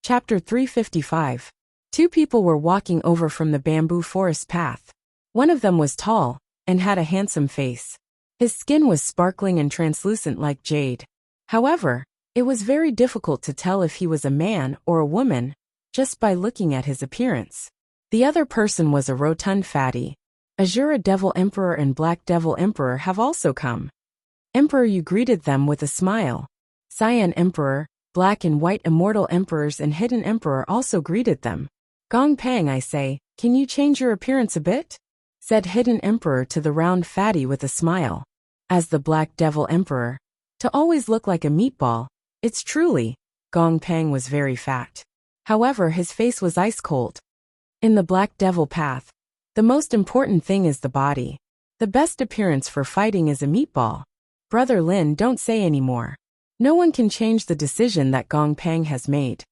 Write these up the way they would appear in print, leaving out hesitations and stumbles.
Chapter 355. Two people were walking over from the bamboo forest path. One of them was tall and had a handsome face. His skin was sparkling and translucent like jade. However, it was very difficult to tell if he was a man or a woman just by looking at his appearance. The other person was a rotund fatty. Azura Devil Emperor and Black Devil Emperor have also come. Emperor Yu greeted them with a smile. Cyan Emperor, Black and White Immortal Emperors and Hidden Emperor also greeted them. Gong Pang, I say, can you change your appearance a bit? Said Hidden Emperor to the round fatty with a smile. As the Black Devil Emperor, to always look like a meatball, it's truly. Gong Pang was very fat. However, his face was ice cold. In the Black Devil path, the most important thing is the body. The best appearance for fighting is a meatball. Brother Lin, don't say any more. No one can change the decision that Gong Pang has made,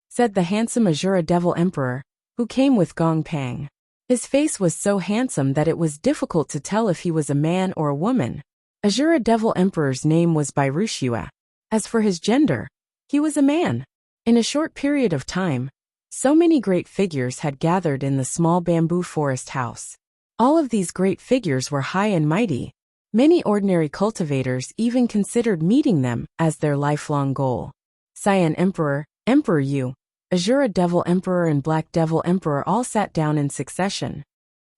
said the handsome Azura Devil Emperor, who came with Gong Pang. His face was so handsome that it was difficult to tell if he was a man or a woman. Azura Devil Emperor's name was Bairushua. As for his gender, he was a man. In a short period of time, so many great figures had gathered in the small bamboo forest house. All of these great figures were high and mighty. Many ordinary cultivators even considered meeting them as their lifelong goal. Cyan Emperor, Emperor Yu, Azura Devil Emperor and Black Devil Emperor all sat down in succession.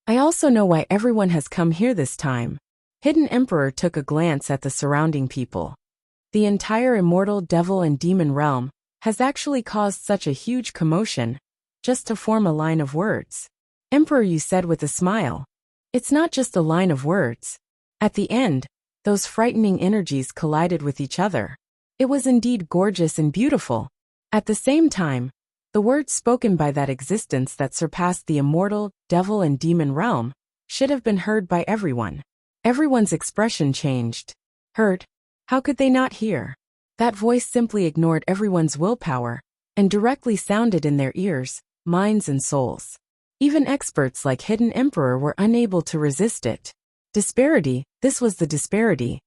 I also know why everyone has come here this time. Hidden Emperor took a glance at the surrounding people. The entire immortal devil and demon realm has actually caused such a huge commotion just to form a line of words. Emperor Yu said with a smile. It's not just a line of words. At the end, those frightening energies collided with each other. It was indeed gorgeous and beautiful. At the same time, the words spoken by that existence that surpassed the immortal, devil and demon realm should have been heard by everyone. Everyone's expression changed. Heard? How could they not hear? That voice simply ignored everyone's willpower and directly sounded in their ears, minds and souls. Even experts like Hidden Emperor were unable to resist it. Disparity, this was the disparity.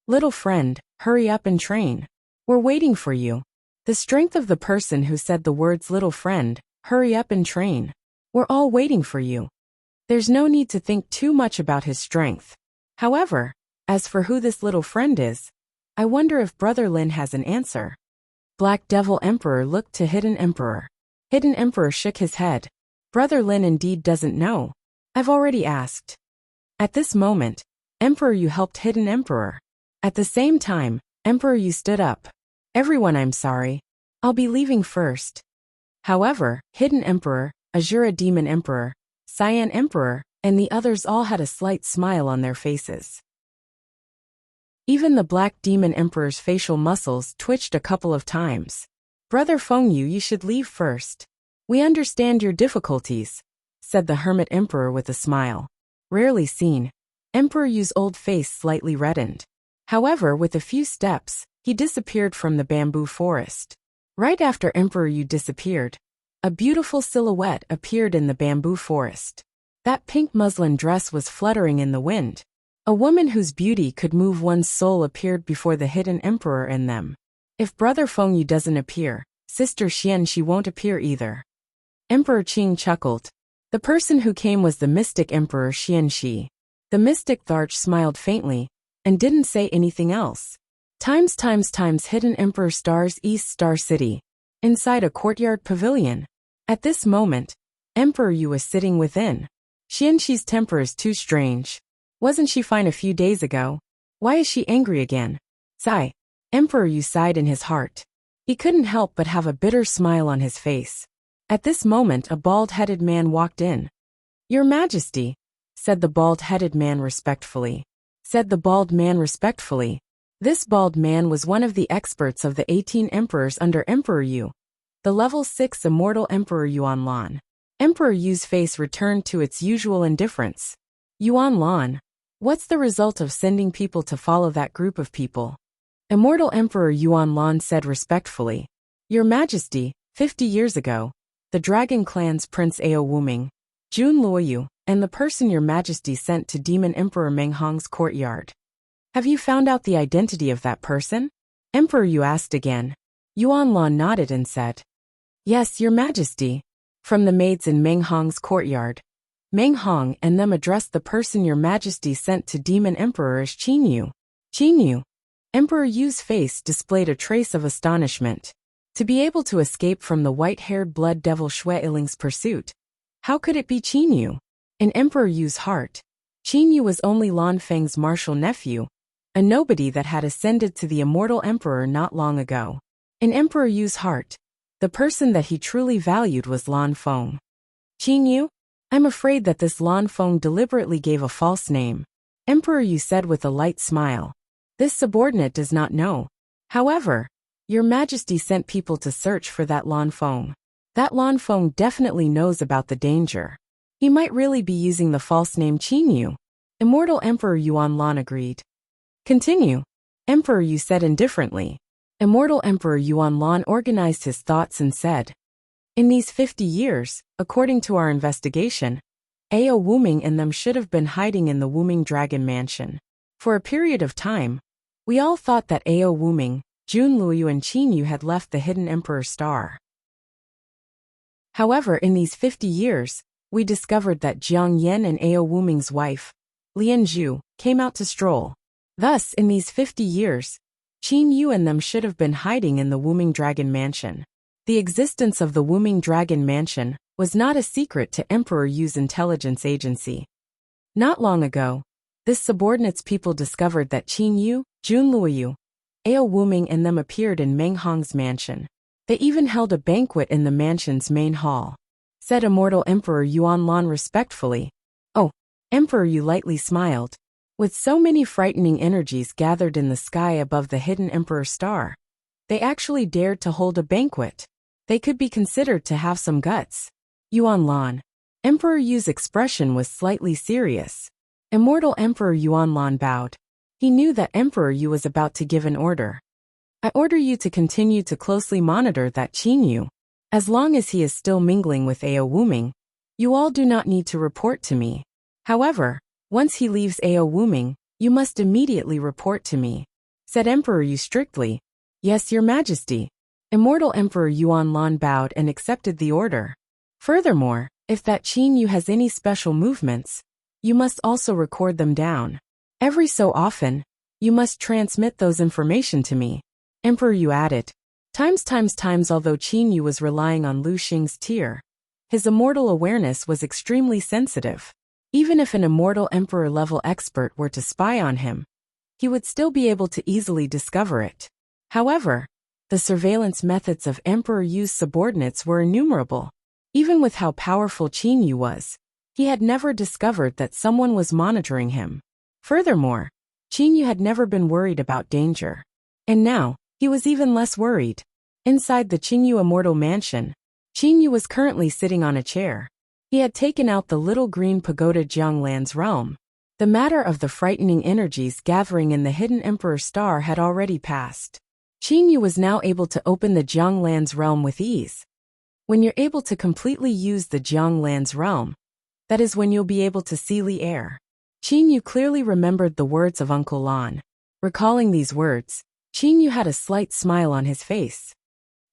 Little friend, hurry up and train. We're waiting for you. The strength of the person who said the words little friend, hurry up and train. We're all waiting for you. There's no need to think too much about his strength. However, as for who this little friend is, I wonder if Brother Lin has an answer. Black Devil Emperor looked to Hidden Emperor. Hidden Emperor shook his head. Brother Lin indeed doesn't know. I've already asked. At this moment, Emperor Yu helped Hidden Emperor. At the same time, Emperor Yu stood up. Everyone, I'm sorry. I'll be leaving first. However, Hidden Emperor, Azura Demon Emperor, Cyan Emperor, and the others all had a slight smile on their faces. Even the Black Demon Emperor's facial muscles twitched a couple of times. Brother Fengyu, you should leave first. We understand your difficulties, said the Hermit Emperor with a smile. Rarely seen, Emperor Yu's old face slightly reddened. However, with a few steps, he disappeared from the bamboo forest. Right after Emperor Yu disappeared, a beautiful silhouette appeared in the bamboo forest. That pink muslin dress was fluttering in the wind. A woman whose beauty could move one's soul appeared before the Hidden Emperor and them. If Brother Fengyu doesn't appear, Sister Xian she won't appear either. Emperor Qing chuckled. The person who came was the mystic Emperor Xian Shi. The mystic Tharch smiled faintly and didn't say anything else. Times Hidden Emperor Stars East Star City. Inside a courtyard pavilion. At this moment, Emperor Yu was sitting within. Xian Shi's temper is too strange. Wasn't she fine a few days ago? Why is she angry again? Sigh. Emperor Yu sighed in his heart. He couldn't help but have a bitter smile on his face. At this moment a bald-headed man walked in. Your Majesty, said the bald-headed man respectfully. This bald man was one of the experts of the 18 emperors under Emperor Yu. The level 6 immortal Emperor Yuan Lan. Emperor Yu's face returned to its usual indifference. Yuan Lan, what's the result of sending people to follow that group of people? Immortal Emperor Yuan Lan said respectfully. Your Majesty, 50 years ago, the Dragon Clan's Prince Ao Wuming, Jun Luoyu, and the person Your Majesty sent to Demon Emperor Meng Hong's courtyard. Have you found out the identity of that person? Emperor Yu asked again. Yuan Lan nodded and said. Yes, your majesty. From the maids in Meng Hong's courtyard. Meng Hong and them addressed the person your majesty sent to Demon Emperor as Qin Yu. Qin Yu. Emperor Yu's face displayed a trace of astonishment. To be able to escape from the white-haired blood devil Shui Yiling's pursuit. How could it be Qin Yu? In Emperor Yu's heart, Qin Yu was only Lan Feng's martial nephew, a nobody that had ascended to the immortal emperor not long ago. In Emperor Yu's heart, the person that he truly valued was Lan Feng. Qin Yu? I'm afraid that this Lan Feng deliberately gave a false name. Emperor Yu said with a light smile. This subordinate does not know. However, your majesty sent people to search for that Lan Feng. That Lan Feng definitely knows about the danger. He might really be using the false name Qin Yu. Immortal Emperor Yuan Lan agreed. Continue. Emperor Yu said indifferently. Immortal Emperor Yuan Lan organized his thoughts and said, in these 50 years, according to our investigation, Ao Wuming and them should have been hiding in the Wuming Dragon Mansion. For a period of time, we all thought that Ao Wuming, Jun Luoyu and Qin Yu had left the hidden Emperor Star. However, in these 50 years, we discovered that Jiang Yan and Ao Wuming's wife, Lian Zhu, came out to stroll. Thus, in these 50 years, Qin Yu and them should have been hiding in the Wuming Dragon Mansion. The existence of the Wuming Dragon Mansion was not a secret to Emperor Yu's intelligence agency. Not long ago, this subordinate's people discovered that Qin Yu, Jun Luoyu, Ao Wuming and them appeared in Meng Hong's mansion. They even held a banquet in the mansion's main hall. Said immortal Emperor Yuan Lan respectfully. Oh, Emperor Yu lightly smiled. With so many frightening energies gathered in the sky above the hidden Emperor Star, they actually dared to hold a banquet. They could be considered to have some guts. Yuan Lan. Emperor Yu's expression was slightly serious. Immortal Emperor Yuan Lan bowed. He knew that Emperor Yu was about to give an order. I order you to continue to closely monitor that Qin Yu. As long as he is still mingling with Ao Wuming, you all do not need to report to me. However, once he leaves Ao Wuming, you must immediately report to me. Said Emperor Yu strictly. Yes, your majesty. Immortal Emperor Yuan Lan bowed and accepted the order. Furthermore, if that Qin Yu has any special movements, you must also record them down. Every so often, you must transmit those information to me. Emperor Yu added. Times although Qin Yu was relying on Lu Xing's tear, his immortal awareness was extremely sensitive. Even if an immortal emperor-level expert were to spy on him, he would still be able to easily discover it. However, the surveillance methods of Emperor Yu's subordinates were innumerable. Even with how powerful Qin Yu was, he had never discovered that someone was monitoring him. Furthermore, Qin Yu had never been worried about danger. And now, he was even less worried. Inside the Qin Yu Immortal Mansion, Qin Yu was currently sitting on a chair. He had taken out the little green pagoda Jianglan's realm. The matter of the frightening energies gathering in the hidden Emperor Star had already passed. Qin Yu was now able to open the Jianglan's realm with ease. When you're able to completely use the Jianglan's realm, that is when you'll be able to see the air. Qin Yu clearly remembered the words of Uncle Lan. Recalling these words, Qin Yu had a slight smile on his face.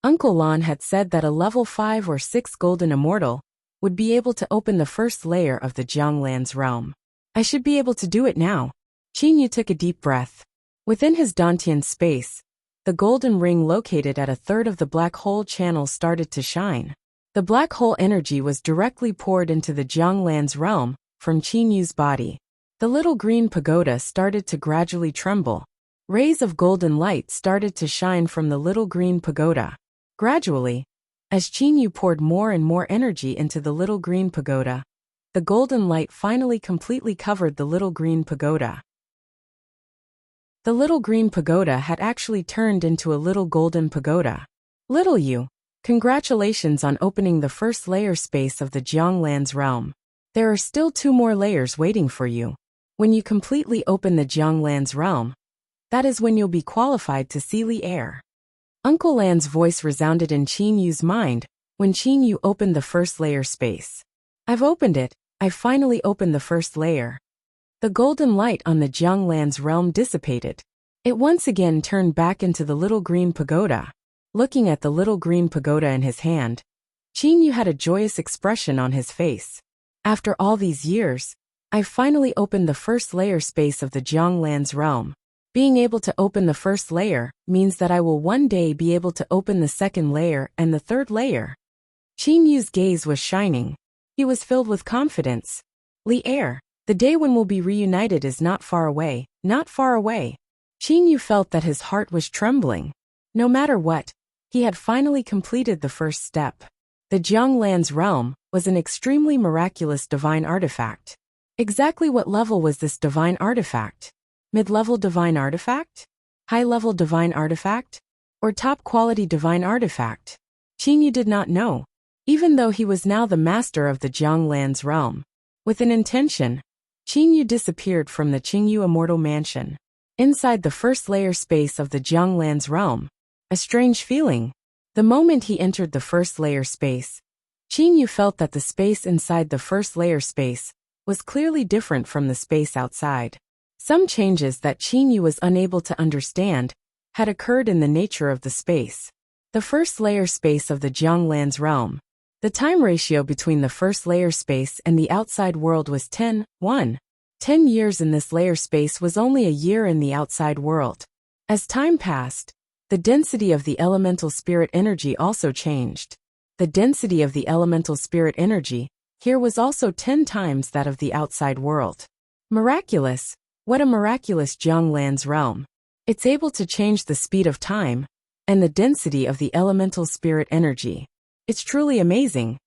Uncle Lan had said that a level 5 or 6 golden immortal would be able to open the first layer of the Jianglan's realm. I should be able to do it now. Qin Yu took a deep breath. Within his Dantian space, the golden ring located at a third of the black hole channel started to shine. The black hole energy was directly poured into the Jianglan's realm from Qin Yu's body. The little green pagoda started to gradually tremble. Rays of golden light started to shine from the little green pagoda. Gradually, as Qin Yu poured more and more energy into the little green pagoda, the golden light finally completely covered the little green pagoda. The little green pagoda had actually turned into a little golden pagoda. Little Yu, congratulations on opening the first layer space of the Jianglan's realm. There are still 2 more layers waiting for you. When you completely open the Jianglan's realm, that is when you'll be qualified to see the air. Uncle Lan's voice resounded in Qin Yu's mind when Qin Yu opened the first layer space. I've opened it. I've finally opened the first layer. The golden light on the Jianglan's realm dissipated. It once again turned back into the little green pagoda. Looking at the little green pagoda in his hand, Qin Yu had a joyous expression on his face. After all these years, I've finally opened the first layer space of the Jianglan's realm. Being able to open the first layer means that I will one day be able to open the second layer and the third layer. Qin Yu's gaze was shining. He was filled with confidence. Li Er, the day when we'll be reunited is not far away, not far away. Qin Yu felt that his heart was trembling. No matter what, he had finally completed the first step. The Jianglan's realm was an extremely miraculous divine artifact. Exactly what level was this divine artifact? Mid-level divine artifact? High-level divine artifact? Or top-quality divine artifact? Qin Yu did not know, even though he was now the master of the Jianglan's realm. With an intention, Qin Yu disappeared from the Qingyu Immortal Mansion. Inside the first layer space of the Jianglan's realm, a strange feeling. The moment he entered the first layer space, Qin Yu felt that the space inside the first layer space was clearly different from the space outside. Some changes that Qin Yu was unable to understand had occurred in the nature of the space. The first layer space of the Jianglan's realm. The time ratio between the first layer space and the outside world was 10:1. 10 years in this layer space was only a year in the outside world. As time passed, the density of the elemental spirit energy also changed. The density of the elemental spirit energy here was also 10 times that of the outside world. Miraculous! What a miraculous Jianglan's realm. It's able to change the speed of time and the density of the elemental spirit energy. It's truly amazing.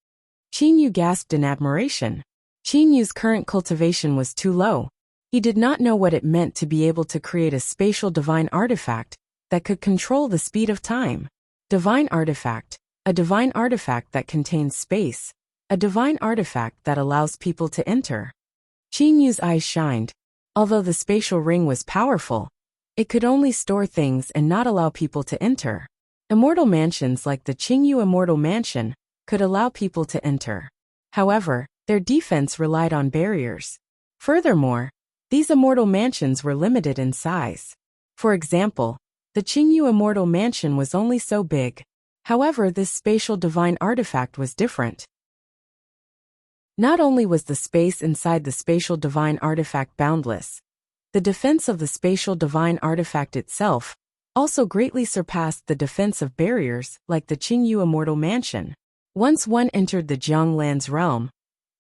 Qin Yu gasped in admiration. Qin Yu's current cultivation was too low. He did not know what it meant to be able to create a spatial divine artifact that could control the speed of time. Divine artifact, a divine artifact that contains space, a divine artifact that allows people to enter. Qin Yu's eyes shined. Although the spatial ring was powerful, it could only store things and not allow people to enter. Immortal mansions like the Qingyu Immortal Mansion could allow people to enter. However, their defense relied on barriers. Furthermore, these immortal mansions were limited in size. For example, the Qingyu Immortal Mansion was only so big. However, this spatial divine artifact was different. Not only was the space inside the spatial divine artifact boundless, the defense of the spatial divine artifact itself also greatly surpassed the defense of barriers like the Qingyu Immortal Mansion. Once one entered the Jianglan's realm,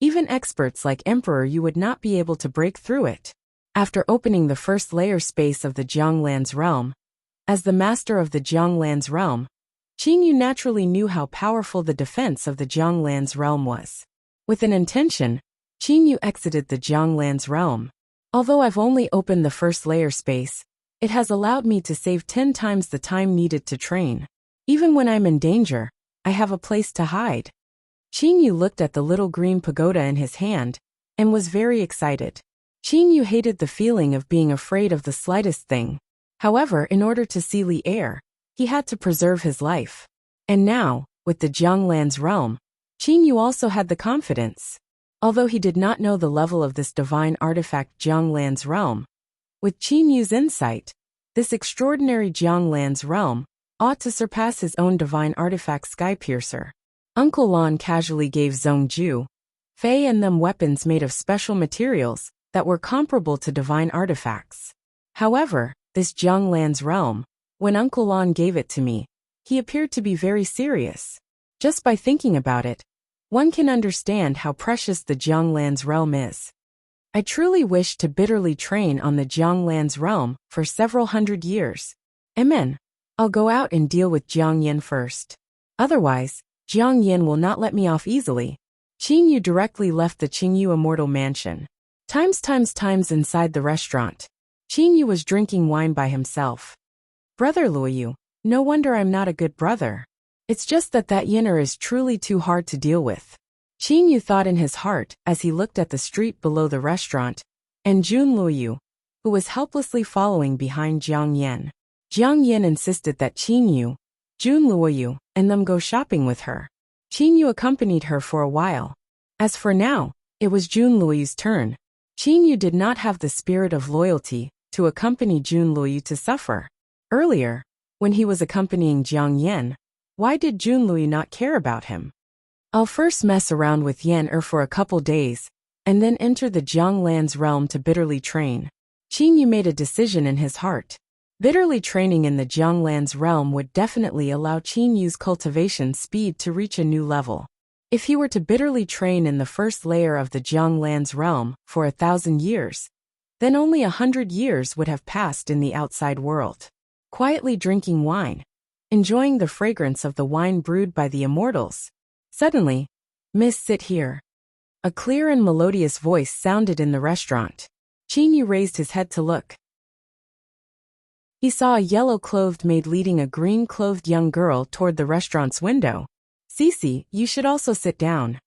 even experts like Emperor Yu would not be able to break through it. After opening the first layer space of the Jianglan's realm, as the master of the Jianglan's realm, Qin Yu naturally knew how powerful the defense of the Jianglan's realm was. With an intention, Qin Yu exited the Jianglan's realm. Although I've only opened the first layer space, it has allowed me to save 10 times the time needed to train. Even when I'm in danger, I have a place to hide. Qin Yu looked at the little green pagoda in his hand and was very excited. Qin Yu hated the feeling of being afraid of the slightest thing. However, in order to see Li Er, he had to preserve his life. And now, with the Jianglan's realm, Qin Yu also had the confidence. Although he did not know the level of this divine artifact Jianglan's realm, with Qin Yu's insight, this extraordinary Jianglan's realm ought to surpass his own divine artifact Skypiercer. Uncle Lan casually gave Zhongju, Fei and them weapons made of special materials that were comparable to divine artifacts. However, this Jianglan's realm, when Uncle Lan gave it to me, he appeared to be very serious. Just by thinking about it, one can understand how precious the Jianglan's realm is. I truly wish to bitterly train on the Jianglan's realm for several hundred years. Amen. I'll go out and deal with Jiang Yin first. Otherwise, Jiang Yin will not let me off easily. Qin Yu directly left the Qingyu Immortal Mansion. Times inside the restaurant. Qin Yu was drinking wine by himself. Brother Luoyu, no wonder I'm not a good brother. It's just that Yinner is truly too hard to deal with. Qin Yu thought in his heart as he looked at the street below the restaurant, and Jun Luoyu, who was helplessly following behind Jiang Yin. Jiang Yin insisted that Qin Yu, Jun Luoyu, and them go shopping with her. Qin Yu accompanied her for a while. As for now, it was Jun Luoyu's turn. Qin Yu did not have the spirit of loyalty to accompany Jun Luoyu to suffer. Earlier, when he was accompanying Jiang Yan. Why did Junlui not care about him? I'll first mess around with Yan for a couple days, and then enter the Jianglan's realm to bitterly train. Qin Yu made a decision in his heart. Bitterly training in the Jianglan's realm would definitely allow Qin Yu's cultivation speed to reach a new level. If he were to bitterly train in the first layer of the Jianglan's realm for 1,000 years, then only 100 years would have passed in the outside world. Quietly drinking wine, enjoying the fragrance of the wine brewed by the immortals. Suddenly, "Miss, sit here." A clear and melodious voice sounded in the restaurant. Qin Yu raised his head to look. He saw a yellow-clothed maid leading a green-clothed young girl toward the restaurant's window. "Cece, you should also sit down."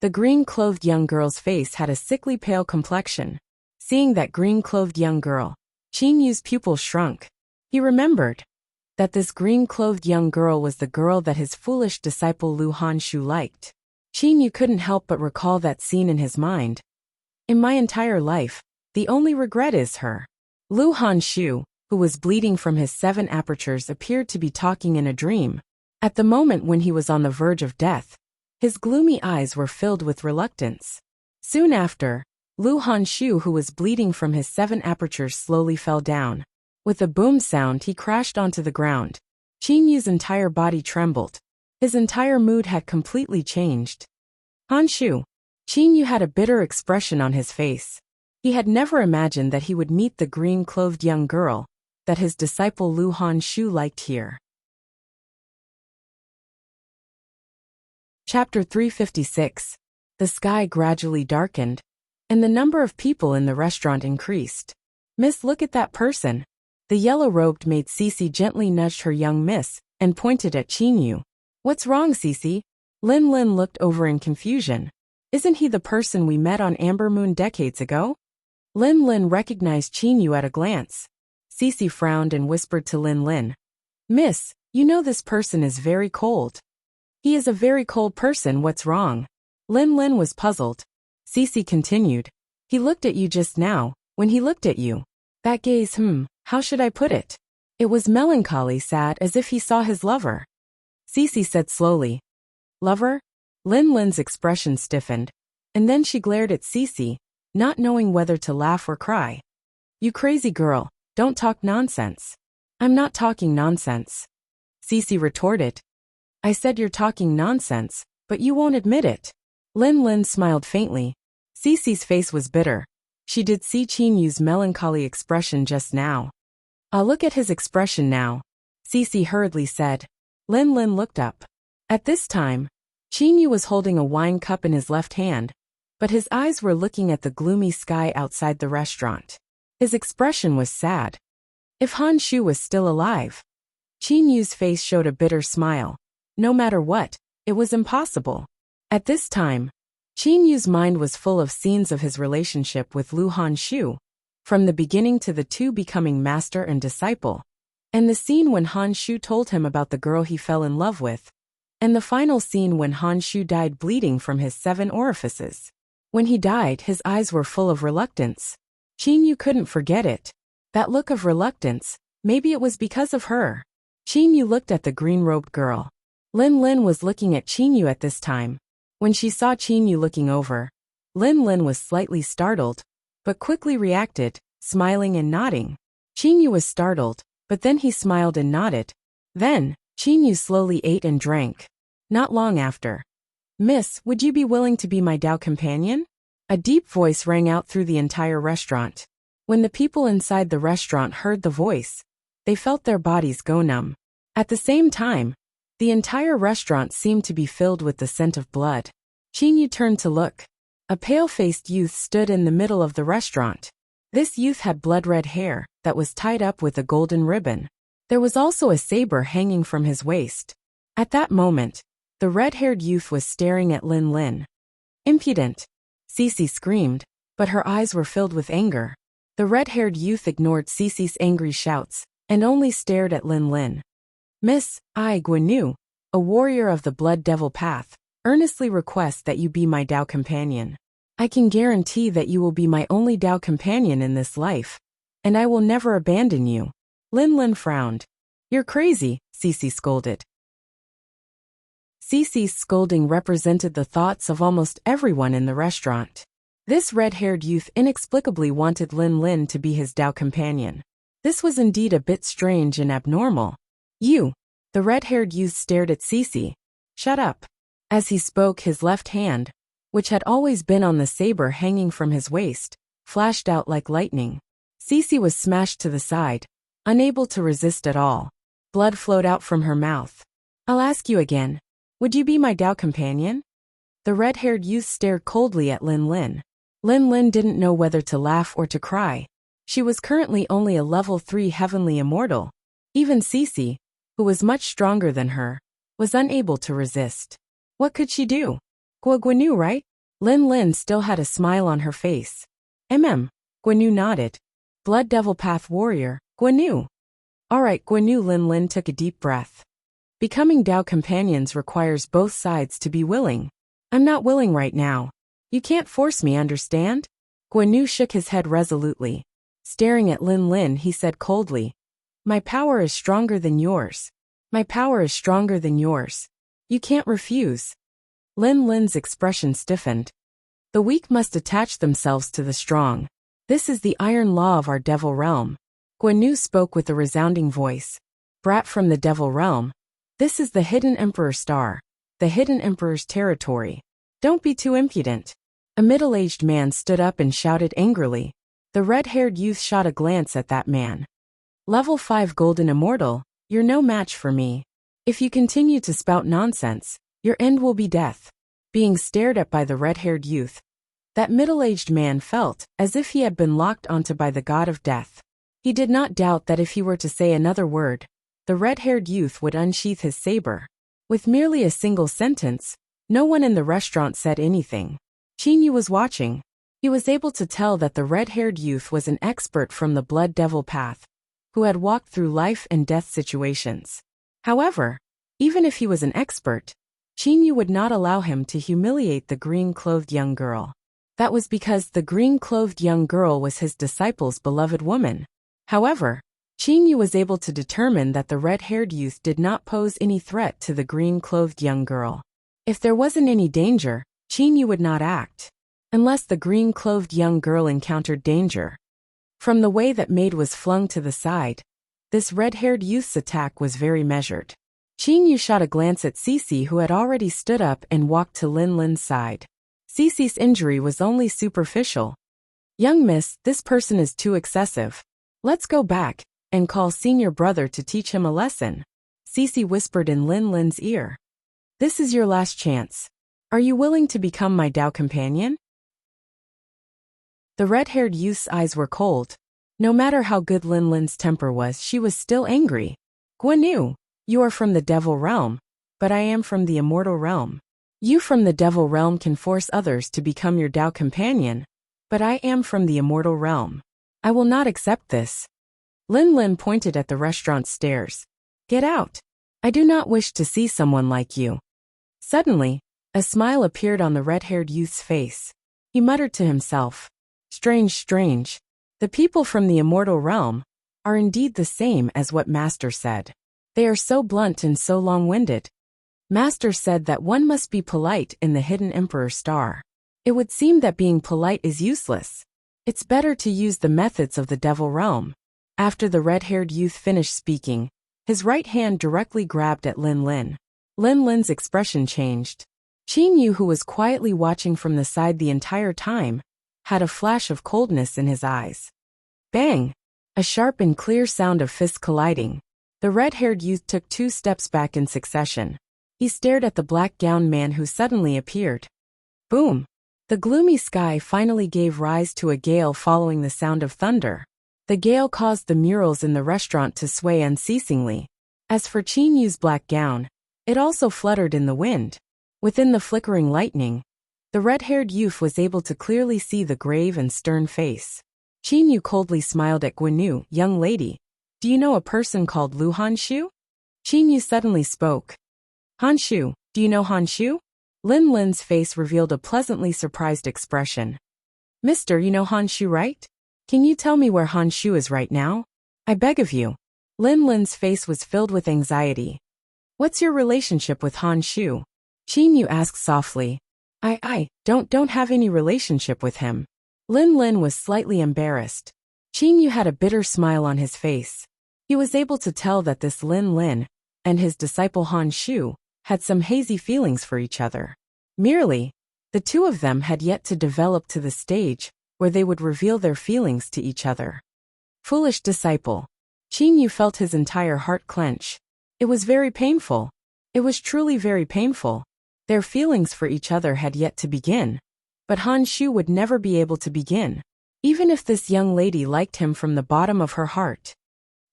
The green-clothed young girl's face had a sickly pale complexion. Seeing that green-clothed young girl, Qin Yu's pupil shrunk. He remembered that this green-clothed young girl was the girl that his foolish disciple Lu Hanshu liked. Qin Yu couldn't help but recall that scene in his mind. In my entire life, the only regret is her. Lu Hanshu, who was bleeding from his 7 apertures, appeared to be talking in a dream. At the moment when he was on the verge of death, his gloomy eyes were filled with reluctance. Soon after, Lu Hanshu, who was bleeding from his 7 apertures, slowly fell down. With a boom sound, he crashed onto the ground. Qin Yu's entire body trembled. His entire mood had completely changed. "Hanshu." Qin Yu had a bitter expression on his face. He had never imagined that he would meet the green-clothed young girl that his disciple Lu Hanshu liked here. Chapter 356. The sky gradually darkened, and the number of people in the restaurant increased. "Miss, look at that person." The yellow-robed maid Cece gently nudged her young miss and pointed at Qin Yu. "What's wrong, Cece?" Lin Lin looked over in confusion. "Isn't he the person we met on Amber Moon decades ago?" Lin Lin recognized Qin Yu at a glance. Cece frowned and whispered to Lin Lin, "Miss, you know this person is very cold." "He is a very cold person, what's wrong?" Lin Lin was puzzled. Cece continued, "He looked at you just now, when he looked at you. That gaze, how should I put it? It was melancholy, sad, as if he saw his lover." Cece said slowly, "Lover?" Lin Lin's expression stiffened, and then she glared at Cece, not knowing whether to laugh or cry. "You crazy girl, don't talk nonsense." "I'm not talking nonsense," Cece retorted. "I said you're talking nonsense, but you won't admit it." Lin Lin smiled faintly. Cece's face was bitter. She did see Qin Yu's melancholy expression just now. "I'll look at his expression now," Cece hurriedly said. Lin Lin looked up. At this time, Qin Yu was holding a wine cup in his left hand, but his eyes were looking at the gloomy sky outside the restaurant. His expression was sad. If Hanshu was still alive. Qin Yu's face showed a bitter smile. No matter what, it was impossible. At this time, Qin Yu's mind was full of scenes of his relationship with Lu Hanshu, from the beginning to the two becoming master and disciple, and the scene when Hanshu told him about the girl he fell in love with, and the final scene when Hanshu died bleeding from his 7 orifices. When he died, his eyes were full of reluctance. Qin Yu couldn't forget it. That look of reluctance, maybe it was because of her. Qin Yu looked at the green-robed girl. Lin Lin was looking at Qin Yu at this time. When she saw Qin Yu looking over, Lin Lin was slightly startled, but quickly reacted, smiling and nodding. Qin Yu was startled, but then he smiled and nodded. Then, Qin Yu slowly ate and drank. Not long after. "Miss, would you be willing to be my Dao companion?" A deep voice rang out through the entire restaurant. When the people inside the restaurant heard the voice, they felt their bodies go numb. At the same time, the entire restaurant seemed to be filled with the scent of blood. Qin Yu turned to look. A pale-faced youth stood in the middle of the restaurant. This youth had blood-red hair that was tied up with a golden ribbon. There was also a saber hanging from his waist. At that moment, the red-haired youth was staring at Lin Lin. "Impudent!" Cece screamed, but her eyes were filled with anger. The red-haired youth ignored Cece's angry shouts and only stared at Lin Lin. "Miss, I, Guanu, a warrior of the Blood Devil Path, earnestly request that you be my Dao companion. I can guarantee that you will be my only Dao companion in this life, and I will never abandon you." Lin Lin frowned. You're crazy, Cece scolded. Cece's scolding represented the thoughts of almost everyone in the restaurant. This red-haired youth inexplicably wanted Lin Lin to be his Dao companion. This was indeed a bit strange and abnormal. You. The red-haired youth stared at Cece. Shut up. As he spoke, his left hand, which had always been on the saber hanging from his waist, flashed out like lightning. Cece was smashed to the side, unable to resist at all. Blood flowed out from her mouth. I'll ask you again. Would you be my Dao companion? The red-haired youth stared coldly at Lin Lin. Lin Lin didn't know whether to laugh or to cry. She was currently only a level 3 heavenly immortal. Even Cece, who was much stronger than her, was unable to resist. What could she do? Guanu, right? Lin Lin still had a smile on her face. Guanu nodded. Blood Devil Path Warrior, Guanu. Alright, Guanu. Lin Lin took a deep breath. Becoming Dao companions requires both sides to be willing. I'm not willing right now. You can't force me, understand? Guanu shook his head resolutely. Staring at Lin Lin, he said coldly, My power is stronger than yours. My power is stronger than yours. You can't refuse. Lin Lin's expression stiffened. The weak must attach themselves to the strong. This is the iron law of our devil realm. Guanu spoke with a resounding voice. Brat from the devil realm. This is the hidden emperor star. The hidden emperor's territory. Don't be too impudent. A middle-aged man stood up and shouted angrily. The red-haired youth shot a glance at that man. Level 5 golden immortal, you're no match for me. If you continue to spout nonsense, your end will be death. Being stared at by the red-haired youth, that middle-aged man felt as if he had been locked onto by the god of death. He did not doubt that if he were to say another word, the red-haired youth would unsheath his saber. With merely a single sentence, no one in the restaurant said anything. Qin Yu was watching. He was able to tell that the red-haired youth was an expert from the Blood Devil path, who had walked through life and death situations. However, even if he was an expert, Qin Yu would not allow him to humiliate the green-clothed young girl. That was because the green-clothed young girl was his disciple's beloved woman. However, Qin Yu was able to determine that the red-haired youth did not pose any threat to the green-clothed young girl. If there wasn't any danger, Qin Yu would not act, unless the green-clothed young girl encountered danger. From the way that maid was flung to the side, this red-haired youth's attack was very measured. Qin Yu shot a glance at Cece, who had already stood up and walked to Lin Lin's side. Cece's injury was only superficial. Young miss, this person is too excessive. Let's go back and call senior brother to teach him a lesson. Cece whispered in Lin Lin's ear. This is your last chance. Are you willing to become my Dao companion? The red-haired youth's eyes were cold. No matter how good Lin Lin's temper was, she was still angry. Guanu, you are from the devil realm, but I am from the immortal realm. You from the devil realm can force others to become your Dao companion, but I am from the immortal realm. I will not accept this. Lin Lin pointed at the restaurant stairs. Get out. I do not wish to see someone like you. Suddenly, a smile appeared on the red-haired youth's face. He muttered to himself. Strange, strange. The people from the immortal realm are indeed the same as what Master said. They are so blunt and so long-winded. Master said that one must be polite in the hidden emperor star. It would seem that being polite is useless. It's better to use the methods of the devil realm. After the red-haired youth finished speaking, his right hand directly grabbed at Lin Lin. Lin Lin's expression changed. Qin Yu, who was quietly watching from the side the entire time, had a flash of coldness in his eyes. Bang! A sharp and clear sound of fists colliding. The red-haired youth took 2 steps back in succession. He stared at the black-gowned man who suddenly appeared. Boom! The gloomy sky finally gave rise to a gale following the sound of thunder. The gale caused the murals in the restaurant to sway unceasingly. As for Qin Yu's black gown, it also fluttered in the wind. Within the flickering lightning, the red-haired youth was able to clearly see the grave and stern face. Qin Yu coldly smiled at Guanu. Young lady, do you know a person called Lu Hanshu? Qin Yu suddenly spoke. Hanshu, do you know Hanshu? Lin Lin's face revealed a pleasantly surprised expression. Mister, you know Hanshu, right? Can you tell me where Hanshu is right now? I beg of you. Lin Lin's face was filled with anxiety. What's your relationship with Han Shu? Qin Yu asked softly. I don't have any relationship with him. Lin Lin was slightly embarrassed. Qin Yu had a bitter smile on his face. He was able to tell that this Lin Lin and his disciple Han Shu had some hazy feelings for each other. Merely, the two of them had yet to develop to the stage where they would reveal their feelings to each other. Foolish disciple. Qin Yu felt his entire heart clench. It was very painful. It was truly very painful. Their feelings for each other had yet to begin. But Han Shu would never be able to begin, even if this young lady liked him from the bottom of her heart.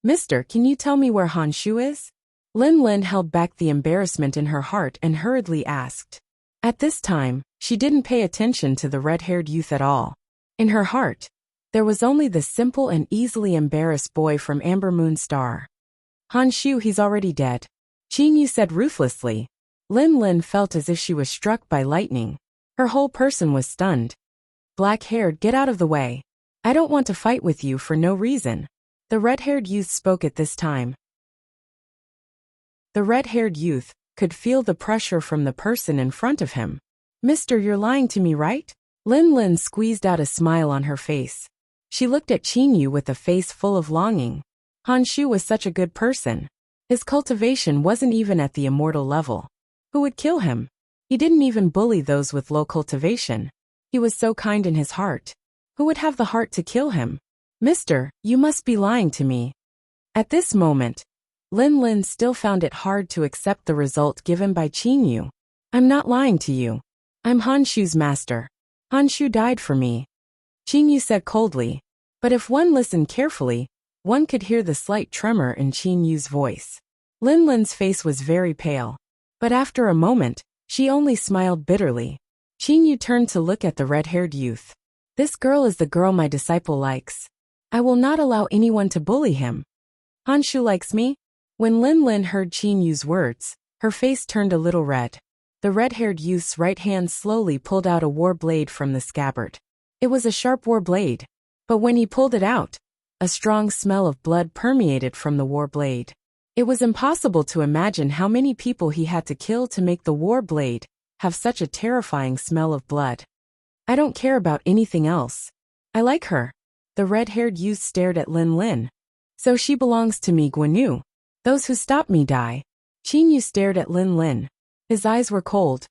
Mister, can you tell me where Han Shu is? Lin Lin held back the embarrassment in her heart and hurriedly asked. At this time, she didn't pay attention to the red-haired youth at all. In her heart, there was only the simple and easily embarrassed boy from Amber Moon Star. Han Shu, he's already dead. Qin Yu said ruthlessly. Lin Lin felt as if she was struck by lightning. Her whole person was stunned. Black-haired, get out of the way. I don't want to fight with you for no reason. The red-haired youth spoke at this time. The red-haired youth could feel the pressure from the person in front of him. Mister, you're lying to me, right? Lin Lin squeezed out a smile on her face. She looked at Qin Yu with a face full of longing. Han Shu was such a good person. His cultivation wasn't even at the immortal level. Who would kill him? He didn't even bully those with low cultivation. He was so kind in his heart. Who would have the heart to kill him? Mister, you must be lying to me. At this moment, Lin Lin still found it hard to accept the result given by Qin Yu. I'm not lying to you. I'm Han Shu's master. Han Shu died for me. Qin Yu said coldly. But if one listened carefully, one could hear the slight tremor in Qin Yu's voice. Lin Lin's face was very pale. But after a moment, she only smiled bitterly. Qin Yu turned to look at the red-haired youth. This girl is the girl my disciple likes. I will not allow anyone to bully him. Han Shu likes me? When Lin Lin heard Qin Yu's words, her face turned a little red. The red-haired youth's right hand slowly pulled out a war blade from the scabbard. It was a sharp war blade. But when he pulled it out, a strong smell of blood permeated from the war blade. It was impossible to imagine how many people he had to kill to make the war blade have such a terrifying smell of blood. I don't care about anything else. I like her. The red-haired youth stared at Lin Lin. So she belongs to me, Guan Yu. Those who stop me die. Qin Yu stared at Lin Lin. His eyes were cold.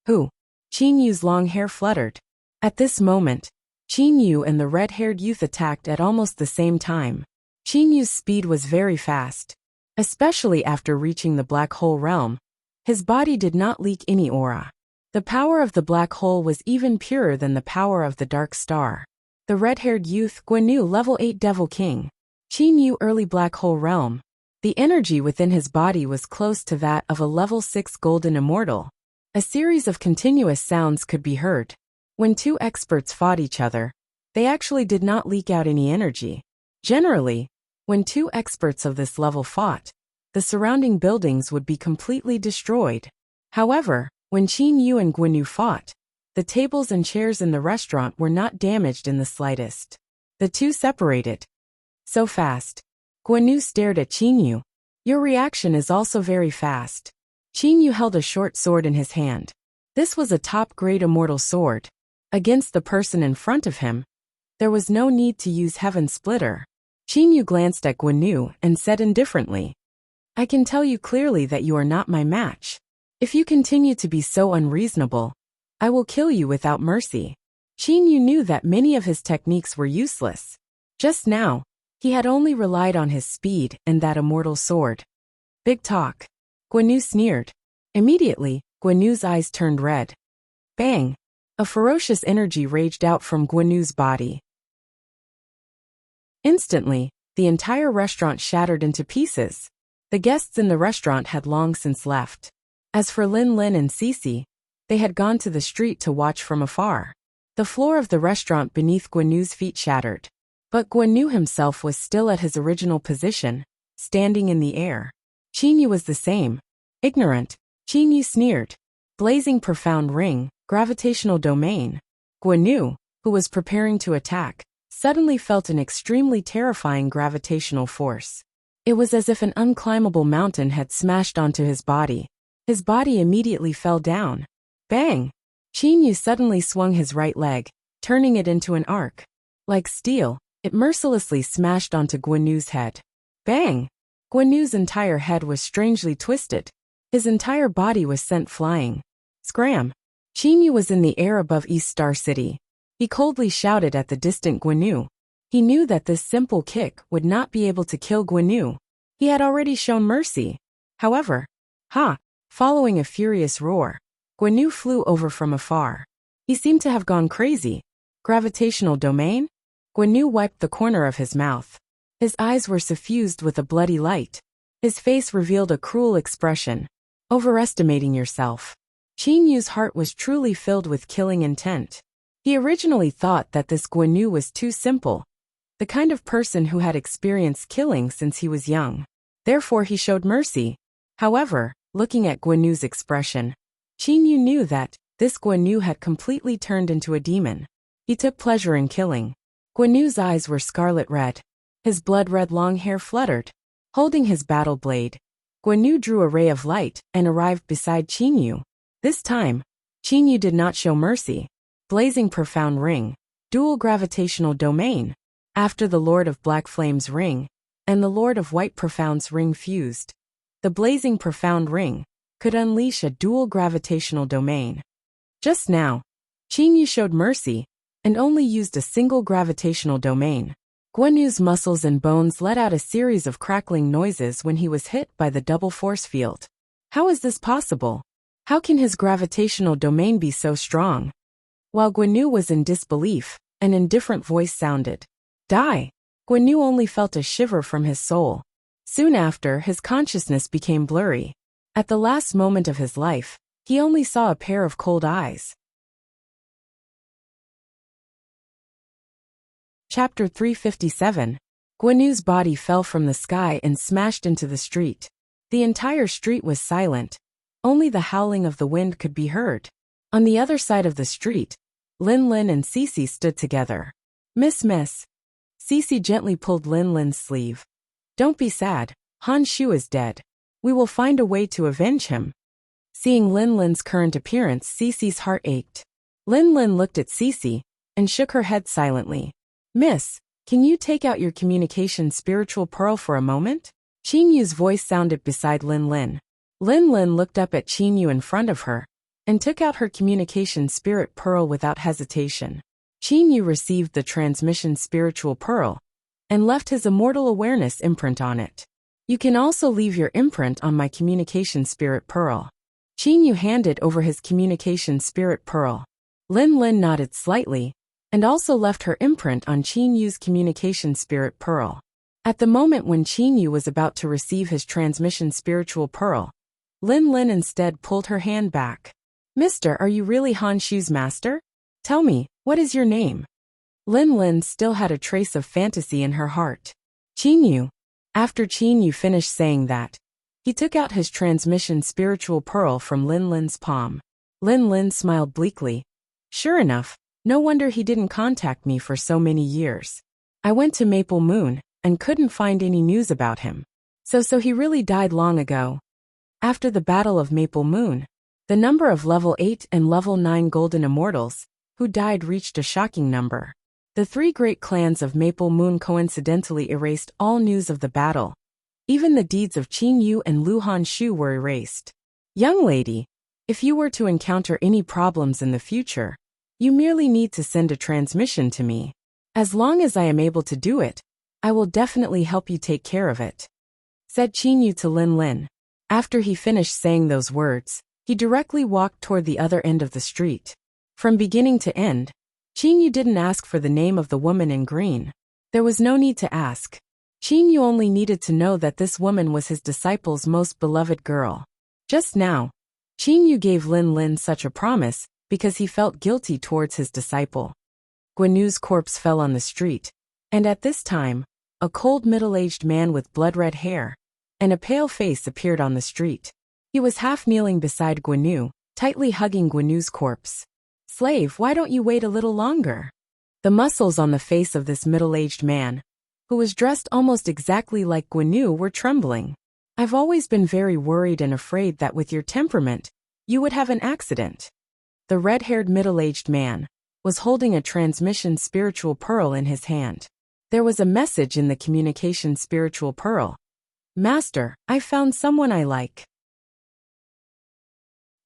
Who? Qin Yu's long hair fluttered. At this moment, Qin Yu and the red-haired youth attacked at almost the same time. Qin Yu's speed was very fast. Especially after reaching the black hole realm. His body did not leak any aura. The power of the black hole was even purer than the power of the dark star. The red-haired youth, Guan Yu, level 8 Devil King. Qin Yu, early black hole realm. The energy within his body was close to that of a level 6 golden immortal. A series of continuous sounds could be heard. When two experts fought each other, they actually did not leak out any energy. Generally, when two experts of this level fought, the surrounding buildings would be completely destroyed. However, when Qin Yu and Guan Yu fought, the tables and chairs in the restaurant were not damaged in the slightest. The two separated. So fast. Guan Yu stared at Qin Yu. Your reaction is also very fast. Qin Yu held a short sword in his hand. This was a top-grade immortal sword. Against the person in front of him, there was no need to use Heaven Splitter. Qin Yu glanced at Guan Yu and said indifferently, I can tell you clearly that you are not my match. If you continue to be so unreasonable, I will kill you without mercy. Qin Yu knew that many of his techniques were useless. Just now, he had only relied on his speed and that immortal sword. Big talk. Guan Yu sneered. Immediately, Guan Yu's eyes turned red. Bang! A ferocious energy raged out from Guan Yu's body. Instantly, the entire restaurant shattered into pieces. The guests in the restaurant had long since left. As for Lin Lin and Cece, they had gone to the street to watch from afar. The floor of the restaurant beneath Guan Yu's feet shattered. But Guan Yu himself was still at his original position, standing in the air. Qin Yu was the same. Ignorant. Qin Yu sneered. Blazing profound ring, gravitational domain. Guan Yu, who was preparing to attack, suddenly felt an extremely terrifying gravitational force. It was as if an unclimbable mountain had smashed onto his body. His body immediately fell down. Bang! Qin Yu suddenly swung his right leg, turning it into an arc. Like steel, it mercilessly smashed onto Guan Yu's head. Bang! Guan Yu's entire head was strangely twisted. His entire body was sent flying. Scram! Qin Yu was in the air above East Star City. He coldly shouted at the distant Guan Yu. He knew that this simple kick would not be able to kill Guan Yu. He had already shown mercy. However, following a furious roar, Guan Yu flew over from afar. He seemed to have gone crazy. Gravitational domain? Guan Yu wiped the corner of his mouth. His eyes were suffused with a bloody light. His face revealed a cruel expression. Overestimating yourself. Qin Yu's heart was truly filled with killing intent. He originally thought that this Guan Yu was too simple, the kind of person who had experienced killing since he was young. Therefore he showed mercy. However, looking at Guan Yu's expression, Qin Yu knew that this Guan Yu had completely turned into a demon. He took pleasure in killing. Guan Yu's eyes were scarlet red. His blood-red long hair fluttered. Holding his battle blade, Guan Yu drew a ray of light and arrived beside Qin Yu. This time, Qin Yu did not show mercy. Blazing Profound Ring, Dual Gravitational Domain. After the Lord of Black Flame's ring and the Lord of White Profound's ring fused, the Blazing Profound Ring could unleash a dual gravitational domain. Just now, Qin Yu showed mercy and only used a single gravitational domain. Guan Yu's muscles and bones let out a series of crackling noises when he was hit by the double force field. How is this possible? How can his gravitational domain be so strong? While Guan Yu was in disbelief, an indifferent voice sounded. Die! Guan Yu only felt a shiver from his soul. Soon after, his consciousness became blurry. At the last moment of his life, he only saw a pair of cold eyes. Chapter 357. Guan Yu's body fell from the sky and smashed into the street. The entire street was silent. Only the howling of the wind could be heard. On the other side of the street, Lin Lin and Cici stood together. Miss. Cici gently pulled Lin Lin's sleeve. Don't be sad, Han Shu is dead. We will find a way to avenge him. Seeing Lin Lin's current appearance, Cici's heart ached. Lin Lin looked at Cici and shook her head silently. Miss, can you take out your communication spiritual pearl for a moment? Qin Yu's voice sounded beside Lin Lin. Lin Lin looked up at Qin Yu in front of her and took out her communication spirit pearl without hesitation. Qin Yu received the transmission spiritual pearl and left his immortal awareness imprint on it. You can also leave your imprint on my communication spirit pearl. Qin Yu handed over his communication spirit pearl. Lin Lin nodded slightly and also left her imprint on Qin Yu's communication spirit pearl. At the moment when Qin Yu was about to receive his transmission spiritual pearl, Lin Lin instead pulled her hand back. Mister, are you really Han Shu's master? Tell me, what is your name? Lin Lin still had a trace of fantasy in her heart. Qin Yu. After Qin Yu finished saying that, he took out his transmission spiritual pearl from Lin Lin's palm. Lin Lin smiled bleakly. Sure enough, no wonder he didn't contact me for so many years. I went to Maple Moon and couldn't find any news about him. So he really died long ago. After the Battle of Maple Moon, the number of level 8 and level 9 golden immortals who died reached a shocking number. The 3 great clans of Maple Moon coincidentally erased all news of the battle. Even the deeds of Qin Yu and Lu Hanshu were erased. Young lady, if you were to encounter any problems in the future, you merely need to send a transmission to me. As long as I am able to do it, I will definitely help you take care of it, said Qin Yu to Lin Lin. After he finished saying those words, he directly walked toward the other end of the street. From beginning to end, Qin Yu didn't ask for the name of the woman in green. There was no need to ask. Qin Yu only needed to know that this woman was his disciple's most beloved girl. Just now, Qin Yu gave Lin Lin such a promise because he felt guilty towards his disciple. Guan Yu's corpse fell on the street, and at this time, a cold middle-aged man with blood-red hair and a pale face appeared on the street. He was half kneeling beside Guan Yu, tightly hugging Guan Yu's corpse. Slave, why don't you wait a little longer? The muscles on the face of this middle-aged man who was dressed almost exactly like Guan were trembling. I've always been very worried and afraid that with your temperament, you would have an accident. The red-haired middle-aged man was holding a transmission spiritual pearl in his hand. There was a message in the communication spiritual pearl. Master, I found someone I like.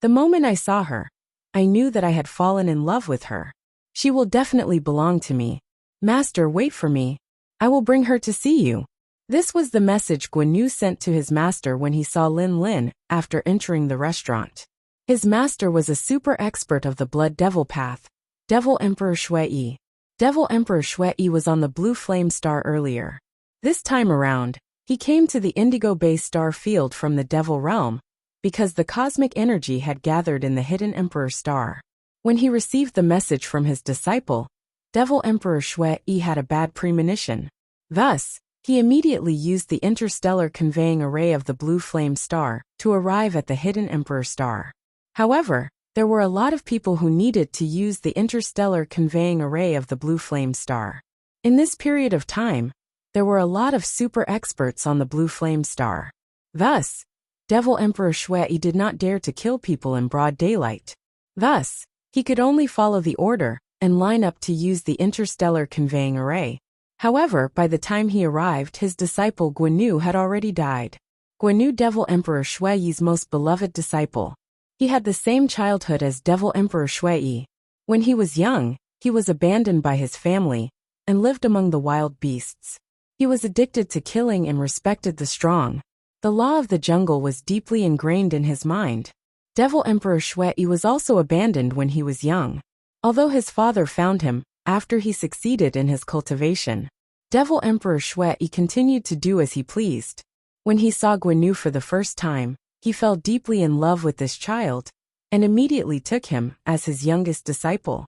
The moment I saw her, I knew that I had fallen in love with her. She will definitely belong to me. Master, wait for me. I will bring her to see you. This was the message Guan sent to his master when he saw Lin Lin after entering the restaurant. His master was a super expert of the Blood Devil path, Devil Emperor Shui. Devil Emperor Shui was on the blue flame star earlier. This time around, he came to the indigo base star field from the Devil realm, because the cosmic energy had gathered in the hidden Emperor star. When he received the message from his disciple, Devil Emperor Shui had a bad premonition. Thus, he immediately used the interstellar conveying array of the blue flame star to arrive at the hidden Emperor star. However, there were a lot of people who needed to use the interstellar conveying array of the blue flame star. In this period of time, there were a lot of super experts on the blue flame star. Thus, Devil Emperor Shui did not dare to kill people in broad daylight. Thus, he could only follow the order and line up to use the interstellar conveying array. However, by the time he arrived, his disciple Guan had already died. Guan, Devil Emperor Shui's most beloved disciple. He had the same childhood as Devil Emperor Shui. When he was young, he was abandoned by his family and lived among the wild beasts. He was addicted to killing and respected the strong. The law of the jungle was deeply ingrained in his mind. Devil Emperor Shui was also abandoned when he was young. Although his father found him after he succeeded in his cultivation, Devil Emperor Shui continued to do as he pleased. When he saw Guan for the first time, he fell deeply in love with this child and immediately took him as his youngest disciple.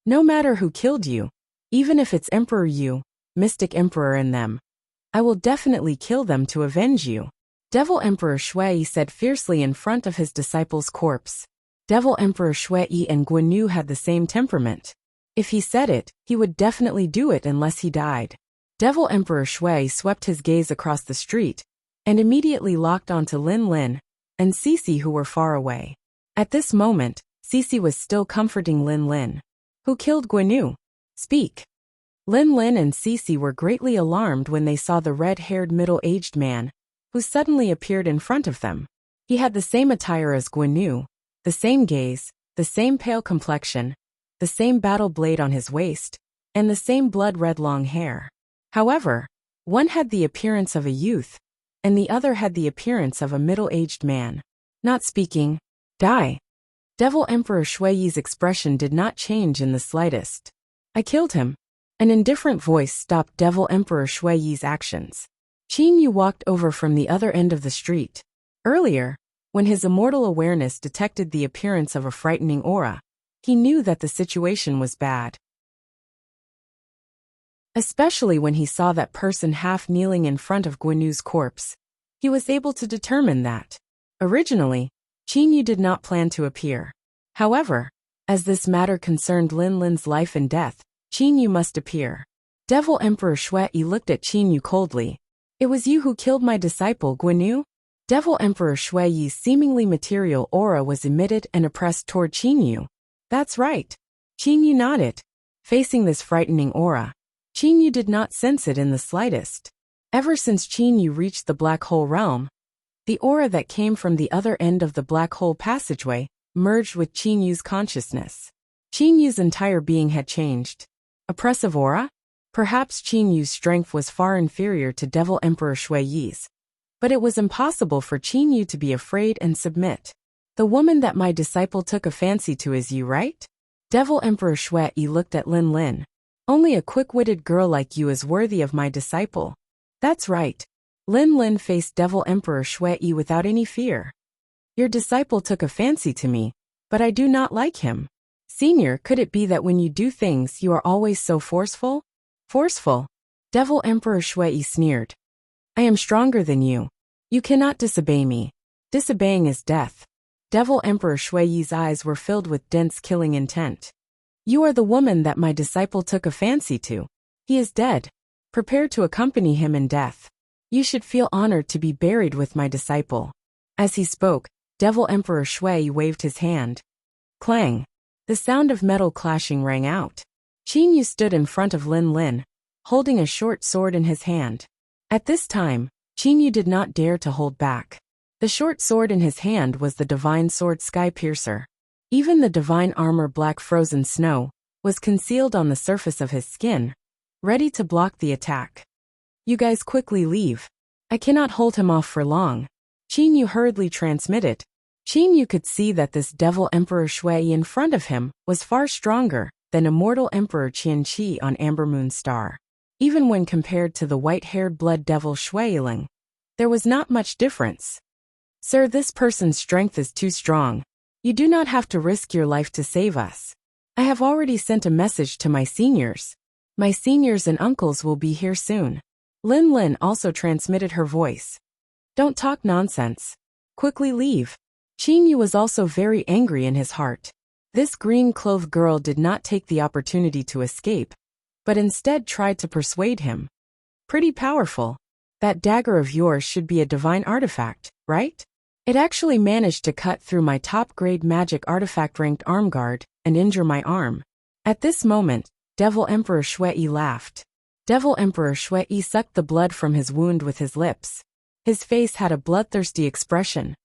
No matter who killed you, even if it's Emperor Yu, Mystic Emperor and them, I will definitely kill them to avenge you. Devil Emperor Shui said fiercely in front of his disciple's corpse. Devil Emperor Shui and Guan had the same temperament. If he said it, he would definitely do it unless he died. Devil Emperor Shui swept his gaze across the street and immediately locked onto Lin Lin and Cici, who were far away. At this moment, Cici was still comforting Lin Lin. Who killed Guan? Speak. Lin Lin and Cici were greatly alarmed when they saw the red-haired middle-aged man who suddenly appeared in front of them. He had the same attire as Guan, the same gaze, the same pale complexion, the same battle blade on his waist, and the same blood-red long hair. However, one had the appearance of a youth, and the other had the appearance of a middle-aged man. Not speaking, die. Devil Emperor Shui's expression did not change in the slightest. I killed him. An indifferent voice stopped Devil Emperor Shui's actions. Qin Yu walked over from the other end of the street. Earlier, when his immortal awareness detected the appearance of a frightening aura, he knew that the situation was bad. Especially when he saw that person half kneeling in front of Guan's corpse. He was able to determine that. Originally, Qin Yu did not plan to appear. However, as this matter concerned Lin Lin's life and death, Qin Yu must appear. Devil Emperor Shui looked at Qin Yu coldly. It was you who killed my disciple Guan? Devil Emperor Shui's seemingly material aura was emitted and oppressed toward Qin Yu. That's right. Qin Yu nodded. Facing this frightening aura, Qin Yu did not sense it in the slightest. Ever since Qin Yu reached the black hole realm, the aura that came from the other end of the black hole passageway merged with Qin Yu's consciousness. Qin Yu's entire being had changed. Oppressive aura? Perhaps Qin Yu's strength was far inferior to Devil Emperor Shui's. But it was impossible for Qin Yu to be afraid and submit. The woman that my disciple took a fancy to is you, right? Devil Emperor Shui looked at Lin Lin. Only a quick-witted girl like you is worthy of my disciple. That's right. Lin Lin faced Devil Emperor Shui without any fear. Your disciple took a fancy to me, but I do not like him. Senior, could it be that when you do things you are always so forceful? Forceful? Devil Emperor Shui sneered. I am stronger than you. You cannot disobey me. Disobeying is death. Devil Emperor Shui's eyes were filled with dense killing intent. You are the woman that my disciple took a fancy to. He is dead. Prepare to accompany him in death. You should feel honored to be buried with my disciple." As he spoke, Devil Emperor Shui waved his hand. Clang! The sound of metal clashing rang out. Qin Yu stood in front of Lin Lin, holding a short sword in his hand. At this time, Qin Yu did not dare to hold back. The short sword in his hand was the divine sword Sky Piercer. Even the divine armor Black Frozen Snow was concealed on the surface of his skin, ready to block the attack. "You guys quickly leave. I cannot hold him off for long," Qin Yu hurriedly transmitted. Qin Yu could see that this Devil Emperor Shui in front of him was far stronger than Immortal Emperor Qian Qi on Amber Moon Star. Even when compared to the white-haired Blood Devil Shuiling, there was not much difference. "Sir, this person's strength is too strong. You do not have to risk your life to save us. I have already sent a message to my seniors. My seniors and uncles will be here soon." Lin Lin also transmitted her voice. "Don't talk nonsense. Quickly leave." Qin Yu was also very angry in his heart. This green-clothed girl did not take the opportunity to escape, but instead tried to persuade him. "Pretty powerful. That dagger of yours should be a divine artifact, right? It actually managed to cut through my top-grade magic artifact-ranked arm guard and injure my arm." At this moment, Devil Emperor Shui laughed. Devil Emperor Shui sucked the blood from his wound with his lips. His face had a bloodthirsty expression.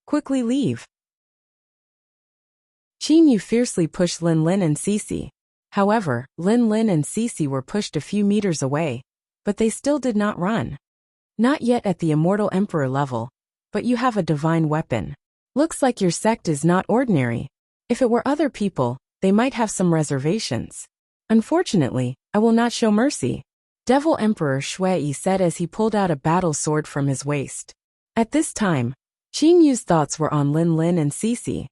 "Quickly leave." Qin Yu fiercely pushed Lin Lin and Cece. However, Lin Lin and Cece were pushed a few meters away, but they still did not run. "Not yet at the Immortal Emperor level, but you have a divine weapon. Looks like your sect is not ordinary. If it were other people, they might have some reservations. Unfortunately, I will not show mercy," Devil Emperor Shui said as he pulled out a battle sword from his waist. At this time, Qin Yu's thoughts were on Lin Lin and Cece.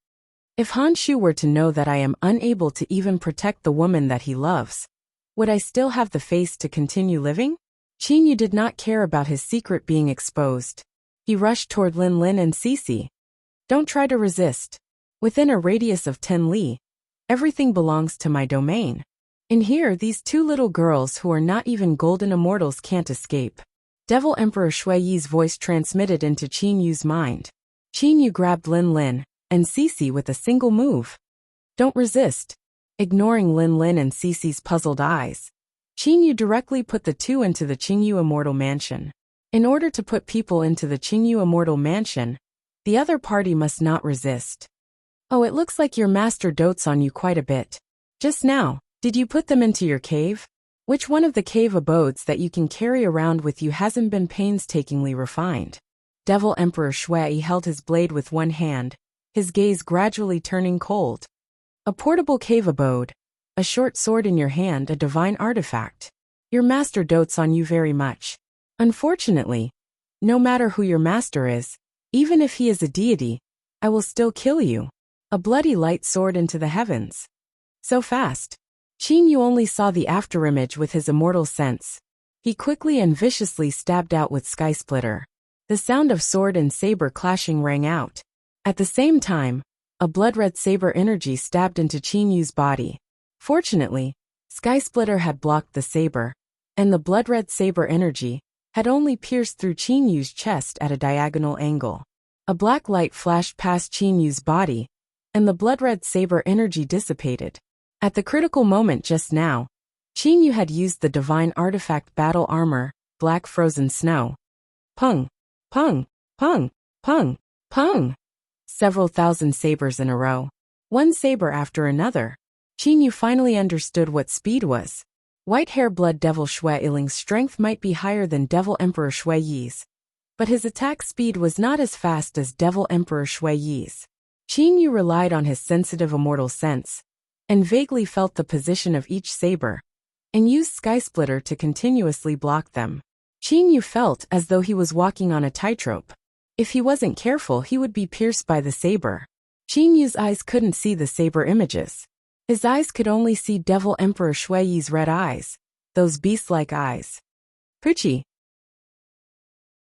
If Han Shu were to know that I am unable to even protect the woman that he loves, would I still have the face to continue living? Qin Yu did not care about his secret being exposed. He rushed toward Lin Lin and Cece. "Don't try to resist. Within a radius of 10 li, everything belongs to my domain. In here, these two little girls who are not even golden immortals can't escape." Devil Emperor Shui's voice transmitted into Qin Yu's mind. Qin Yu grabbed Lin Lin and Cece with a single move. "Don't resist." Ignoring Lin Lin and Cece's puzzled eyes, Qin Yu directly put the two into the Qingyu Immortal Mansion. In order to put people into the Qingyu Immortal Mansion, the other party must not resist. "Oh, it looks like your master dotes on you quite a bit. Just now, did you put them into your cave? Which one of the cave abodes that you can carry around with you hasn't been painstakingly refined?" Devil Emperor Shui held his blade with one hand, his gaze gradually turning cold. "A portable cave abode, a short sword in your hand, a divine artifact. Your master dotes on you very much. Unfortunately, no matter who your master is, even if he is a deity, I will still kill you." A bloody light soared into the heavens. So fast. Qin Yu only saw the afterimage with his immortal sense. He quickly and viciously stabbed out with Sky Splitter. The sound of sword and saber clashing rang out. At the same time, a blood-red saber energy stabbed into Qin Yu's body. Fortunately, Sky Splitter had blocked the saber, and the blood-red saber energy had only pierced through Qin Yu's chest at a diagonal angle. A black light flashed past Qin Yu's body, and the blood-red saber energy dissipated. At the critical moment just now, Qin Yu had used the divine artifact battle armor, Black Frozen Snow. Pung! Pung! Pung! Pung! Pung! Several thousand sabers in a row. One saber after another. Qin Yu finally understood what speed was. White-hair Blood Devil Shuiling's strength might be higher than Devil Emperor Shui's, but his attack speed was not as fast as Devil Emperor Shui's. Qin Yu relied on his sensitive immortal sense, and vaguely felt the position of each saber, and used Sky Splitter to continuously block them. Qin Yu felt as though he was walking on a tightrope. If he wasn't careful, he would be pierced by the saber. Qin Yu's eyes couldn't see the saber images. His eyes could only see Devil Emperor Shui's red eyes, those beast-like eyes. Puchi!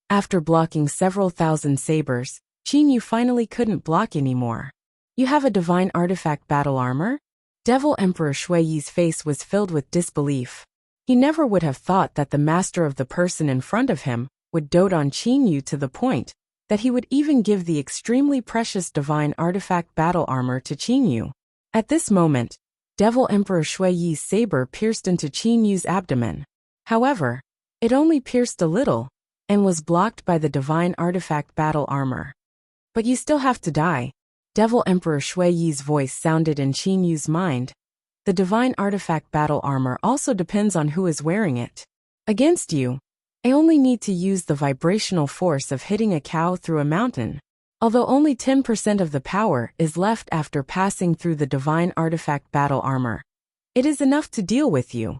After blocking several thousand sabers, Qin Yu finally couldn't block anymore. "You have a divine artifact battle armor?" Devil Emperor Shui's face was filled with disbelief. He never would have thought that the master of the person in front of him would dote on Qin Yu to the point that he would even give the extremely precious divine artifact battle armor to Qin Yu. At this moment, Devil Emperor Shui Yi's saber pierced into Qin Yu's abdomen. However, it only pierced a little, and was blocked by the divine artifact battle armor. But you still have to die. Devil Emperor Shui Yi's voice sounded in Qin Yu's mind. The divine artifact battle armor also depends on who is wearing it. Against you, I only need to use the vibrational force of hitting a cow through a mountain. Although only 10% of the power is left after passing through the divine artifact battle armor, it is enough to deal with you.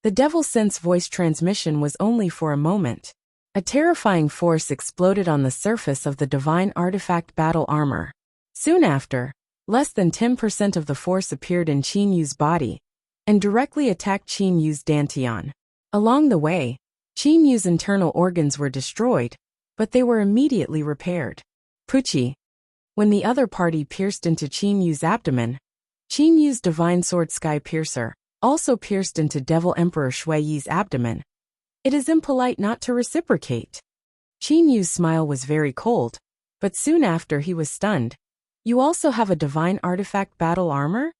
The Devil Sense voice transmission was only for a moment. A terrifying force exploded on the surface of the divine artifact battle armor. Soon after, less than 10% of the force appeared in Qin Yu's body and directly attacked Qin Yu's dantian. Along the way, Qin Yu's internal organs were destroyed, but they were immediately repaired. Puchi. When the other party pierced into Qin Yu's abdomen, Qin Yu's divine sword Sky Piercer also pierced into Devil Emperor Shui Yi's abdomen. It is impolite not to reciprocate. Qin Yu's smile was very cold, but soon after he was stunned. You also have a divine artifact battle armor?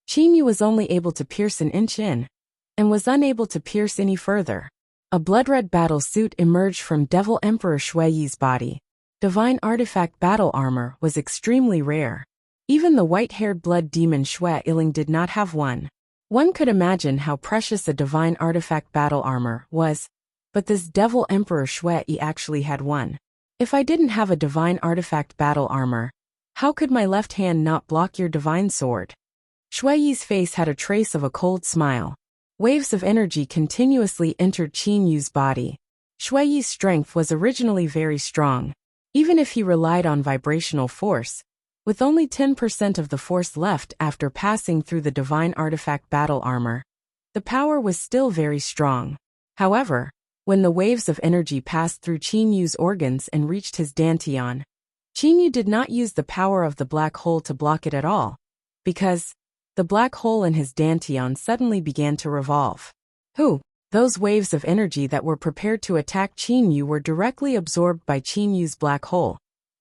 Qin Yu was only able to pierce an inch in, and was unable to pierce any further. A blood-red battle suit emerged from Devil Emperor Shui Yi's body. Divine artifact battle armor was extremely rare. Even the white-haired blood demon Shui Iling did not have one. One could imagine how precious a divine artifact battle armor was, but this Devil Emperor Shui Yi actually had one. If I didn't have a divine artifact battle armor, how could my left hand not block your divine sword? Shui Yi's face had a trace of a cold smile. Waves of energy continuously entered Qin Yu's body. Shui Yi's strength was originally very strong. Even if he relied on vibrational force, with only 10% of the force left after passing through the divine artifact battle armor, the power was still very strong. However, when the waves of energy passed through Qin Yu's organs and reached his dantian, Qin Yu did not use the power of the black hole to block it at all, because the black hole in his dantian suddenly began to revolve. Those waves of energy that were prepared to attack Qin Yu were directly absorbed by Qin Yu's black hole,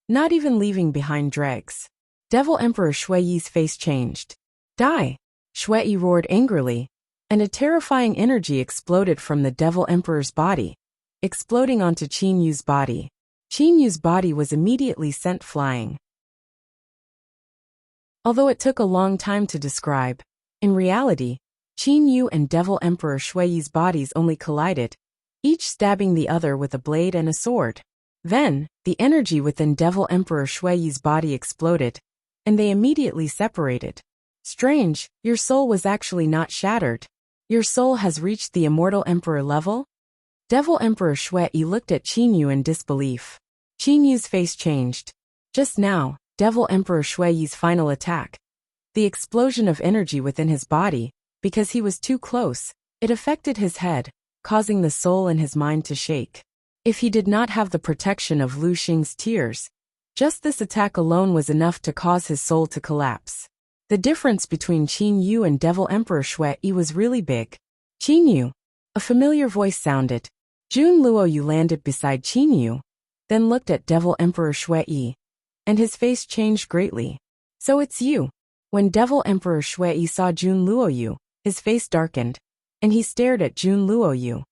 not even leaving behind dregs. Devil Emperor Shui Yi's face changed. Die! Shui Yi roared angrily, and a terrifying energy exploded from the Devil Emperor's body, exploding onto Qin Yu's body. Qin Yu's body was immediately sent flying. Although it took a long time to describe, in reality, Qin Yu and Devil Emperor Shui Yi's bodies only collided, each stabbing the other with a blade and a sword. Then, the energy within Devil Emperor Shui Yi's body exploded, and they immediately separated. Strange, your soul was actually not shattered. Your soul has reached the immortal emperor level? Devil Emperor Shui Yi looked at Qin Yu in disbelief. Qin Yu's face changed. Just now, Devil Emperor Shui Yi's final attack. The explosion of energy within his body, because he was too close, it affected his head, causing the soul in his mind to shake. If he did not have the protection of Lu Xing's tears, just this attack alone was enough to cause his soul to collapse. The difference between Qin Yu and Devil Emperor Shui Yi was really big. Qin Yu. A familiar voice sounded. Jun Luoyu landed beside Qin Yu, then looked at Devil Emperor Shui Yi, and his face changed greatly. So it's you. When Devil Emperor Shui Yi saw Jun Luoyu, his face darkened, and he stared at Jun Luoyu.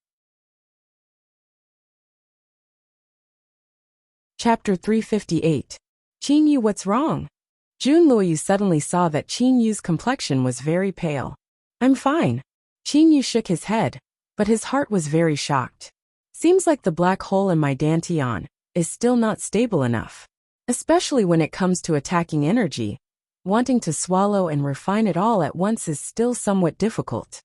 Chapter 358. Qin Yu, what's wrong? Jun Luoyu suddenly saw that Qin Yu's complexion was very pale. I'm fine. Qin Yu shook his head, but his heart was very shocked. Seems like the black hole in my dantian is still not stable enough. Especially when it comes to attacking energy. Wanting to swallow and refine it all at once is still somewhat difficult.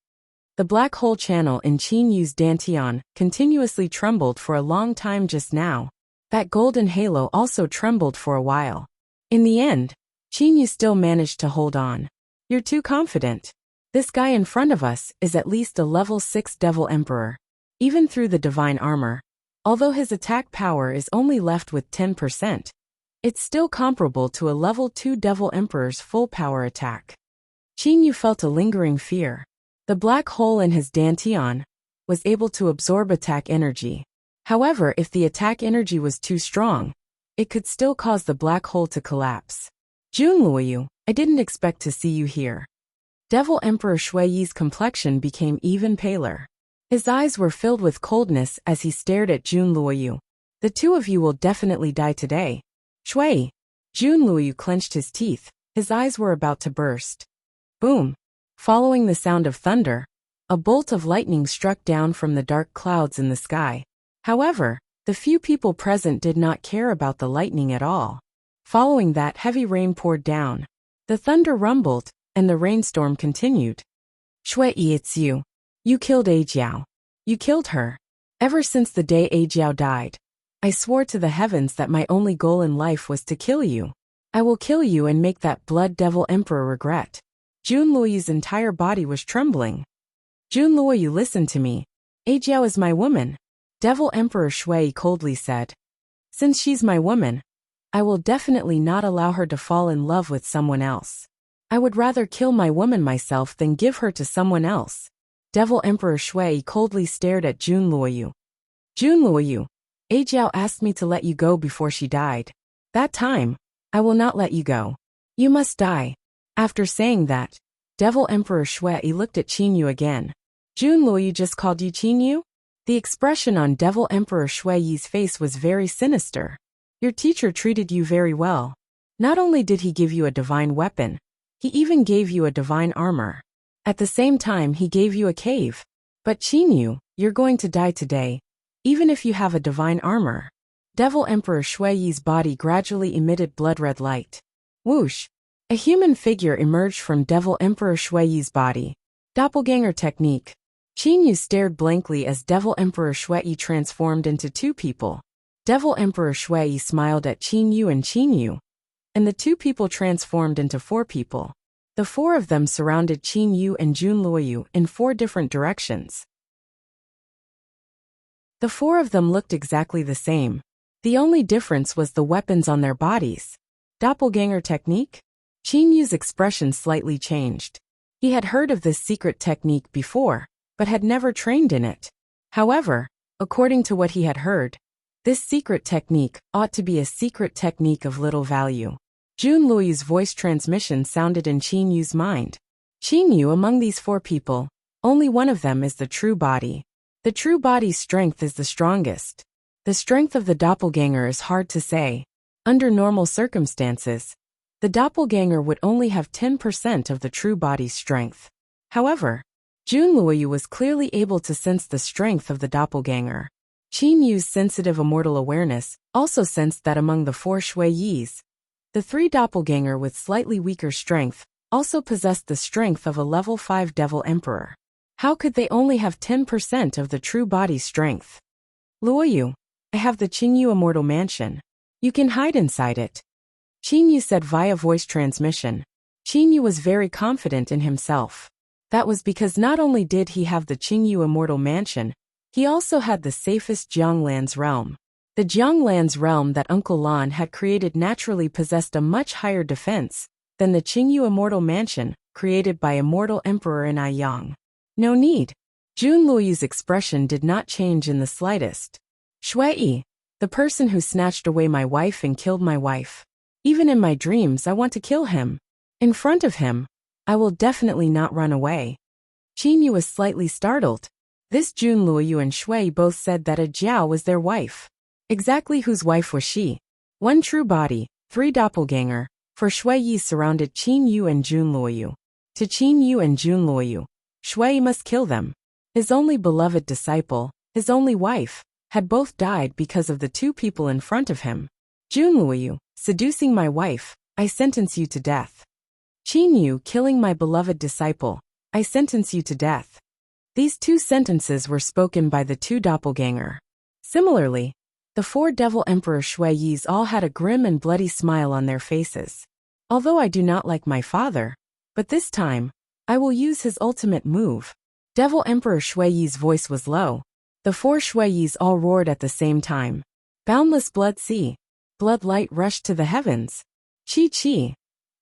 The black hole channel in Qin Yu's dantian continuously trembled for a long time just now. That golden halo also trembled for a while. In the end, Qin Yu still managed to hold on. You're too confident. This guy in front of us is at least a level 6 Devil Emperor. Even through the divine armor, although his attack power is only left with 10%, it's still comparable to a level 2 Devil Emperor's full power attack. Qin Yu felt a lingering fear. The black hole in his dantian was able to absorb attack energy. However, if the attack energy was too strong, it could still cause the black hole to collapse. Junluoyu, I didn't expect to see you here. Devil Emperor Shuiyi's complexion became even paler. His eyes were filled with coldness as he stared at Junluoyu. The two of you will definitely die today. Shui. Junluoyu clenched his teeth. His eyes were about to burst. Boom. Following the sound of thunder, a bolt of lightning struck down from the dark clouds in the sky. However, the few people present did not care about the lightning at all. Following that, heavy rain poured down. The thunder rumbled, and the rainstorm continued. Shui, it's you. You killed Ajiao. You killed her. Ever since the day Ajiao died, I swore to the heavens that my only goal in life was to kill you. I will kill you and make that blood devil emperor regret. Junluoyu's entire body was trembling. Junluoyu, listen to me. Ajiao is my woman. Devil Emperor Shui coldly said. Since she's my woman, I will definitely not allow her to fall in love with someone else. I would rather kill my woman myself than give her to someone else. Devil Emperor Shui coldly stared at Junluoyu. Junluoyu, Ajiao asked me to let you go before she died. That time, I will not let you go. You must die. After saying that, Devil Emperor Shui looked at Qinyu again. Junluoyu just called you Qinyu? The expression on Devil Emperor Shuiyi's face was very sinister. Your teacher treated you very well. Not only did he give you a divine weapon, he even gave you a divine armor. At the same time, he gave you a cave. But Qinyu, you're going to die today, even if you have a divine armor. Devil Emperor Shuiyi's body gradually emitted blood-red light. Whoosh! A human figure emerged from Devil Emperor Shuiyi's body. Doppelganger technique. Qinyu stared blankly as Devil Emperor Shuiyi transformed into two people. Devil Emperor Shuiyi smiled at Qinyu, and the two people transformed into four people. The four of them surrounded Qinyu and Junluoyu in four different directions. The four of them looked exactly the same. The only difference was the weapons on their bodies. Doppelganger technique? Qinyu's expression slightly changed. He had heard of this secret technique before, but had never trained in it. However, according to what he had heard, this secret technique ought to be a secret technique of little value. Junluoyu's voice transmission sounded in Qinyu's mind. Qinyu, among these four people, only one of them is the true body. The true body's strength is the strongest. The strength of the doppelganger is hard to say. Under normal circumstances, the doppelganger would only have 10% of the true body's strength. However, Junluoyu was clearly able to sense the strength of the doppelganger. Qinyu's sensitive immortal awareness also sensed that among the four Shuiyis, the three doppelganger with slightly weaker strength also possessed the strength of a level 5 Devil Emperor. How could they only have 10% of the true body's strength? Luoyu, I have the Qinyu Immortal Mansion. You can hide inside it. Qinyu said via voice transmission. Qinyu was very confident in himself. That was because not only did he have the Qinyu Immortal Mansion, he also had the safest Jianglan's realm. The Jianglan's realm that Uncle Lan had created naturally possessed a much higher defense than the Qinyu Immortal Mansion created by Immortal Emperor in Aiyang. No need. Junluoyu's expression did not change in the slightest. Shui, the person who snatched away my wife and killed my wife. Even in my dreams, I want to kill him. In front of him, I will definitely not run away. Qinyu was slightly startled. This Junluoyu and Shui both said that Ajiao was their wife. Exactly whose wife was she? One true body, three doppelganger, for Shuiyi surrounded Qinyu and Junluoyu. To Qinyu and Junluoyu, Shui must kill them. His only beloved disciple, his only wife, had both died because of the two people in front of him. Junluoyu, seducing my wife, I sentence you to death. Qinyu, killing my beloved disciple, I sentence you to death. These two sentences were spoken by the two doppelganger. Similarly, the four Devil Emperor Shuiyis all had a grim and bloody smile on their faces. Although I do not like my father, but this time, I will use his ultimate move. Devil Emperor Shuiyi's voice was low. The four Shuiyis all roared at the same time. Boundless blood sea. Blood light rushed to the heavens. Chi chi.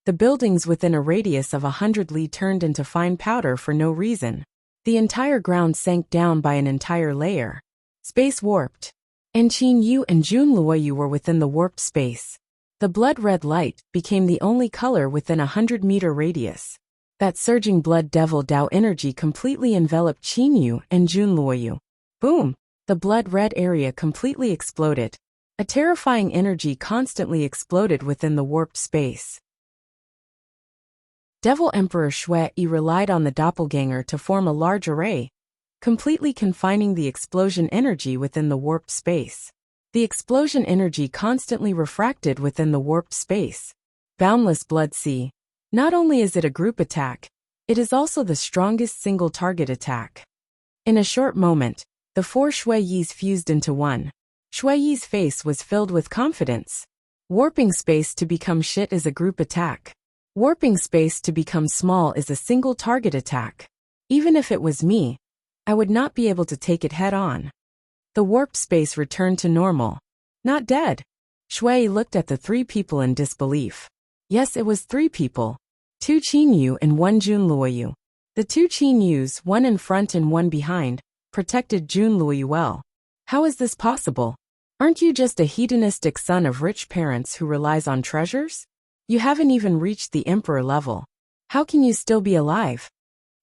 The buildings within a radius of 100 li turned into fine powder for no reason. The entire ground sank down by an entire layer. Space warped. And Qin Yu and Jun Luoyu were within the warped space. The blood-red light became the only color within a 100-meter radius. That surging blood devil Dao energy completely enveloped Qin Yu and Jun Luoyu. Boom! The blood-red area completely exploded. A terrifying energy constantly exploded within the warped space. Devil Emperor Shui relied on the doppelganger to form a large array, completely confining the explosion energy within the warped space. The explosion energy constantly refracted within the warped space. Boundless Blood Sea. Not only is it a group attack, it is also the strongest single target attack. In a short moment, the four Shui Yis fused into one. Shui Yi's face was filled with confidence. Warping space to become shit is a group attack. Warping space to become small is a single target attack. Even if it was me, I would not be able to take it head on. The warped space returned to normal. Not dead. Shui looked at the three people in disbelief. Yes, it was three people. 2 Qin Yu and 1 Jun Luoyu. The 2 Qin Yus, one in front and one behind, protected Jun Luoyu well. How is this possible? Aren't you just a hedonistic son of rich parents who relies on treasures? You haven't even reached the emperor level. How can you still be alive?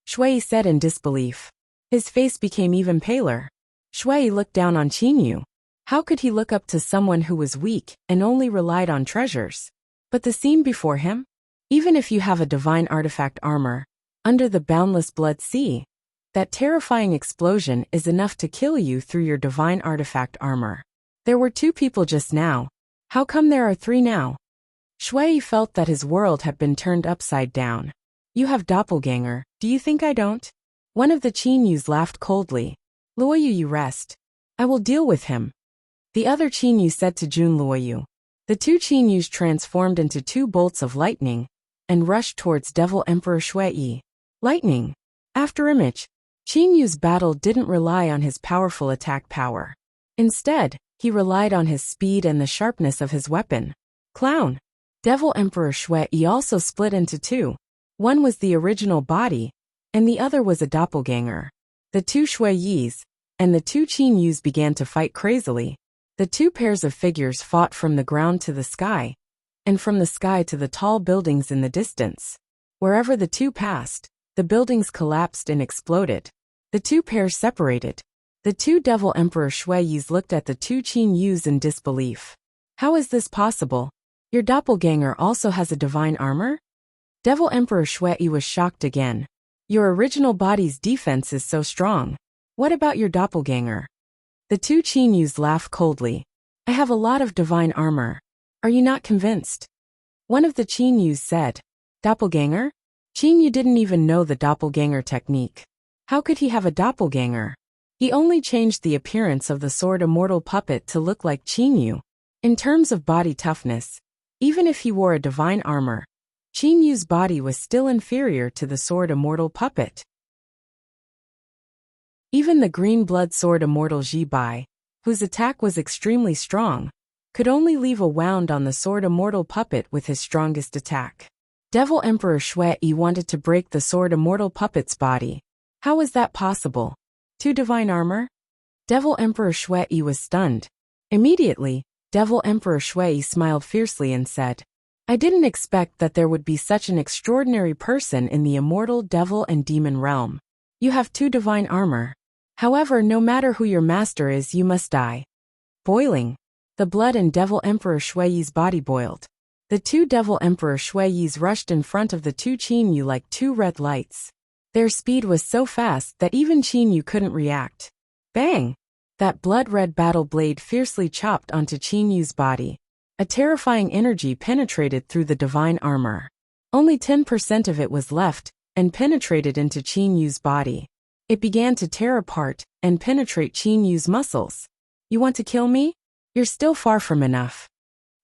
Shui said in disbelief. His face became even paler. Shui looked down on Qin Yu. How could he look up to someone who was weak and only relied on treasures? But the scene before him? Even if you have a divine artifact armor, under the boundless blood sea, that terrifying explosion is enough to kill you through your divine artifact armor. There were 2 people just now. How come there are 3 now? Shui felt that his world had been turned upside down. You have doppelganger, do you think I don't? One of the Qin Yus laughed coldly. Luoyu, you rest. I will deal with him. The other Qin Yu said to Jun Luoyu. The 2 Qin Yus transformed into 2 bolts of lightning and rushed towards Devil Emperor Shui. Lightning. After image. Qin Yu's battle didn't rely on his powerful attack power. Instead, he relied on his speed and the sharpness of his weapon. Clown. Devil Emperor Shui also split into 2. One was the original body, and the other was a doppelganger. The 2 Shui Yis and the 2 Qin Yus began to fight crazily. The 2 pairs of figures fought from the ground to the sky, and from the sky to the tall buildings in the distance. Wherever the 2 passed, the buildings collapsed and exploded. The 2 pairs separated. The 2 Devil Emperor Shui Yis looked at the 2 Qin Yus in disbelief. How is this possible? Your doppelganger also has a divine armor? Devil Emperor Shui was shocked again. Your original body's defense is so strong. What about your doppelganger? The 2 Qin Yus laughed coldly. I have a lot of divine armor. Are you not convinced? One of the Qin Yus said. Doppelganger? Qin Yu didn't even know the doppelganger technique. How could he have a doppelganger? He only changed the appearance of the sword immortal puppet to look like Qin Yu. In terms of body toughness, even if he wore a divine armor, Qin Yu's body was still inferior to the sword immortal puppet. Even the green blood sword immortal Ji Bai, whose attack was extremely strong, could only leave a wound on the sword immortal puppet with his strongest attack. Devil Emperor Shui wanted to break the sword immortal puppet's body. How was that possible? 2 divine armor? Devil Emperor Shui was stunned. Immediately, Devil Emperor Shui smiled fiercely and said, I didn't expect that there would be such an extraordinary person in the immortal devil and demon realm. You have 2 divine armor. However, no matter who your master is, you must die. Boiling. The blood in Devil Emperor Shui's body boiled. The 2 Devil Emperor Shui's rushed in front of the 2 Qin Yu like 2 red lights. Their speed was so fast that even Qin Yu couldn't react. Bang! That blood-red battle blade fiercely chopped onto Qin Yu's body. A terrifying energy penetrated through the divine armor. Only 10% of it was left, and penetrated into Qin Yu's body. It began to tear apart and penetrate Qin Yu's muscles. You want to kill me? You're still far from enough.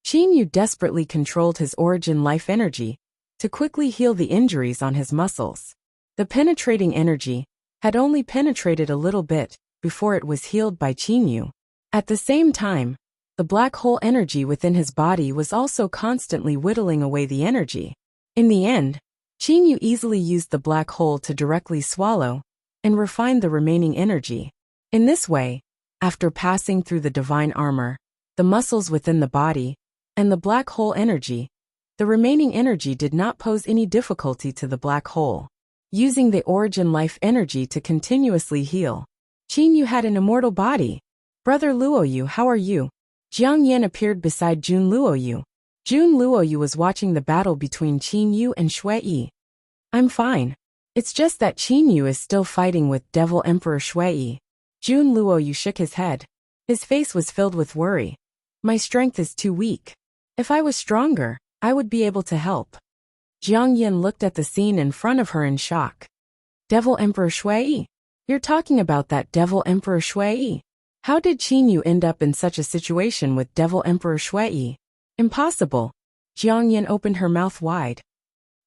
Qin Yu desperately controlled his origin life energy to quickly heal the injuries on his muscles. The penetrating energy had only penetrated a little bit before it was healed by Qin Yu. At the same time, the black hole energy within his body was also constantly whittling away the energy. In the end, Qin Yu easily used the black hole to directly swallow and refine the remaining energy. In this way, after passing through the divine armor, the muscles within the body, and the black hole energy, the remaining energy did not pose any difficulty to the black hole. Using the origin life energy to continuously heal. Qin Yu had an immortal body. Brother Luoyu, how are you? Jiang Yan appeared beside Jun Luoyu. Jun Luoyu was watching the battle between Qin Yu and Shui Yi. I'm fine. It's just that Qin Yu is still fighting with Devil Emperor Shui Yi. Jun Luoyu shook his head. His face was filled with worry. My strength is too weak. If I was stronger, I would be able to help. Jiang Yan looked at the scene in front of her in shock. Devil Emperor Shui Yi? You're talking about that Devil Emperor Shui Yi? How did Qin Yu end up in such a situation with Devil Emperor Shui Yi? Impossible. Jiang Yan opened her mouth wide.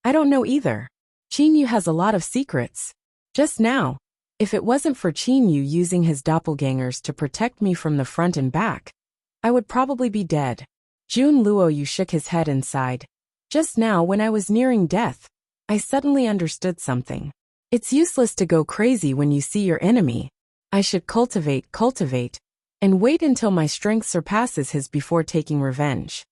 I don't know either. Qin Yu has a lot of secrets. Just now, if it wasn't for Qin Yu using his doppelgangers to protect me from the front and back, I would probably be dead. Jun Luoyu shook his head and sighed. Just now when I was nearing death, I suddenly understood something. It's useless to go crazy when you see your enemy. I should cultivate, and wait until my strength surpasses his before taking revenge.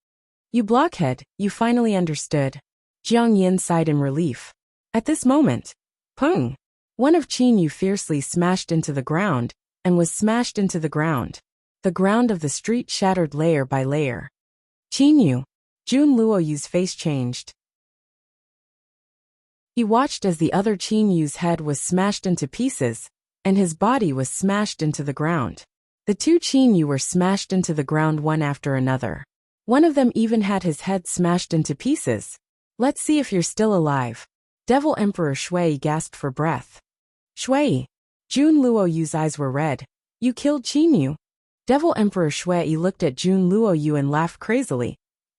You blockhead, you finally understood. Jiang Yan sighed in relief. At this moment, pung! One of Qin Yu fiercely smashed into the ground, and was smashed into the ground. The ground of the street shattered layer by layer. Qin Yu. Jun Luoyu's face changed. He watched as the other Qin Yu's head was smashed into pieces, and his body was smashed into the ground. The two Qin Yu were smashed into the ground one after another. One of them even had his head smashed into pieces. Let's see if you're still alive. Devil Emperor Shui gasped for breath. Shui. Jun Luoyu's eyes were red. You killed Qin Yu? Devil Emperor Shui looked at Jun Luoyu and laughed crazily.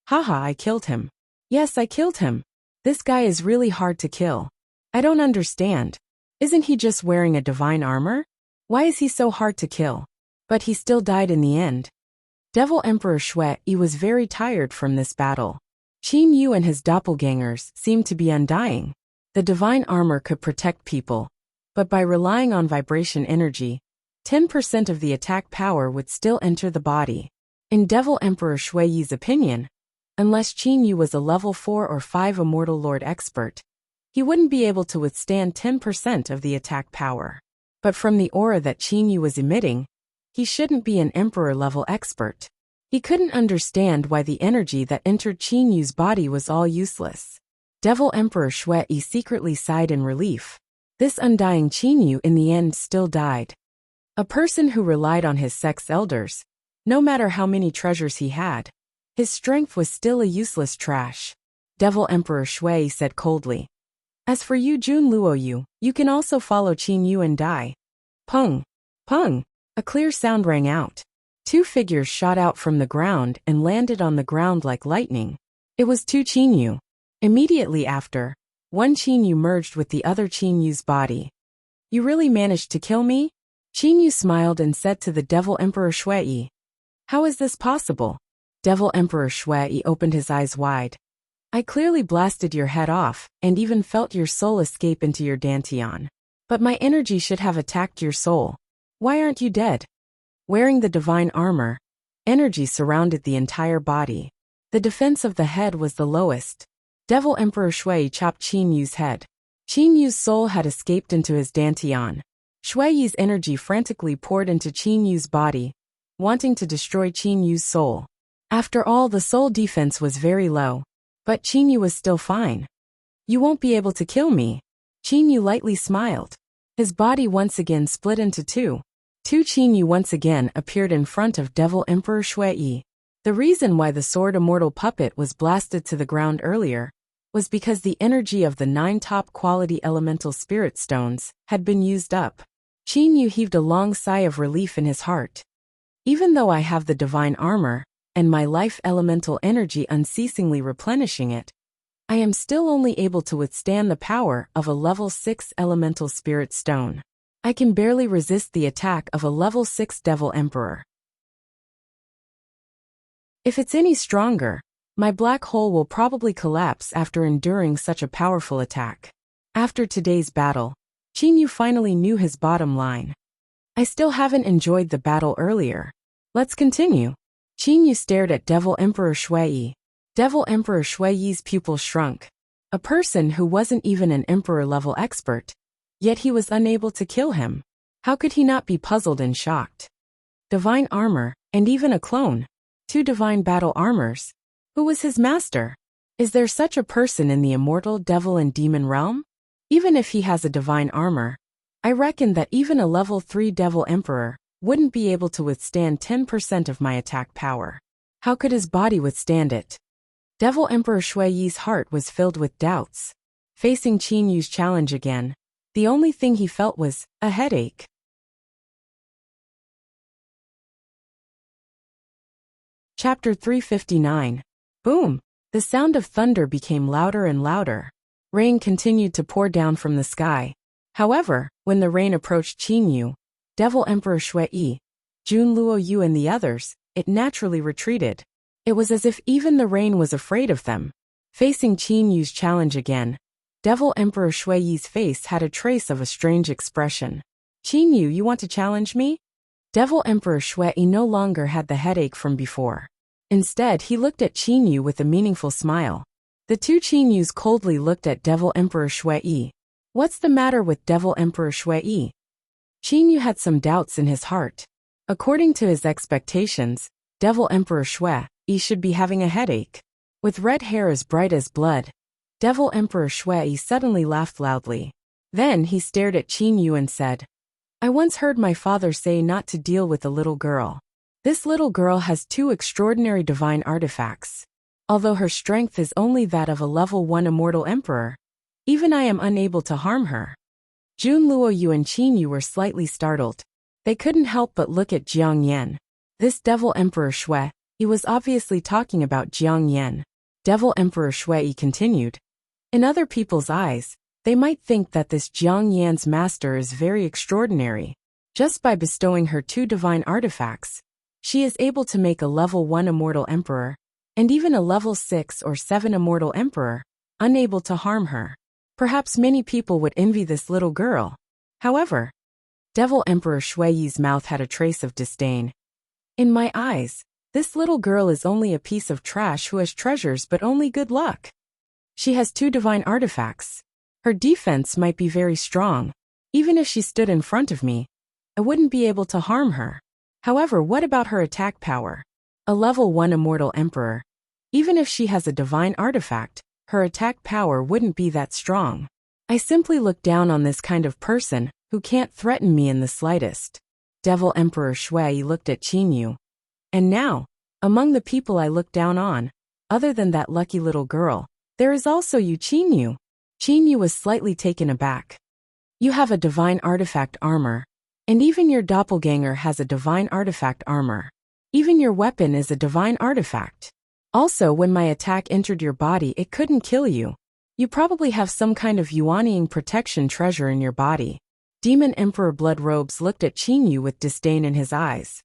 Haha, I killed him. Yes, I killed him. This guy is really hard to kill. I don't understand. Isn't he just wearing a divine armor? Why is he so hard to kill? But he still died in the end. Devil Emperor Shui was very tired from this battle. Qin Yu and his doppelgangers seemed to be undying. The divine armor could protect people, but by relying on vibration energy, 10% of the attack power would still enter the body. In Devil Emperor Shui's opinion, unless Qin Yu was a level 4 or 5 Immortal Lord expert, he wouldn't be able to withstand 10% of the attack power. But from the aura that Qin Yu was emitting, he shouldn't be an Emperor-level expert. He couldn't understand why the energy that entered Qin Yu's body was all useless. Devil Emperor Shui secretly sighed in relief. This undying Qin Yu in the end still died. A person who relied on his sex elders, no matter how many treasures he had, his strength was still a useless trash. Devil Emperor Shui said coldly. As for you Jun Luoyu, you can also follow Qin Yu and die. Pung! Pung! A clear sound rang out. Two figures shot out from the ground and landed on the ground like lightning. It was two Qin Yu. Immediately after, one Qin Yu merged with the other Qin Yu's body. You really managed to kill me? Qin Yu smiled and said to the Devil Emperor Shui. How is this possible? Devil Emperor Shui opened his eyes wide. I clearly blasted your head off, and even felt your soul escape into your dantian. But my energy should have attacked your soul. Why aren't you dead? Wearing the divine armor, energy surrounded the entire body. The defense of the head was the lowest. Devil Emperor Shui chopped Qin Yu's head. Qin Yu's soul had escaped into his dantian. Shui's energy frantically poured into Qin Yu's body, wanting to destroy Qin Yu's soul. After all, the soul defense was very low. But Qin Yu was still fine. You won't be able to kill me. Qin Yu lightly smiled. His body once again split into two. Two Qin Yu once again appeared in front of Devil Emperor Shui. The reason why the sword immortal puppet was blasted to the ground earlier was because the energy of the 9 top quality elemental spirit stones had been used up. Qin Yu heaved a long sigh of relief in his heart. Even though I have the divine armor, and my life elemental energy unceasingly replenishing it, I am still only able to withstand the power of a level 6 elemental spirit stone. I can barely resist the attack of a level 6 Devil Emperor. If it's any stronger, my black hole will probably collapse after enduring such a powerful attack. After today's battle, Qin Yu finally knew his bottom line. I still haven't enjoyed the battle earlier. Let's continue. Qin Yu stared at Devil Emperor Shui. Devil Emperor Shui's pupils shrunk. A person who wasn't even an emperor-level expert. Yet he was unable to kill him. How could he not be puzzled and shocked? Divine armor, and even a clone. 2 divine battle armors. Who was his master? Is there such a person in the immortal devil and demon realm? Even if he has a divine armor, I reckon that even a level 3 devil emperor wouldn't be able to withstand 10% of my attack power. How could his body withstand it? Devil Emperor Shui's heart was filled with doubts. Facing Qin Yu's challenge again, the only thing he felt was a headache. Chapter 359. Boom! The sound of thunder became louder and louder. Rain continued to pour down from the sky. However, when the rain approached Qin Yu, Devil Emperor Shui, Jun Luo Yu and the others, it naturally retreated. It was as if even the rain was afraid of them. Facing Qin Yu's challenge again, Devil Emperor Shui's face had a trace of a strange expression. Qin Yu, you want to challenge me? Devil Emperor Shui no longer had the headache from before. Instead, he looked at Qin Yu with a meaningful smile. The 2 Qin Yus coldly looked at Devil Emperor Shui. What's the matter with Devil Emperor Shui? Qin Yu had some doubts in his heart. According to his expectations, Devil Emperor Shui should be having a headache. With red hair as bright as blood, Devil Emperor Shui suddenly laughed loudly. Then he stared at Qin Yu and said, I once heard my father say not to deal with a little girl. This little girl has 2 extraordinary divine artifacts. Although her strength is only that of a level 1 immortal emperor, even I am unable to harm her. Jun Luo Yu and Qin Yu were slightly startled. They couldn't help but look at Jiang Yan. This Devil Emperor Shui, he was obviously talking about Jiang Yan. Devil Emperor Shui continued. In other people's eyes, they might think that this Jiang Yan's master is very extraordinary. Just by bestowing her 2 divine artifacts, she is able to make a level 1 immortal emperor, and even a level 6 or 7 immortal emperor, unable to harm her. Perhaps many people would envy this little girl. However, Devil Emperor Shui's mouth had a trace of disdain. In my eyes, this little girl is only a piece of trash who has treasures but only good luck. She has 2 divine artifacts. Her defense might be very strong. Even if she stood in front of me, I wouldn't be able to harm her. However, what about her attack power? A level 1 immortal emperor. Even if she has a divine artifact, her attack power wouldn't be that strong. I simply look down on this kind of person who can't threaten me in the slightest. Devil Emperor Shui looked at Qin Yu. And now, among the people I look down on, other than that lucky little girl, there is also you, Qin Yu. Qin Yu was slightly taken aback. You have a divine artifact armor, and even your doppelganger has a divine artifact armor. Even your weapon is a divine artifact. Also, when my attack entered your body, it couldn't kill you. You probably have some kind of Yuanying protection treasure in your body. Demon Emperor Blood Robes looked at Qin Yu with disdain in his eyes.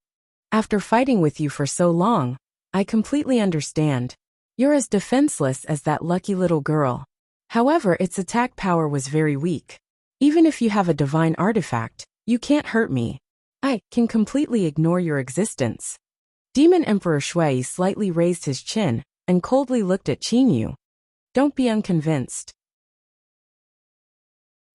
After fighting with you for so long, I completely understand. You're as defenseless as that lucky little girl. However, its attack power was very weak. Even if you have a divine artifact, you can't hurt me. I can completely ignore your existence. Demon Emperor Shui slightly raised his chin and coldly looked at Qin Yu. Don't be unconvinced.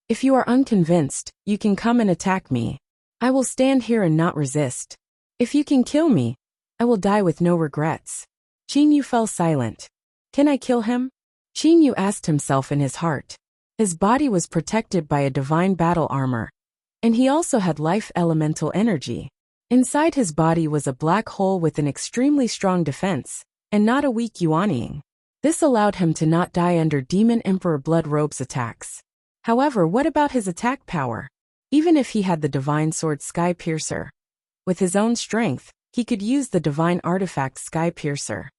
If you are unconvinced, you can come and attack me. I will stand here and not resist. If you can kill me, I will die with no regrets. Qin Yu fell silent. Can I kill him? Qin Yu asked himself in his heart. His body was protected by a divine battle armor, and he also had life elemental energy. Inside his body was a black hole with an extremely strong defense, and not a weak Yuanying. This allowed him to not die under Demon Emperor Blood Robe's attacks. However, what about his attack power? Even if he had the divine sword Sky Piercer, with his own strength, he could use the divine artifact Sky Piercer.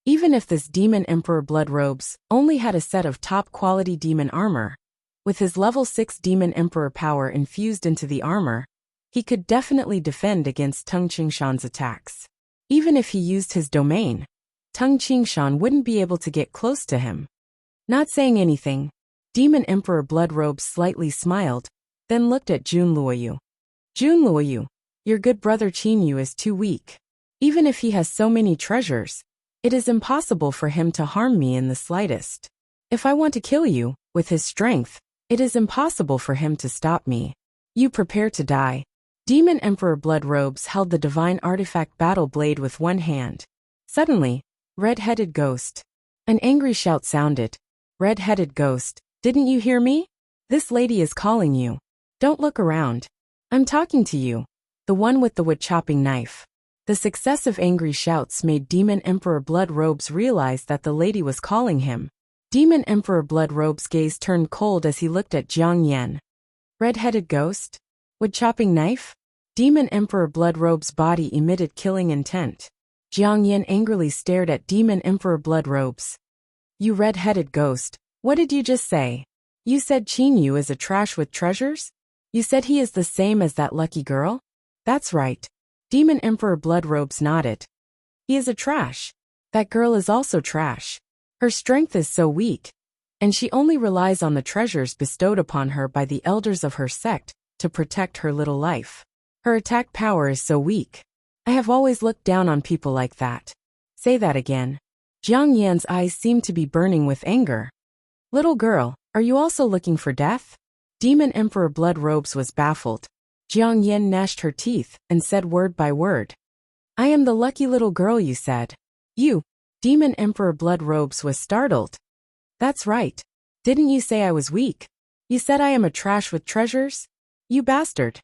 Even if this Demon Emperor Blood Robes only had a set of top-quality demon armor, with his level 6 Demon Emperor power infused into the armor, he could definitely defend against Tung Qingshan's attacks. Even if he used his domain, Tung Qingshan wouldn't be able to get close to him. Not saying anything, Demon Emperor Blood Robes slightly smiled. then looked at Jun Luoyu. Jun Luoyu, your good brother Qin Yu is too weak. Even if he has so many treasures, it is impossible for him to harm me in the slightest. If I want to kill you, with his strength, it is impossible for him to stop me. You prepare to die. Demon Emperor Blood Robes held the divine artifact battle blade with one hand. Suddenly, red-headed ghost. An angry shout sounded. Red-headed ghost, didn't you hear me? This lady is calling you. Don't look around. I'm talking to you. The one with the wood-chopping knife. The successive angry shouts made Demon Emperor Blood Robes realize that the lady was calling him. Demon Emperor Blood Robes' gaze turned cold as he looked at Jiang Yan. Red-headed ghost? Wood-chopping knife? Demon Emperor Blood Robes' body emitted killing intent. Jiang Yan angrily stared at Demon Emperor Blood Robes. You red-headed ghost, what did you just say? You said Qin Yu is a trash with treasures? You said he is the same as that lucky girl? That's right. Demon Emperor Blood Robes nodded. He is a trash. That girl is also trash. Her strength is so weak, and she only relies on the treasures bestowed upon her by the elders of her sect to protect her little life. Her attack power is so weak. I have always looked down on people like that. Say that again. Jiang Yan's eyes seemed to be burning with anger. Little girl, are you also looking for death? Demon Emperor Blood Robes was baffled. Jiang Yan gnashed her teeth and said word by word. I am the lucky little girl you said. You. Demon Emperor Blood Robes was startled. That's right. Didn't you say I was weak? You said I am a trash with treasures? You bastard.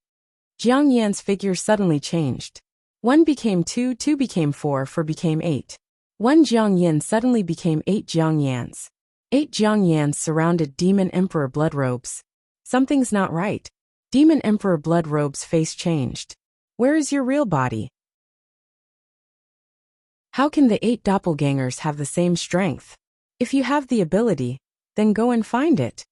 Jiang Yan's figure suddenly changed. 1 became 2, 2 became 4, 4 became 8. 1 Jiang Yan suddenly became 8 Jiang Yans. 8 Jiang Yans surrounded Demon Emperor Blood Robes. Something's not right. Demon Emperor Blood Robes' face changed. Where is your real body? How can the 8 doppelgangers have the same strength? If you have the ability, then go and find it.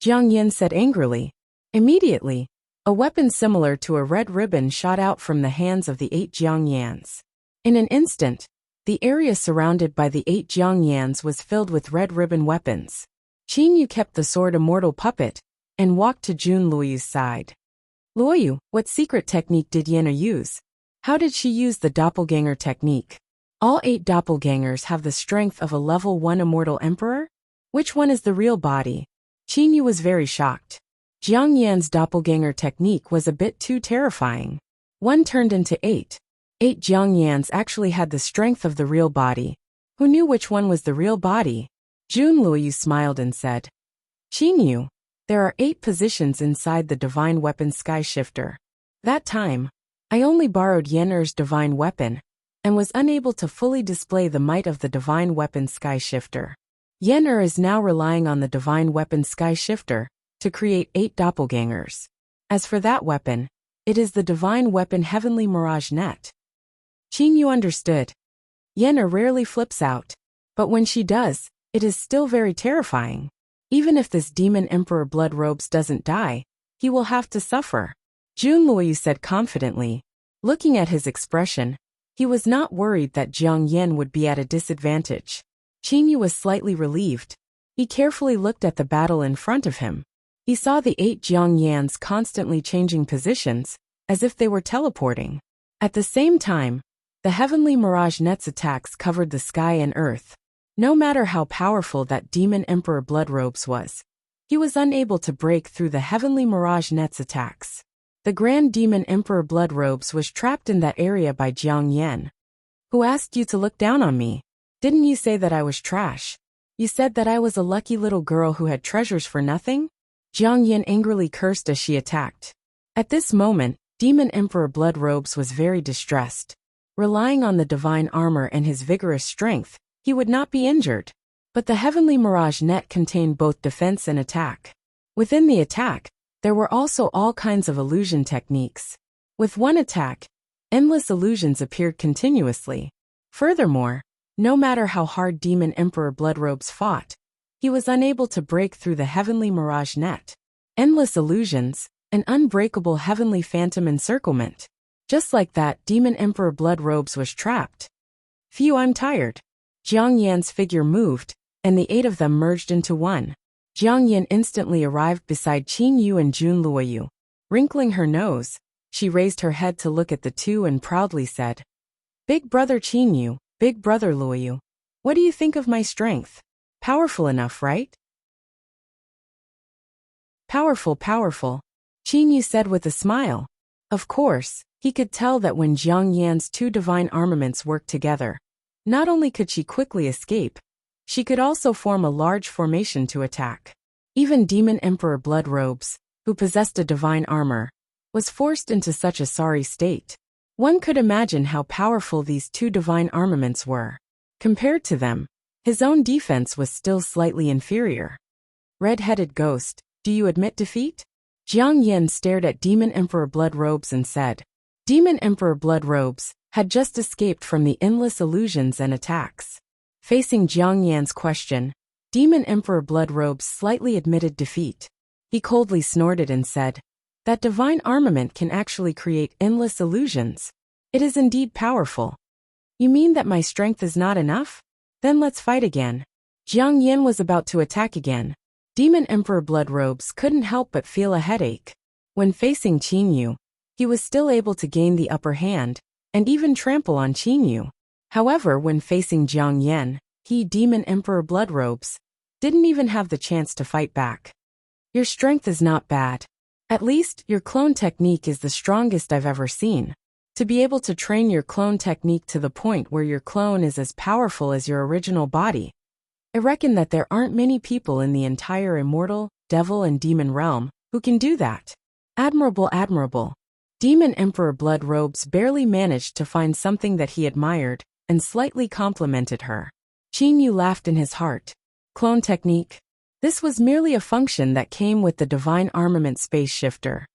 Jiang Yan said angrily. Immediately, a weapon similar to a red ribbon shot out from the hands of the 8 Jiang Yans. In an instant, the area surrounded by the 8 Jiang Yans was filled with red ribbon weapons. Qin Yu kept the sword Immortal Puppet and walked to Jun Luoyu's side. Luoyu, what secret technique did Yenna use? How did she use the doppelganger technique? All 8 doppelgangers have the strength of a level 1 immortal emperor? Which one is the real body? Qin Yu was very shocked. Jiang Yan's doppelganger technique was a bit too terrifying. 1 turned into 8. 8 Jiang Yans actually had the strength of the real body. Who knew which one was the real body? Jun Luoyu smiled and said, Qin Yu, there are 8 positions inside the divine weapon Sky Shifter. That time, I only borrowed Yenner's divine weapon and was unable to fully display the might of the divine weapon Sky Shifter. Yenner is now relying on the divine weapon Sky Shifter to create 8 doppelgangers. As for that weapon, it is the divine weapon Heavenly Mirage Net. Qin Yu understood. Yenner rarely flips out, but when she does, it is still very terrifying. Even if this Demon Emperor Blood Robes doesn't die, he will have to suffer. Jun Luoyu said confidently. Looking at his expression, he was not worried that Jiang Yan would be at a disadvantage. Qin Yu was slightly relieved. He carefully looked at the battle in front of him. He saw the 8 Jiang Yans constantly changing positions, as if they were teleporting. At the same time, the Heavenly Mirage Net's attacks covered the sky and earth. No matter how powerful that Demon Emperor Blood Robes was, he was unable to break through the Heavenly Mirage Net's attacks. The Grand Demon Emperor Blood Robes was trapped in that area by Jiang Yan. Who asked you to look down on me? Didn't you say that I was trash? You said that I was a lucky little girl who had treasures for nothing? Jiang Yan angrily cursed as she attacked. At this moment, Demon Emperor Blood Robes was very distressed. Relying on the divine armor and his vigorous strength, he would not be injured. But the Heavenly Mirage Net contained both defense and attack. Within the attack, there were also all kinds of illusion techniques. With one attack, endless illusions appeared continuously. Furthermore, no matter how hard Demon Emperor Blood Robes fought, he was unable to break through the Heavenly Mirage Net. Endless illusions, an unbreakable Heavenly Phantom encirclement. Just like that, Demon Emperor Blood Robes was trapped. Phew, I'm tired. Jiang Yan's figure moved, and the 8 of them merged into one. Jiang Yan instantly arrived beside Qin Yu and Jun Luoyu. Wrinkling her nose, she raised her head to look at the two and proudly said, "Big brother Chinyu, big brother Luoyu, what do you think of my strength? Powerful enough, right?" "Powerful, powerful," Chinyu said with a smile. Of course, he could tell that when Jiang Yan's two divine armaments worked together, not only could she quickly escape, she could also form a large formation to attack. Even Demon Emperor Blood Robes, who possessed a divine armor, was forced into such a sorry state. One could imagine how powerful these two divine armaments were. Compared to them, his own defense was still slightly inferior. "Red-headed ghost, do you admit defeat?" Jiang Yan stared at Demon Emperor Blood Robes and said. Demon Emperor Blood Robes had just escaped from the endless illusions and attacks. Facing Jiang Yan's question, Demon Emperor Blood Robes slightly admitted defeat. He coldly snorted and said, "That divine armament can actually create endless illusions. It is indeed powerful. You mean that my strength is not enough? Then let's fight again." Jiang Yan was about to attack again. Demon Emperor Blood Robes couldn't help but feel a headache. When facing Chinyu, he was still able to gain the upper hand, and even trample on Chinyu. However, when facing Jiang Yan, he, Demon Emperor Blood Robes, didn't even have the chance to fight back. "Your strength is not bad. At least, your clone technique is the strongest I've ever seen. To be able to train your clone technique to the point where your clone is as powerful as your original body, I reckon that there aren't many people in the entire immortal, devil and demon realm who can do that. Admirable, admirable." Demon Emperor Blood Robes barely managed to find something that he admired, and slightly complimented her. Chinyu laughed in his heart. Clone technique? This was merely a function that came with the divine armament space shifter.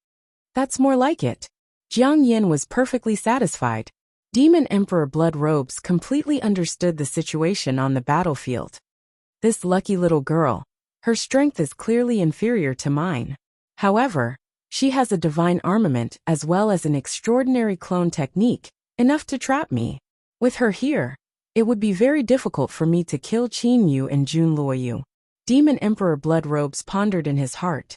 That's more like it. Jiang Yan was perfectly satisfied. Demon Emperor Blood Robes completely understood the situation on the battlefield. This lucky little girl, her strength is clearly inferior to mine. However, she has a divine armament as well as an extraordinary clone technique, enough to trap me. With her here, it would be very difficult for me to kill Chinyu and Jun Luoyu. Demon Emperor Blood Robes pondered in his heart.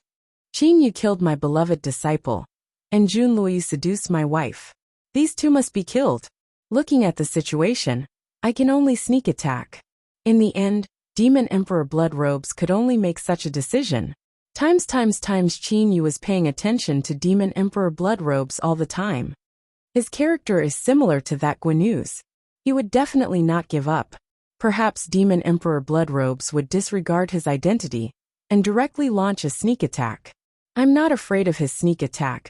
Chinyu killed my beloved disciple, and Jun Luoyu seduced my wife. These two must be killed. Looking at the situation, I can only sneak attack. In the end, Demon Emperor Blood Robes could only make such a decision. Times Chinyu was paying attention to Demon Emperor Blood Robes all the time. His character is similar to that Guinu's. He would definitely not give up. Perhaps Demon Emperor Blood Robes would disregard his identity and directly launch a sneak attack. I'm not afraid of his sneak attack,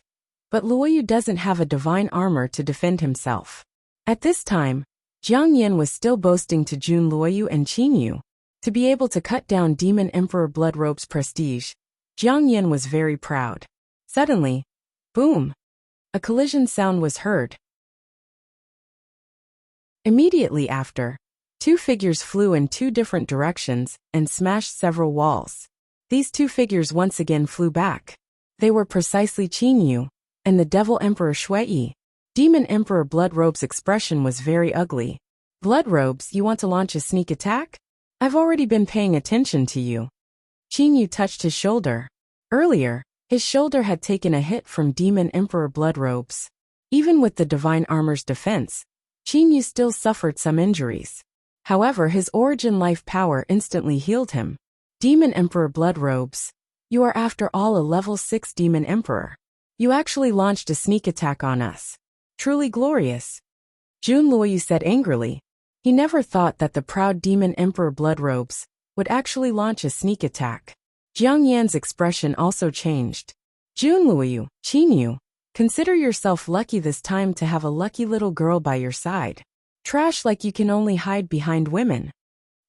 but Luoyu doesn't have a divine armor to defend himself. At this time, Jiang Yan was still boasting to Jun Luoyu and Chinyu. To be able to cut down Demon Emperor Blood Robes' prestige, Jiang Yan was very proud. Suddenly, boom! A collision sound was heard. Immediately after, two figures flew in two different directions and smashed several walls. These two figures once again flew back. They were precisely Chinyu and the Devil Emperor Shui. Demon Emperor Blood Robes' expression was very ugly. "Blood Robes, you want to launch a sneak attack? I've already been paying attention to you." Chinyu touched his shoulder. Earlier, his shoulder had taken a hit from Demon Emperor Blood Robes. Even with the divine armor's defense, Chinyu still suffered some injuries. However, his origin life power instantly healed him. "Demon Emperor Blood Robes, you are after all a level 6 Demon Emperor. You actually launched a sneak attack on us. Truly glorious." Jun Luoyu said angrily. He never thought that the proud Demon Emperor Blood Robes would actually launch a sneak attack. Jiang Yan's expression also changed. "Jun Luoyu, Chinyu, consider yourself lucky this time to have a lucky little girl by your side. Trash like you can only hide behind women."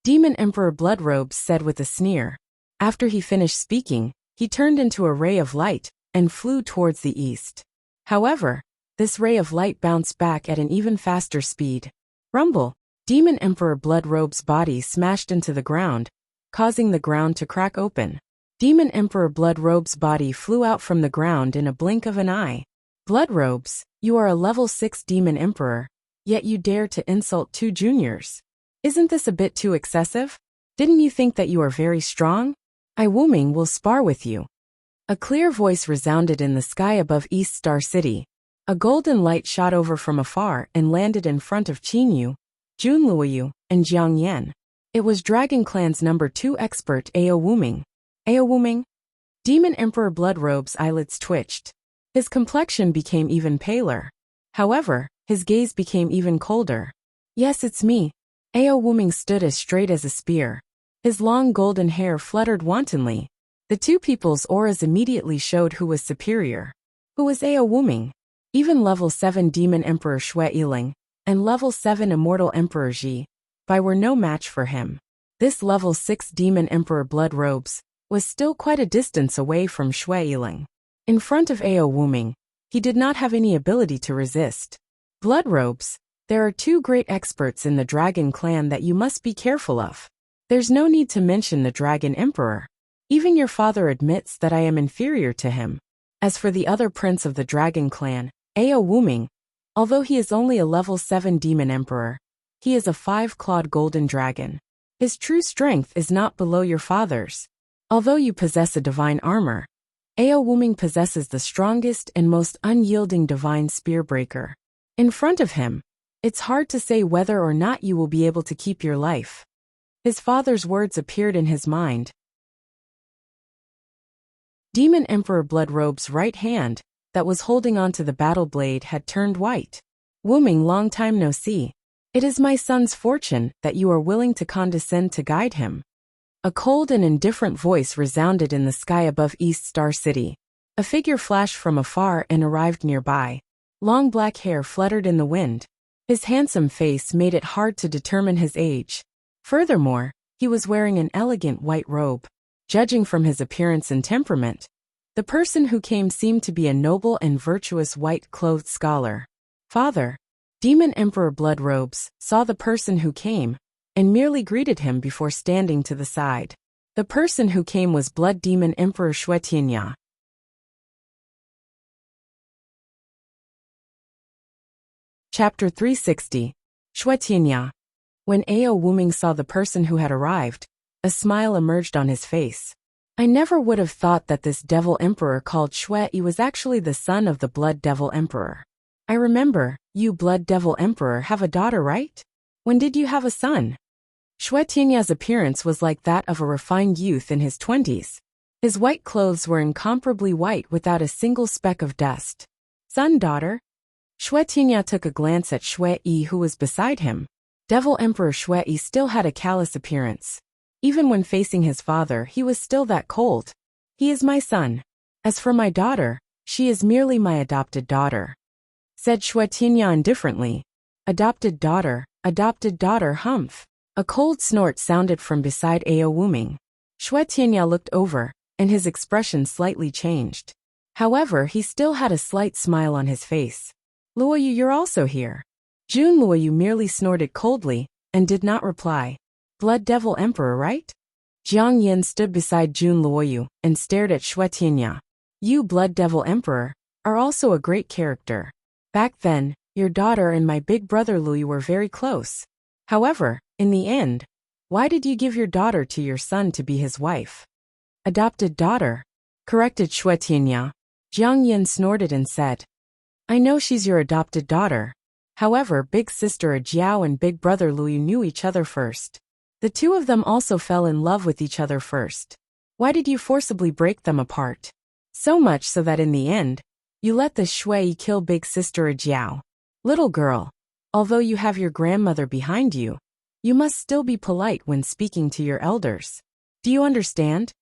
Demon Emperor Blood Robes said with a sneer. After he finished speaking, he turned into a ray of light and flew towards the east. However, this ray of light bounced back at an even faster speed. Rumble! Demon Emperor Blood Robes' body smashed into the ground, causing the ground to crack open. Demon Emperor Blood Robes' body flew out from the ground in a blink of an eye. "Blood Robes, you are a level 6 Demon Emperor, yet you dare to insult two juniors. Isn't this a bit too excessive? Didn't you think that you are very strong? I Wuming will spar with you." A clear voice resounded in the sky above East Star City. A golden light shot over from afar and landed in front of Qingyu, Junluoyu, and Jiang Yan. It was Dragon Clan's number 2 expert Ao Wuming. Ao Wuming? Demon Emperor Bloodrobe's eyelids twitched. His complexion became even paler. However, his gaze became even colder. Yes, it's me. Ao Wuming stood as straight as a spear. His long golden hair fluttered wantonly. The two people's auras immediately showed who was superior. Who was Ao Wuming? Even level 7 Demon Emperor Xue Yiling and level 7 Immortal Emperor Ji Bai were no match for him. This level 6 Demon Emperor Bloodrobes was still quite a distance away from Xue Yiling. In front of Ao Wuming, he did not have any ability to resist. Bloodrobes, there are 2 great experts in the Dragon Clan that you must be careful of. There's no need to mention the Dragon Emperor. Even your father admits that I am inferior to him. As for the other prince of the Dragon Clan, Ao Wuming, although he is only a level 7 Demon Emperor, he is a 5-clawed golden dragon. His true strength is not below your father's. Although you possess a divine armor, Ao Wuming possesses the strongest and most unyielding divine spearbreaker. In front of him, it's hard to say whether or not you will be able to keep your life. His father's words appeared in his mind. Demon Emperor Bloodrobe's right hand, that was holding onto the battle blade, had turned white. Wuming, long time no see. It is my son's fortune that you are willing to condescend to guide him. A cold and indifferent voice resounded in the sky above East Star City. A figure flashed from afar and arrived nearby. Long black hair fluttered in the wind. His handsome face made it hard to determine his age. Furthermore, he was wearing an elegant white robe. Judging from his appearance and temperament, the person who came seemed to be a noble and virtuous white-clothed scholar. Father, Demon Emperor Bloodrobes, saw the person who came, and merely greeted him before standing to the side. The person who came was Blood Demon Emperor Xue Tianya. Chapter 360. Xue Tianya. When Ao Wuming saw the person who had arrived, a smile emerged on his face. I never would have thought that this devil emperor called Xue Yi was actually the son of the Blood Devil Emperor. I remember, you Blood Devil Emperor have a daughter, right? When did you have a son? Xue Tianya's appearance was like that of a refined youth in his 20s. His white clothes were incomparably white without a single speck of dust. Son, daughter? Xue Tianya took a glance at Xue Yi, who was beside him. Devil Emperor Xue Yi still had a callous appearance. Even when facing his father, he was still that cold. He is my son. As for my daughter, she is merely my adopted daughter, said Xue Tianya indifferently. Adopted daughter, humph. A cold snort sounded from beside Ao Wuming. Xue Tianya looked over, and his expression slightly changed. However, he still had a slight smile on his face. Luoyu, you're also here. Jun Luoyu merely snorted coldly, and did not reply. Blood Devil Emperor, right? Jiang Yan stood beside Jun Luoyu, and stared at Xue Tianya. You Blood Devil Emperor are also a great character. Back then, your daughter and my big brother Luoyu were very close. However, in the end, why did you give your daughter to your son to be his wife? Adopted daughter, corrected Xue Tianya. Jiang Yan snorted and said, I know she's your adopted daughter. However, big sister Jiao and big brother Luoyu knew each other first. The two of them also fell in love with each other first. Why did you forcibly break them apart? So much so that in the end, you let the Xue Yi kill big sister Jiao. Little girl, although you have your grandmother behind you, you must still be polite when speaking to your elders. Do you understand?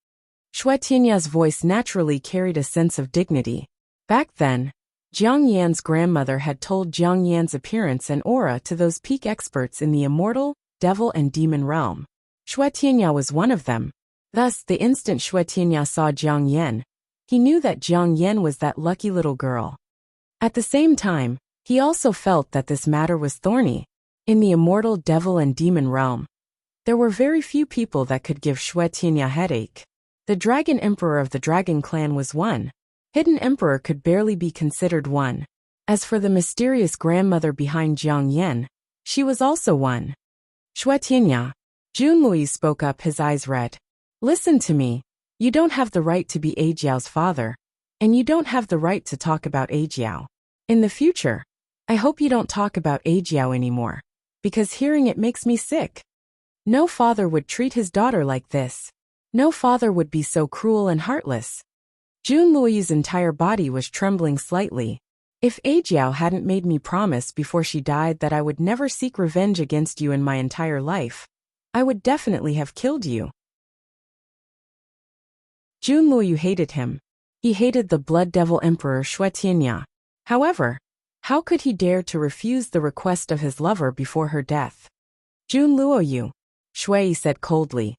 Xue Tianya's voice naturally carried a sense of dignity. Back then, Jiang Yan's grandmother had told Jiang Yan's appearance and aura to those peak experts in the immortal, devil and demon realm. Xue Tianya was one of them. Thus, the instant Xue Tianya saw Jiang Yan, he knew that Jiang Yan was that lucky little girl. At the same time, he also felt that this matter was thorny. In the immortal devil and demon realm, there were very few people that could give Xue Tianya headache. The Dragon Emperor of the Dragon Clan was one. Hidden Emperor could barely be considered one. As for the mysterious grandmother behind Jiang Yan, she was also one. Xue Tianya. Jun Lui spoke up, his eyes red. Listen to me. You don't have the right to be Ajiao's father, and you don't have the right to talk about Ajiao. In the future, I hope you don't talk about Ajiao anymore, because hearing it makes me sick. No father would treat his daughter like this. No father would be so cruel and heartless. Jun Luoyu's entire body was trembling slightly. If Ajiao hadn't made me promise before she died that I would never seek revenge against you in my entire life, I would definitely have killed you. Jun Luoyu hated him. He hated the Blood Devil Emperor Xue Tianya. However, how could he dare to refuse the request of his lover before her death? Jun Luoyu, Xue said coldly.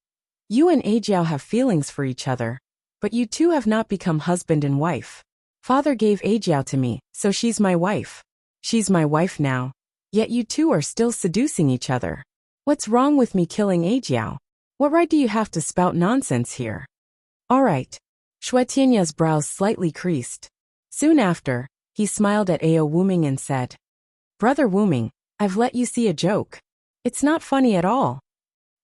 You and Ajiao have feelings for each other, but you two have not become husband and wife. Father gave Ajiao to me, so she's my wife. She's my wife now, yet you two are still seducing each other. What's wrong with me killing Ajiao? What right do you have to spout nonsense here? All right. Xue Tianya's brows slightly creased. Soon after, he smiled at Ao Wuming and said, Brother Wuming, I've let you see a joke. It's not funny at all.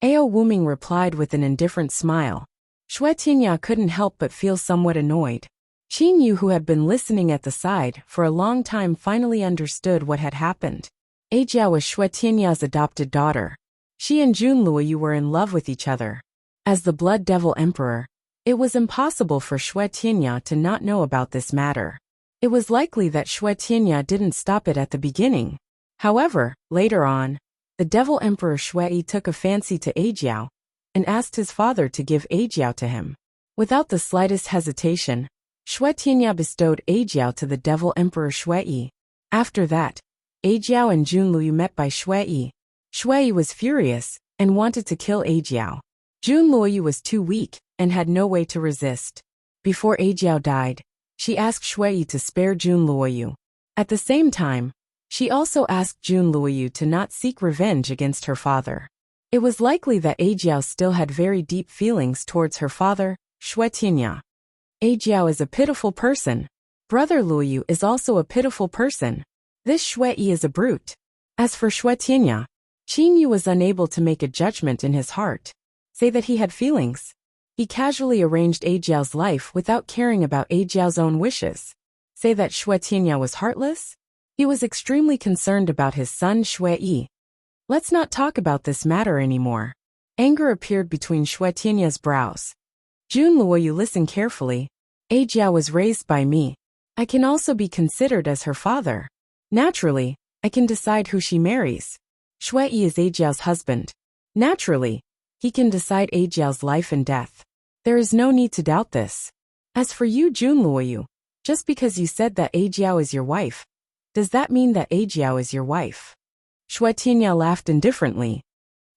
Ao Wuming replied with an indifferent smile. Xue Tianya couldn't help but feel somewhat annoyed. Qin Yu, who had been listening at the side for a long time, finally understood what had happened. Ajiao was Xue Tianya's adopted daughter. She and Jun Luoyu were in love with each other. As the Blood Devil Emperor, it was impossible for Xue Tianya to not know about this matter. It was likely that Xue Tianya didn't stop it at the beginning. However, later on, the Devil Emperor Xue took a fancy to Ajiao and asked his father to give Ajiao to him. Without the slightest hesitation, Xue Tianya bestowed Ajiao to the Devil Emperor Xue. After that, Ajiao and Jun Luoyu met by Xue. Xue was furious and wanted to kill Ajiao. Jun Luoyu was too weak and had no way to resist. Before Ajiao died, she asked Xue to spare Jun Luoyu. At the same time, she also asked Jun Luoyu to not seek revenge against her father. It was likely that Ajiao still had very deep feelings towards her father, Xue Tianya. Ajiao is a pitiful person. Brother Luoyu is also a pitiful person. This Xue is a brute. As for Xue Tianya, Qin Yu was unable to make a judgment in his heart. Say that he had feelings. He casually arranged Ajiao's life without caring about Ajiao's own wishes. Say that Xue Tianya was heartless? He was extremely concerned about his son Xue. Let's not talk about this matter anymore. Anger appeared between Xue Tianya's brows. Jun Luoyu, listen carefully. Ajiao was raised by me. I can also be considered as her father. Naturally, I can decide who she marries. Xue is Ajiao's husband. Naturally, he can decide Ajiao's life and death. There is no need to doubt this. As for you, Jun Luoyu, just because you said that Ajiao is your wife, does that mean that Ajiao is your wife? Xue Tianya laughed indifferently.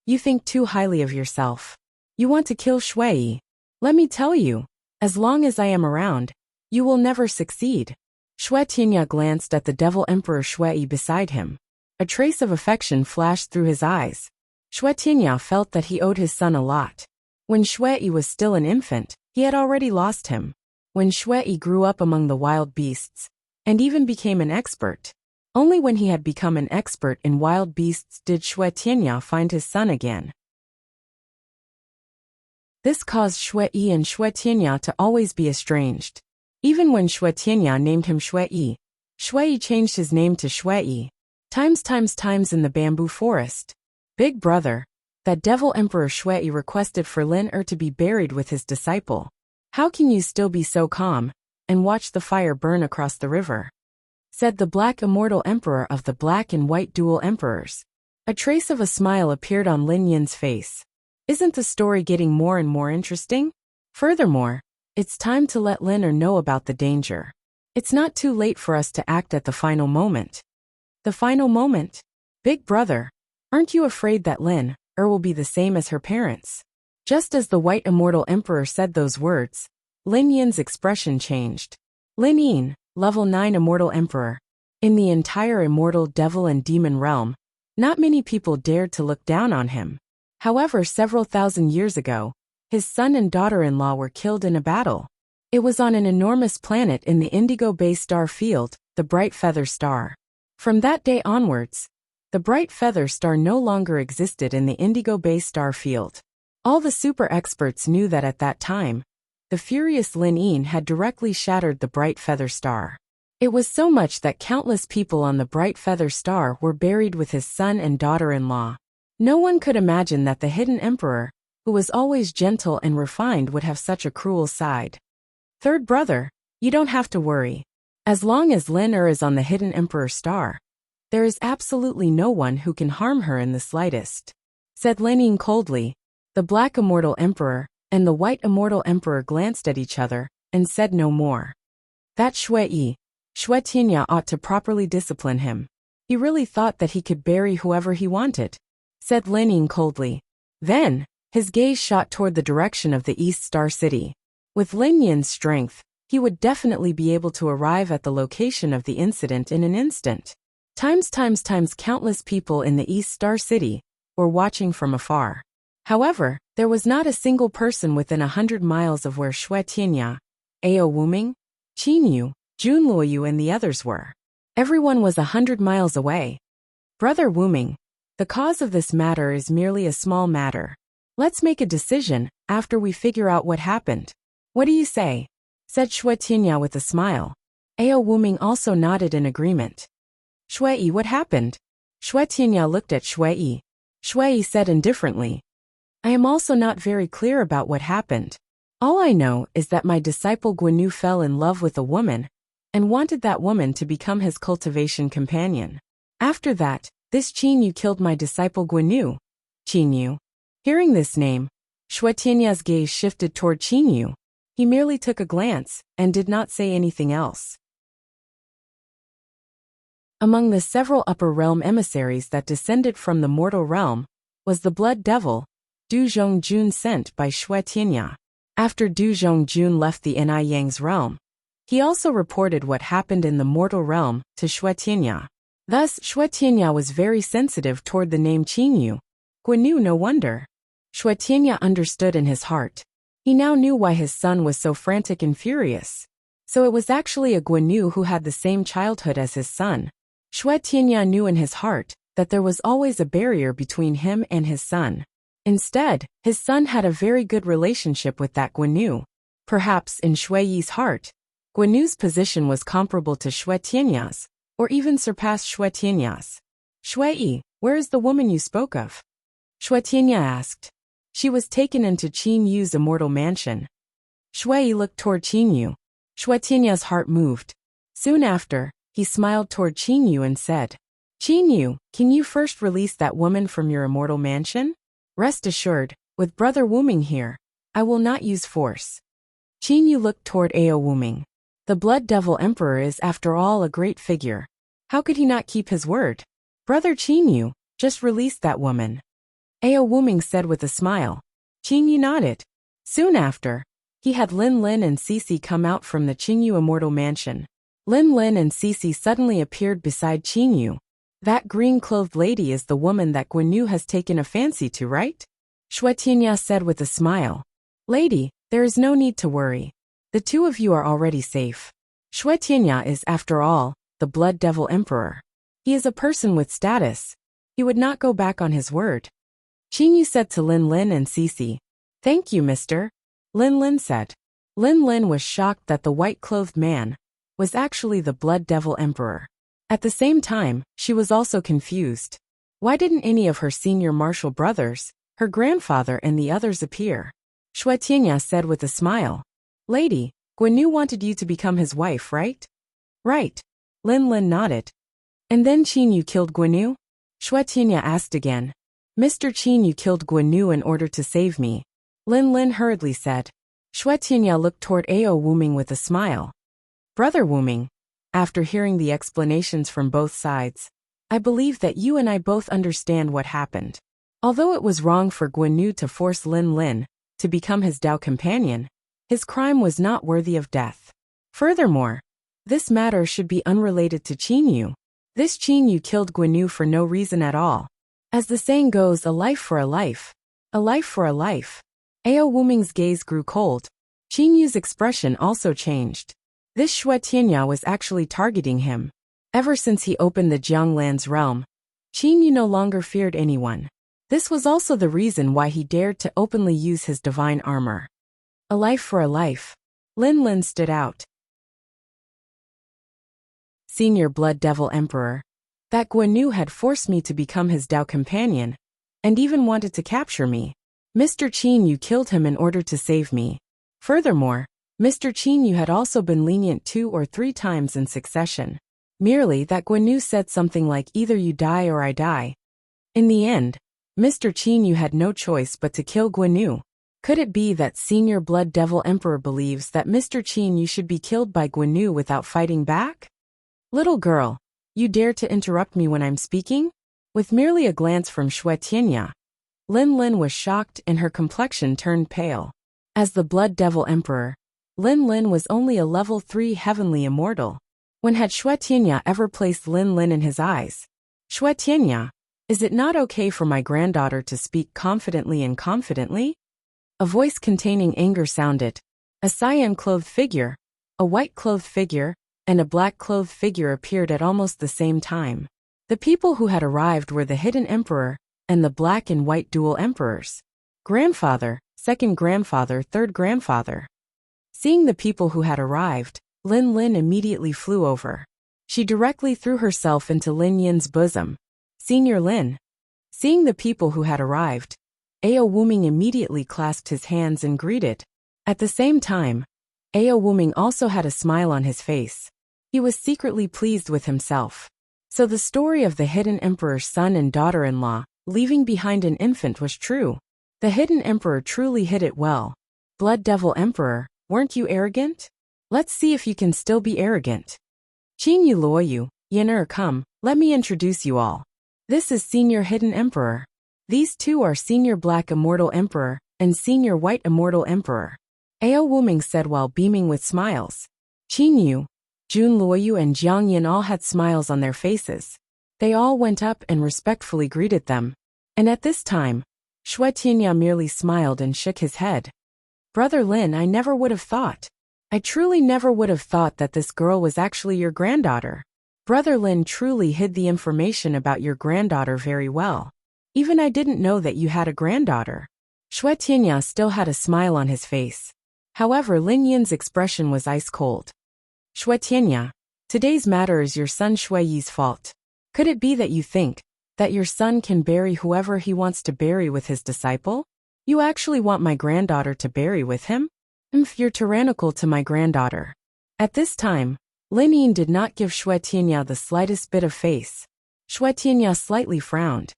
You think too highly of yourself. You want to kill Xue. Let me tell you, as long as I am around, you will never succeed. Xue Tianya glanced at the Devil Emperor Xue beside him. A trace of affection flashed through his eyes. Xue Tianya felt that he owed his son a lot. When Xue was still an infant, he had already lost him. When Xue grew up among the wild beasts, and even became an expert, only when he had become an expert in wild beasts did Xue Tianya find his son again. This caused Xue and Xue Tianya to always be estranged. Even when Xue Tianya named him Xue, Xue changed his name to Xue. Times in the bamboo forest. Big brother, that Devil Emperor Xue requested for Lin to be buried with his disciple. How can you still be so calm and watch the fire burn across the river? Said the Black Immortal Emperor of the Black and White Dual Emperors. A trace of a smile appeared on Lin Yin's face. Isn't the story getting more and more interesting? Furthermore, it's time to let Lin know about the danger. It's not too late for us to act at the final moment. The final moment? Big brother, aren't you afraid that Lin will be the same as her parents? Just as the White Immortal Emperor said those words, Lin Yin's expression changed. Lin Yin, Level 9 Immortal Emperor. In the entire immortal devil and demon realm, not many people dared to look down on him. However, several thousand years ago, his son and daughter-in-law were killed in a battle. It was on an enormous planet in the Indigo Bay star field, the Bright Feather Star. From that day onwards, the Bright Feather Star no longer existed in the Indigo Bay star field. All the super experts knew that at that time, the furious Lin Yin had directly shattered the bright feather star. It was so much that countless people on the bright feather star were buried with his son and daughter-in-law. No one could imagine that the hidden emperor, who was always gentle and refined, would have such a cruel side. Third brother, you don't have to worry. As long as Lin is on the hidden emperor star, there is absolutely no one who can harm her in the slightest, said Lin Yin coldly. The black immortal emperor and the white immortal emperor glanced at each other and said no more. That Shui Tianya ought to properly discipline him. He really thought that he could bury whoever he wanted, said Lin Yin coldly. Then, his gaze shot toward the direction of the East Star City. With Lin Yin's strength, he would definitely be able to arrive at the location of the incident in an instant. Countless people in the East Star City were watching from afar. However, there was not a single person within 100 miles of where Shui Tianya, Ao Wuming, Qin Yu, Jun Luoyu and the others were. Everyone was 100 miles away. Brother Wuming, the cause of this matter is merely a small matter. Let's make a decision after we figure out what happened. What do you say? Said Shui Tianya with a smile. Ao Wuming also nodded in agreement. Shui, what happened? Shui Tianya looked at Shui. Shui said indifferently. I am also not very clear about what happened. All I know is that my disciple Guanyu fell in love with a woman and wanted that woman to become his cultivation companion. After that, this Qin Yu killed my disciple Guanyu. Qin Yu. Hearing this name, Shui Tianya's gaze shifted toward Qin Yu. He merely took a glance and did not say anything else. Among the several upper realm emissaries that descended from the mortal realm was the blood devil, Du Zhongjun, sent by Shui Tianya. After Du Zhongjun left the Ni Yang's realm, he also reported what happened in the mortal realm to Shui Tianya. Thus, Shui Tianya was very sensitive toward the name Qin Yu. Guanyu, no wonder. Shui Tianya understood in his heart. He now knew why his son was so frantic and furious. So it was actually a Guanyu who had the same childhood as his son. Shui Tianya knew in his heart that there was always a barrier between him and his son. Instead, his son had a very good relationship with that Guanyu. Perhaps in Shui Yi's heart, Guanyu's position was comparable to Shui Tianya's, or even surpassed Shui Tianya's. Shui Yi, where is the woman you spoke of? Shui Tianya asked. She was taken into Qin Yu's immortal mansion. Shui Yi looked toward Qin Yu. Shui Tianya's heart moved. Soon after, he smiled toward Qin Yu and said, Qin Yu, can you first release that woman from your immortal mansion? Rest assured, with Brother Wuming here, I will not use force. Qin Yu looked toward Ao Wuming. The Blood Devil Emperor is after all a great figure. How could he not keep his word? Brother Qin Yu, just release that woman. Ao Wuming said with a smile. Qin Yu nodded. Soon after, he had Lin and Cici come out from the Qin Yu immortal mansion. Lin and Cici suddenly appeared beside Qin Yu. That green-clothed lady is the woman that Guanyu has taken a fancy to, right? Shui Tianya said with a smile. Lady, there is no need to worry. The two of you are already safe. Shui Tianya is, after all, the Blood Devil Emperor. He is a person with status. He would not go back on his word. Qin Yu said to Lin and Cici. Thank you, mister. Lin said. Lin was shocked that the white-clothed man was actually the Blood Devil Emperor. At the same time, she was also confused. Why didn't any of her senior martial brothers, her grandfather and the others appear? Shui Tianya said with a smile. Lady, Guanyu wanted you to become his wife, right? Right. Lin nodded. And then Qin Yu killed Guanyu? Shui Tianya asked again. Mr. Qin Yu killed Guanyu in order to save me. Lin hurriedly said. Shui Tianya looked toward Ao Wuming with a smile. Brother Wuming, after hearing the explanations from both sides, I believe that you and I both understand what happened. Although it was wrong for Guanyu to force Lin to become his Dao companion, his crime was not worthy of death. Furthermore, this matter should be unrelated to Qin Yu. This Qin Yu killed Guanyu for no reason at all. As the saying goes, a life for a life. A life for a life. Ao Wuming's gaze grew cold. Qin Yu's expression also changed. This Shui Tianya was actually targeting him. Ever since he opened the Jianglan's realm, Qin Yu no longer feared anyone. This was also the reason why he dared to openly use his divine armor. A life for a life. Lin Lin stood out. Senior Blood Devil Emperor. That Guan Yu had forced me to become his Dao companion, and even wanted to capture me. Mr. Qin Yu killed him in order to save me. Furthermore, Mr. Qin Yu had also been lenient 2 or 3 times in succession. Merely that Guan Yu said something like either you die or I die. In the end, Mr. Qin Yu had no choice but to kill Guan Yu. Could it be that Senior Blood Devil Emperor believes that Mr. Qin Yu should be killed by Guan Yu without fighting back? Little girl, you dare to interrupt me when I'm speaking? With merely a glance from Xue Tianya, Lin Lin was shocked and her complexion turned pale. As the Blood Devil Emperor, Lin Lin was only a level 3 heavenly immortal. When had Xue Tianya ever placed Lin Lin in his eyes? Xue Tianya, is it not okay for my granddaughter to speak confidently and confidently? A voice containing anger sounded. A cyan-clothed figure, a white-clothed figure, and a black-clothed figure appeared at almost the same time. The people who had arrived were the Hidden Emperor and the Black and White Dual Emperors. Grandfather, second grandfather, third grandfather. Seeing the people who had arrived, Lin Lin immediately flew over. She directly threw herself into Lin Yin's bosom. Senior Lin. Seeing the people who had arrived, Ao Wuming immediately clasped his hands and greeted. At the same time, Ao Wuming also had a smile on his face. He was secretly pleased with himself. So the story of the Hidden Emperor's son and daughter-in-law, leaving behind an infant, was true. The Hidden Emperor truly hid it well. Blood Devil Emperor, weren't you arrogant? Let's see if you can still be arrogant. Qin Yu Luoyu, Yin come, let me introduce you all. This is Senior Hidden Emperor. These two are Senior Black Immortal Emperor and Senior White Immortal Emperor. Ao Wuming said while beaming with smiles. Qin Yu, Jun Luoyu and Jiang Yin all had smiles on their faces. They all went up and respectfully greeted them. And at this time, Xue Tianya merely smiled and shook his head. Brother Lin, I never would have thought. I truly never would have thought that this girl was actually your granddaughter. Brother Lin truly hid the information about your granddaughter very well. Even I didn't know that you had a granddaughter. Xue Tianya still had a smile on his face. However, Lin Yin's expression was ice cold. Xue Tianya, today's matter is your son Xue Yi's fault. Could it be that you think that your son can bury whoever he wants to bury with his disciple? You actually want my granddaughter to bury with him? You're tyrannical to my granddaughter. At this time, Lin Yin did not give Xue Tianya the slightest bit of face. Xue Tianya slightly frowned.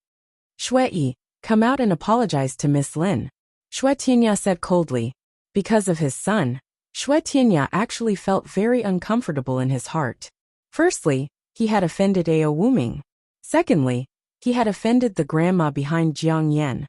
Xue Yi, come out and apologize to Miss Lin. Xue Tianya said coldly. Because of his son, Xue Tianya actually felt very uncomfortable in his heart. Firstly, he had offended Ao Wuming. Secondly, he had offended the grandma behind Jiang Yan.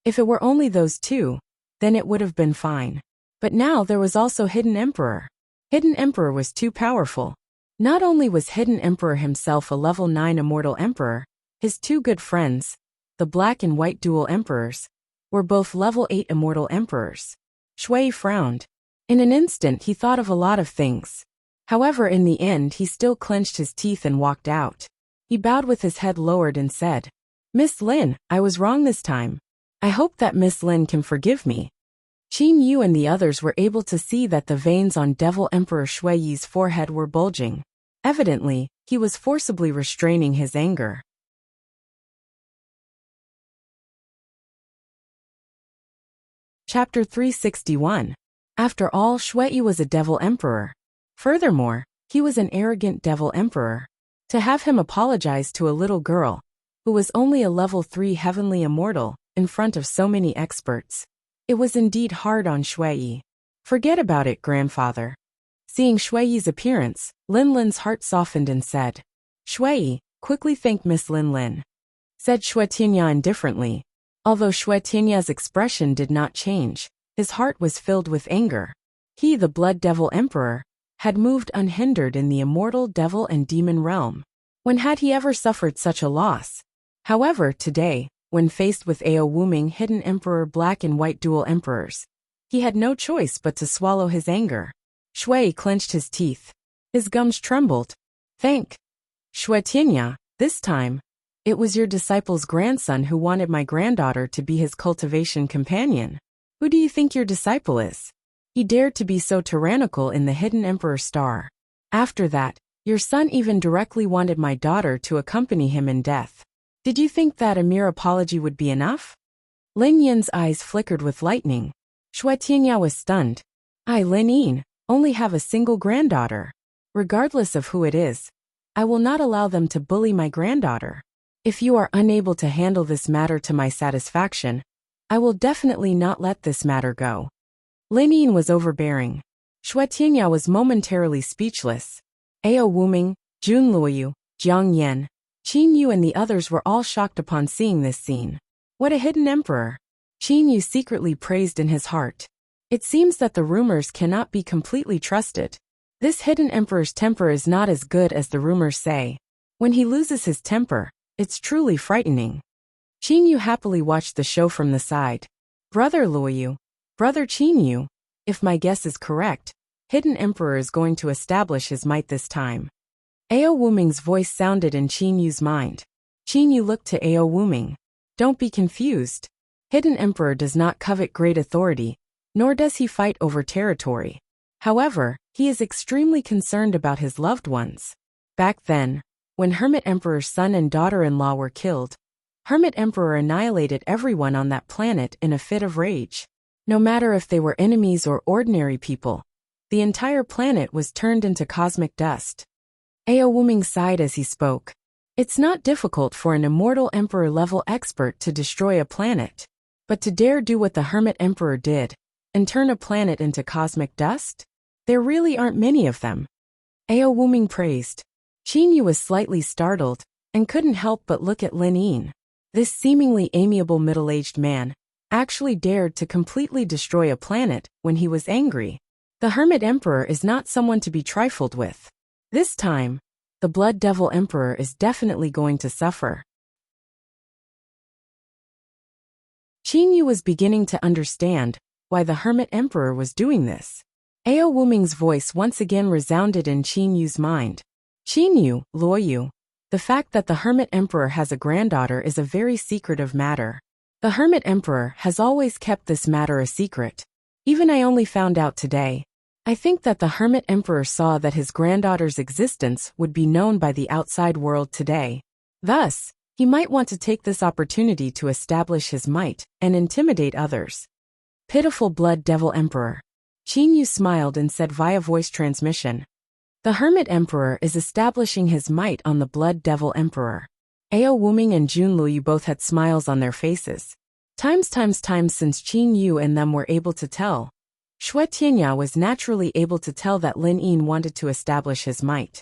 If it were only those two, then it would have been fine. But now there was also Hidden Emperor. Hidden Emperor was too powerful. Not only was Hidden Emperor himself a level 9 immortal emperor, his two good friends, the Black and White Dual Emperors, were both level 8 immortal emperors. Xue frowned. In an instant he thought of a lot of things. However, in the end he still clenched his teeth and walked out. He bowed with his head lowered and said, Miss Lin, I was wrong this time. I hope that Miss Lin can forgive me. Qin Yu and the others were able to see that the veins on Devil Emperor Xue Yi's forehead were bulging. Evidently, he was forcibly restraining his anger. Chapter 361. After all, Xue Yi was a Devil Emperor. Furthermore, he was an arrogant Devil Emperor. To have him apologize to a little girl, who was only a level 3 heavenly immortal, in front of so many experts, it was indeed hard on Xue Yi. Forget about it, grandfather. Seeing Xue Yi's appearance, Lin Lin's heart softened and said, Xue Yi, quickly thank Miss Lin Lin. Said Xue Tianya indifferently. Although Xue Tianya's expression did not change, his heart was filled with anger. He, the Blood Devil Emperor, had moved unhindered in the immortal devil and demon realm. When had he ever suffered such a loss? However, today, when faced with Ao Wuming, Hidden Emperor, Black and White Dual Emperors, he had no choice but to swallow his anger. Xue clenched his teeth. His gums trembled. Thank Xue Tianya, this time. It was your disciple's grandson who wanted my granddaughter to be his cultivation companion. Who do you think your disciple is? He dared to be so tyrannical in the hidden emperor star. After that, your son even directly wanted my daughter to accompany him in death. Did you think that a mere apology would be enough? Lin Yin's eyes flickered with lightning. Shui Tianya was stunned. I, Lin Yin, only have a single granddaughter. Regardless of who it is, I will not allow them to bully my granddaughter. If you are unable to handle this matter to my satisfaction, I will definitely not let this matter go. Lin Yin was overbearing. Shui Tianya was momentarily speechless. Ao Wuming, Jun Luoyu, Jiang Yan, Qin Yu and the others were all shocked upon seeing this scene. What a hidden emperor! Qin Yu secretly praised in his heart. It seems that the rumors cannot be completely trusted. This hidden emperor's temper is not as good as the rumors say. When he loses his temper, it's truly frightening. Qin Yu happily watched the show from the side. Brother Luoyu, Brother Qin Yu, if my guess is correct, hidden emperor is going to establish his might this time. Ao Wuming's voice sounded in Qin Yu's mind. Qin Yu looked to Ao Wuming. Don't be confused. Hidden emperor does not covet great authority, nor does he fight over territory. However, he is extremely concerned about his loved ones. Back then, when Hermit Emperor's son and daughter-in-law were killed, Hermit Emperor annihilated everyone on that planet in a fit of rage. No matter if they were enemies or ordinary people, the entire planet was turned into cosmic dust. Ao Wuming sighed as he spoke. It's not difficult for an immortal emperor-level expert to destroy a planet, but to dare do what the Hermit Emperor did, and turn a planet into cosmic dust? There really aren't many of them. Ao Wuming praised. Qin Yu was slightly startled, and couldn't help but look at Lin Yin. This seemingly amiable middle-aged man actually dared to completely destroy a planet when he was angry. The Hermit Emperor is not someone to be trifled with. This time, the Blood Devil Emperor is definitely going to suffer. Qin Yu was beginning to understand why the Hermit Emperor was doing this. Ao Wuming's voice once again resounded in Qin Yu's mind. Qin Yu, Luoyu, the fact that the Hermit Emperor has a granddaughter is a very secretive matter. The Hermit Emperor has always kept this matter a secret. Even I only found out today. I think that the Hermit Emperor saw that his granddaughter's existence would be known by the outside world today. Thus, he might want to take this opportunity to establish his might and intimidate others. Pitiful Blood Devil Emperor. Qin Yu smiled and said via voice transmission. The Hermit Emperor is establishing his might on the Blood Devil Emperor. Ao Wuming and Jun Luoyu both had smiles on their faces. Times since Qin Yu and them were able to tell. Shui Tianya was naturally able to tell that Lin Yin wanted to establish his might.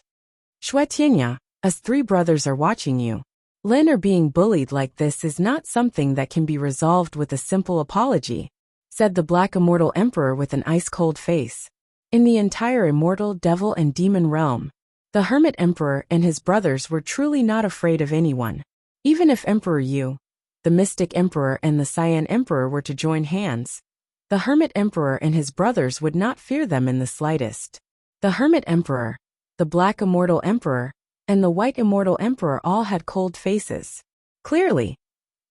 Shui Tianya, us three brothers are watching you. Lin are being bullied like this is not something that can be resolved with a simple apology, said the Black Immortal Emperor with an ice-cold face. In the entire immortal devil and demon realm, the Hermit Emperor and his brothers were truly not afraid of anyone. Even if Emperor Yu, the Mystic Emperor and the Cyan Emperor were to join hands, the Hermit Emperor and his brothers would not fear them in the slightest. The Hermit Emperor, the Black Immortal Emperor, and the White Immortal Emperor all had cold faces. Clearly,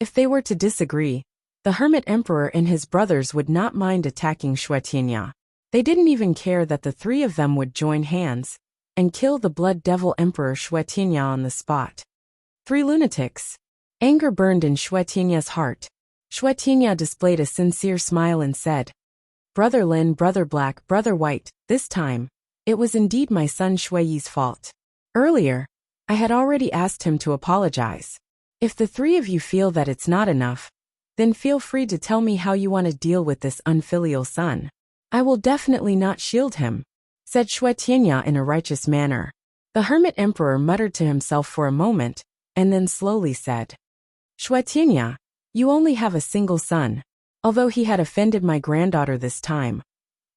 if they were to disagree, the Hermit Emperor and his brothers would not mind attacking Shui Tianya. They didn't even care that the three of them would join hands and kill the Blood Devil Emperor Shui Tianya on the spot. Three lunatics. Anger burned in Shui Tianya's heart. Shui Tianya displayed a sincere smile and said, Brother Lin, Brother Black, Brother White, this time, it was indeed my son Shui Yi's fault. Earlier, I had already asked him to apologize. If the three of you feel that it's not enough, then feel free to tell me how you want to deal with this unfilial son. I will definitely not shield him, said Shui Tianya in a righteous manner. The Hermit Emperor muttered to himself for a moment, and then slowly said, Shui Tianya, you only have a single son. Although he had offended my granddaughter this time,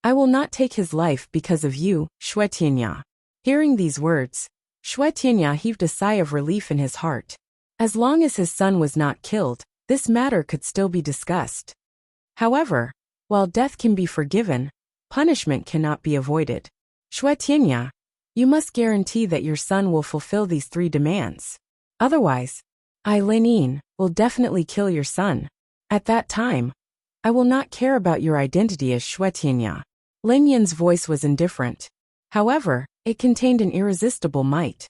I will not take his life because of you, Shui Tianya. Hearing these words, Shui Tianya heaved a sigh of relief in his heart. As long as his son was not killed, this matter could still be discussed. However, while death can be forgiven, punishment cannot be avoided. Shui Tianya, you must guarantee that your son will fulfill these three demands. Otherwise, I, Lin Yin, will definitely kill your son. At that time, I will not care about your identity as Xue Tianya. Lin Yin's voice was indifferent. However, it contained an irresistible might.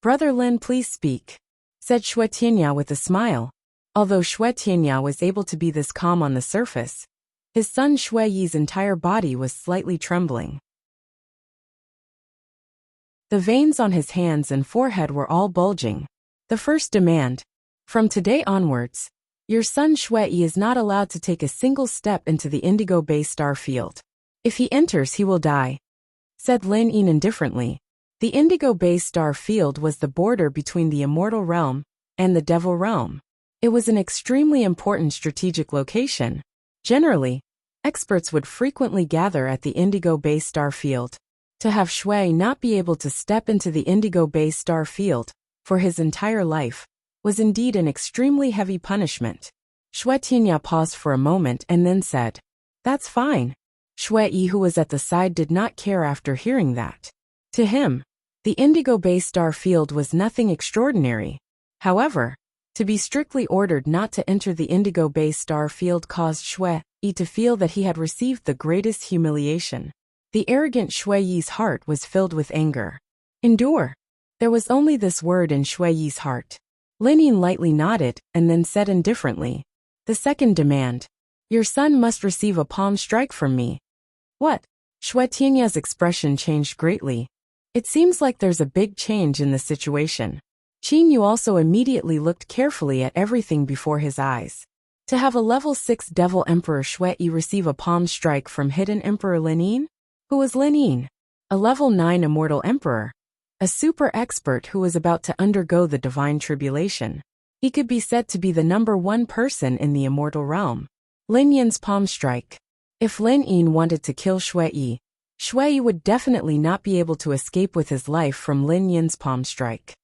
Brother Lin, please speak, said Xue Tianya with a smile. Although Xue Tianya was able to be this calm on the surface, his son Xue Yi's entire body was slightly trembling. The veins on his hands and forehead were all bulging. The first demand. From today onwards, your son Xue Yi is not allowed to take a single step into the Indigo Bay star field. If he enters, he will die, said Lin Yin indifferently. The Indigo Bay star field was the border between the Immortal Realm and the Devil Realm. It was an extremely important strategic location. Generally, experts would frequently gather at the Indigo Bay star field. To have Xue not be able to step into the Indigo Bay star field for his entire life was indeed an extremely heavy punishment. Xue Tianya paused for a moment and then said, "That's fine." Xue Yi, who was at the side, did not care after hearing that. To him, the Indigo Bay star field was nothing extraordinary. However, to be strictly ordered not to enter the Indigo Bay star field caused Xue Yi to feel that he had received the greatest humiliation. The arrogant Xue Yi's heart was filled with anger. Endure. There was only this word in Xue Yi's heart. Lin Yin lightly nodded and then said indifferently, "The second demand. Your son must receive a palm strike from me." What? Xue Tianya's expression changed greatly. It seems like there's a big change in the situation. Qin Yu also immediately looked carefully at everything before his eyes. To have a level 6 Devil Emperor Xue Yi receive a palm strike from Hidden Emperor Lin Yin? Who was Lin Yin? A level 9 Immortal Emperor. A super expert who was about to undergo the divine tribulation. He could be said to be the #1 person in the Immortal Realm. Lin Yin's palm strike. If Lin Yin wanted to kill Xue Yi would definitely not be able to escape with his life from Lin Yin's palm strike.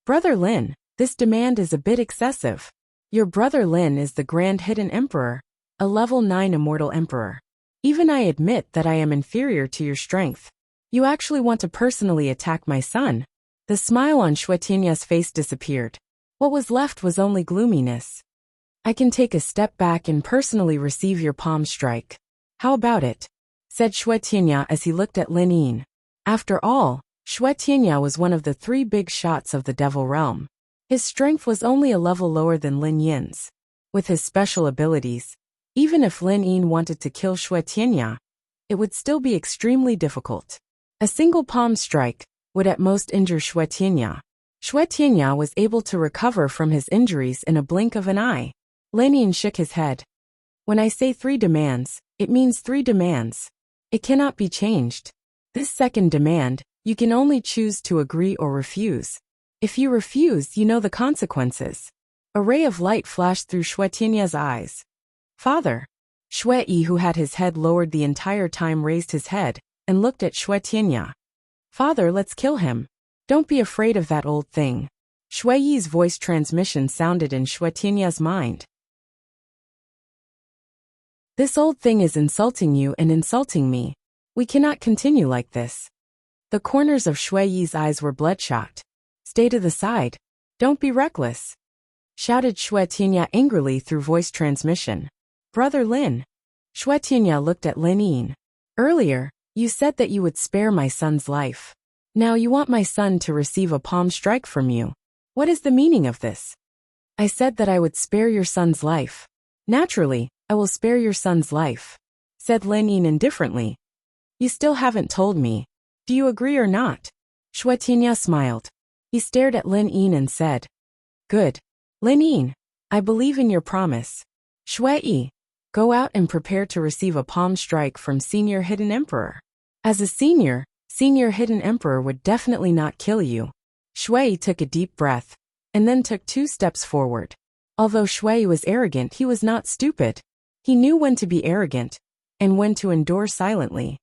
Brother Lin, this demand is a bit excessive. Your brother Lin is the Grand Hidden Emperor, a level 9 Immortal Emperor. Even I admit that I am inferior to your strength. You actually want to personally attack my son? The smile on Xue Tianya's face disappeared. What was left was only gloominess. I can take a step back and personally receive your palm strike. How about it? Said Xue Tianya as he looked at Lin Yin. After all, Xue Tianya was one of the 3 big shots of the Devil Realm. His strength was only a level lower than Lin Yin's. With his special abilities, even if Lin Yin wanted to kill Xue Tianya, it would still be extremely difficult. A single palm strike would at most injure Xue Tianya. Xue Tianya was able to recover from his injuries in a blink of an eye. Lin Yin shook his head. When I say 3 demands, it means 3 demands. It cannot be changed. This second demand, you can only choose to agree or refuse. If you refuse, you know the consequences. A ray of light flashed through Xue Tianya's eyes. Father. Xue Yi, who had his head lowered the entire time, raised his head and looked at Xue Tianya. Father, let's kill him. Don't be afraid of that old thing. Xue Yi's voice transmission sounded in Xue Tianya's mind. This old thing is insulting you and insulting me. We cannot continue like this. The corners of Xue Yi's eyes were bloodshot. Stay to the side. Don't be reckless, shouted Xue Tianya angrily through voice transmission. Brother Lin. Xue Tianya looked at Lin Yin. Earlier, you said that you would spare my son's life. Now you want my son to receive a palm strike from you. What is the meaning of this? I said that I would spare your son's life. Naturally, I will spare your son's life, said Lin Yin indifferently. You still haven't told me. Do you agree or not? Xue Tianya smiled. He stared at Lin Yin and said, Good. Lin Yin, I believe in your promise. Xue Yi, go out and prepare to receive a palm strike from Senior Hidden Emperor. As a Senior Hidden Emperor would definitely not kill you. Xue Yi took a deep breath, and then took 2 steps forward. Although Xue Yi was arrogant, he was not stupid. He knew when to be arrogant, and when to endure silently.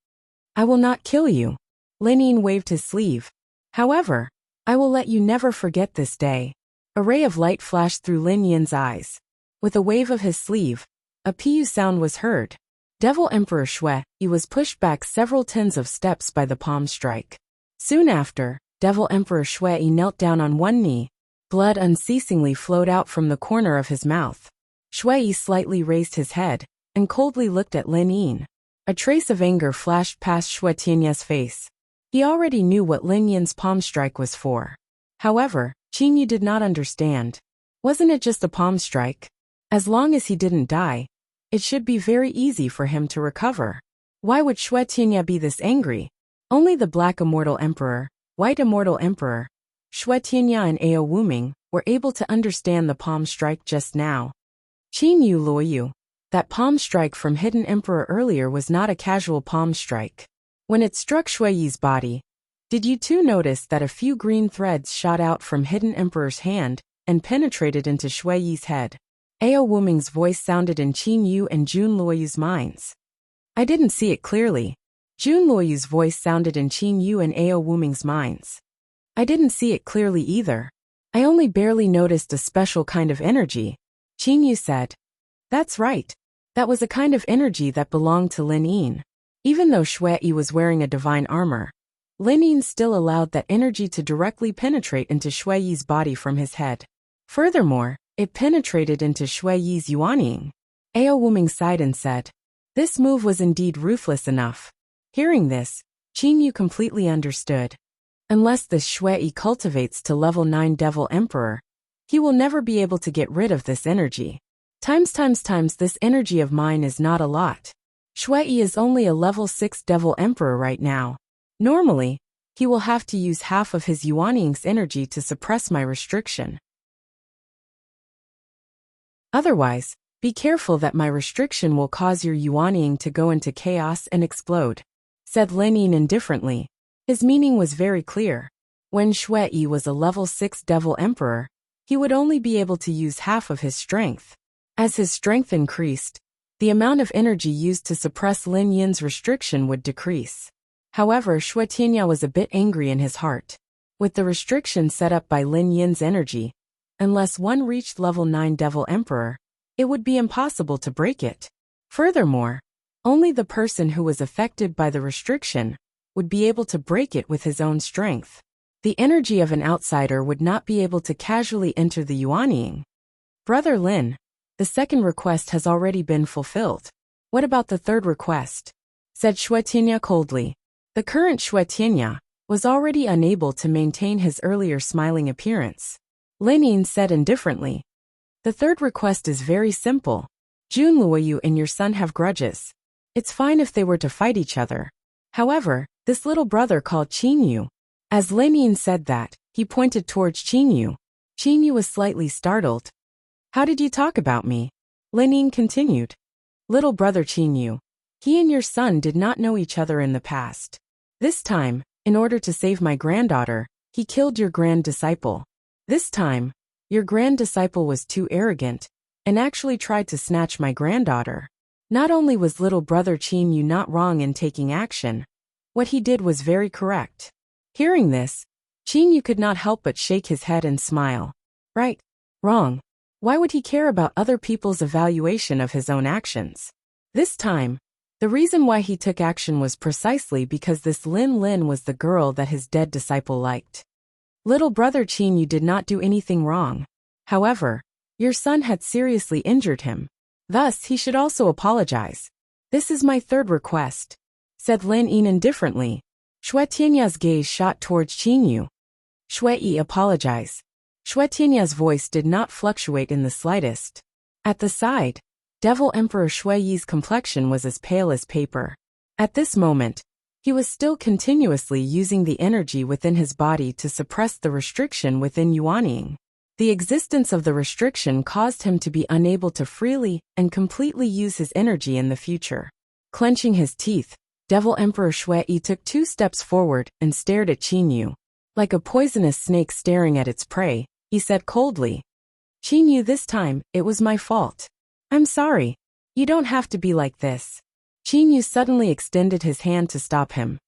I will not kill you. Lin Yin waved his sleeve. However, I will let you never forget this day. A ray of light flashed through Lin Yin's eyes. With a wave of his sleeve, a pu sound was heard. Devil Emperor Xue Yi was pushed back several tens of steps by the palm strike. Soon after, Devil Emperor Xue Yi knelt down on one knee, Blood unceasingly flowed out from the corner of his mouth. Shui slightly raised his head and coldly looked at Lin Yin. A trace of anger flashed past Shui Tianya's face. He already knew what Lin Yin's palm strike was for. However, Qin Yu did not understand. Wasn't it just a palm strike? As long as he didn't die, it should be very easy for him to recover. Why would Shui Tianya be this angry? Only the Black Immortal Emperor, White Immortal Emperor, Shui Tianya and Ao Wuming were able to understand the palm strike just now. Qin Yu Luoyu, that palm strike from Hidden Emperor earlier was not a casual palm strike. When it struck Shui Yi's body, did you two notice that a few green threads shot out from Hidden Emperor's hand and penetrated into Shui Yi's head? Ao Wuming's voice sounded in Qin Yu and Jun Luoyu's minds. I didn't see it clearly. Jun Luoyu's voice sounded in Qin Yu and Ao Wuming's minds. I didn't see it clearly either. I only barely noticed a special kind of energy. Qin Yu said. That's right. That was a kind of energy that belonged to Lin Yin. Even though Shui Yi was wearing a divine armor, Lin Yin still allowed that energy to directly penetrate into Shui Yi's body from his head. Furthermore, it penetrated into Shui Yi's yuanying. Ao Wuming sighed and said, this move was indeed ruthless enough. Hearing this, Qin Yu completely understood. Unless this Shui Yi cultivates to level 9 Devil Emperor, he will never be able to get rid of this energy. Times this energy of mine is not a lot. Shui Yi is only a level 6 Devil Emperor right now. Normally, he will have to use half of his yuanying's energy to suppress my restriction. Otherwise, be careful that my restriction will cause your yuanying to go into chaos and explode, said Lin Yin indifferently. His meaning was very clear. When Shui Yi was a level 6 Devil Emperor, he would only be able to use half of his strength. As his strength increased, the amount of energy used to suppress Lin Yin's restriction would decrease. However, Shui Tianya was a bit angry in his heart. With the restriction set up by Lin Yin's energy, unless one reached level 9 Devil Emperor, it would be impossible to break it. Furthermore, only the person who was affected by the restriction would be able to break it with his own strength. The energy of an outsider would not be able to casually enter the yuanying. Brother Lin, the second request has already been fulfilled. What about the third request? Said Shui Tianya coldly. The current Shui Tianya was already unable to maintain his earlier smiling appearance. Lin Yin said indifferently. The third request is very simple. Jun Luoyu and your son have grudges. It's fine if they were to fight each other. However, this little brother called Qin Yu. As Lin Yin said that, he pointed towards Qin Yu. Qin Yu was slightly startled. How did you talk about me? Lin Yin continued. Little brother Qin Yu. He and your son did not know each other in the past. This time, in order to save my granddaughter, he killed your grand disciple. This time, your grand disciple was too arrogant and actually tried to snatch my granddaughter. Not only was little brother Qin Yu not wrong in taking action, what he did was very correct. Hearing this, Qin Yu could not help but shake his head and smile. Right? Wrong? Why would he care about other people's evaluation of his own actions? This time, the reason why he took action was precisely because this Lin Lin was the girl that his dead disciple liked. Little brother Qin Yu did not do anything wrong. However, your son had seriously injured him. Thus, he should also apologize. This is my third request, said Lin Yin indifferently. Shui Tianya's gaze shot towards Qin Yu. Shui Yi, apologize. Shui Tianya's voice did not fluctuate in the slightest. At the side, Devil Emperor Shui Yi's complexion was as pale as paper. At this moment, he was still continuously using the energy within his body to suppress the restriction within yuanying. The existence of the restriction caused him to be unable to freely and completely use his energy in the future. Clenching his teeth, Devil Emperor Shui Yi took 2 steps forward and stared at Qin Yu. Like a poisonous snake staring at its prey, he said coldly, Qin Yu, this time, it was my fault. I'm sorry. You don't have to be like this. Qin Yu suddenly extended his hand to stop him.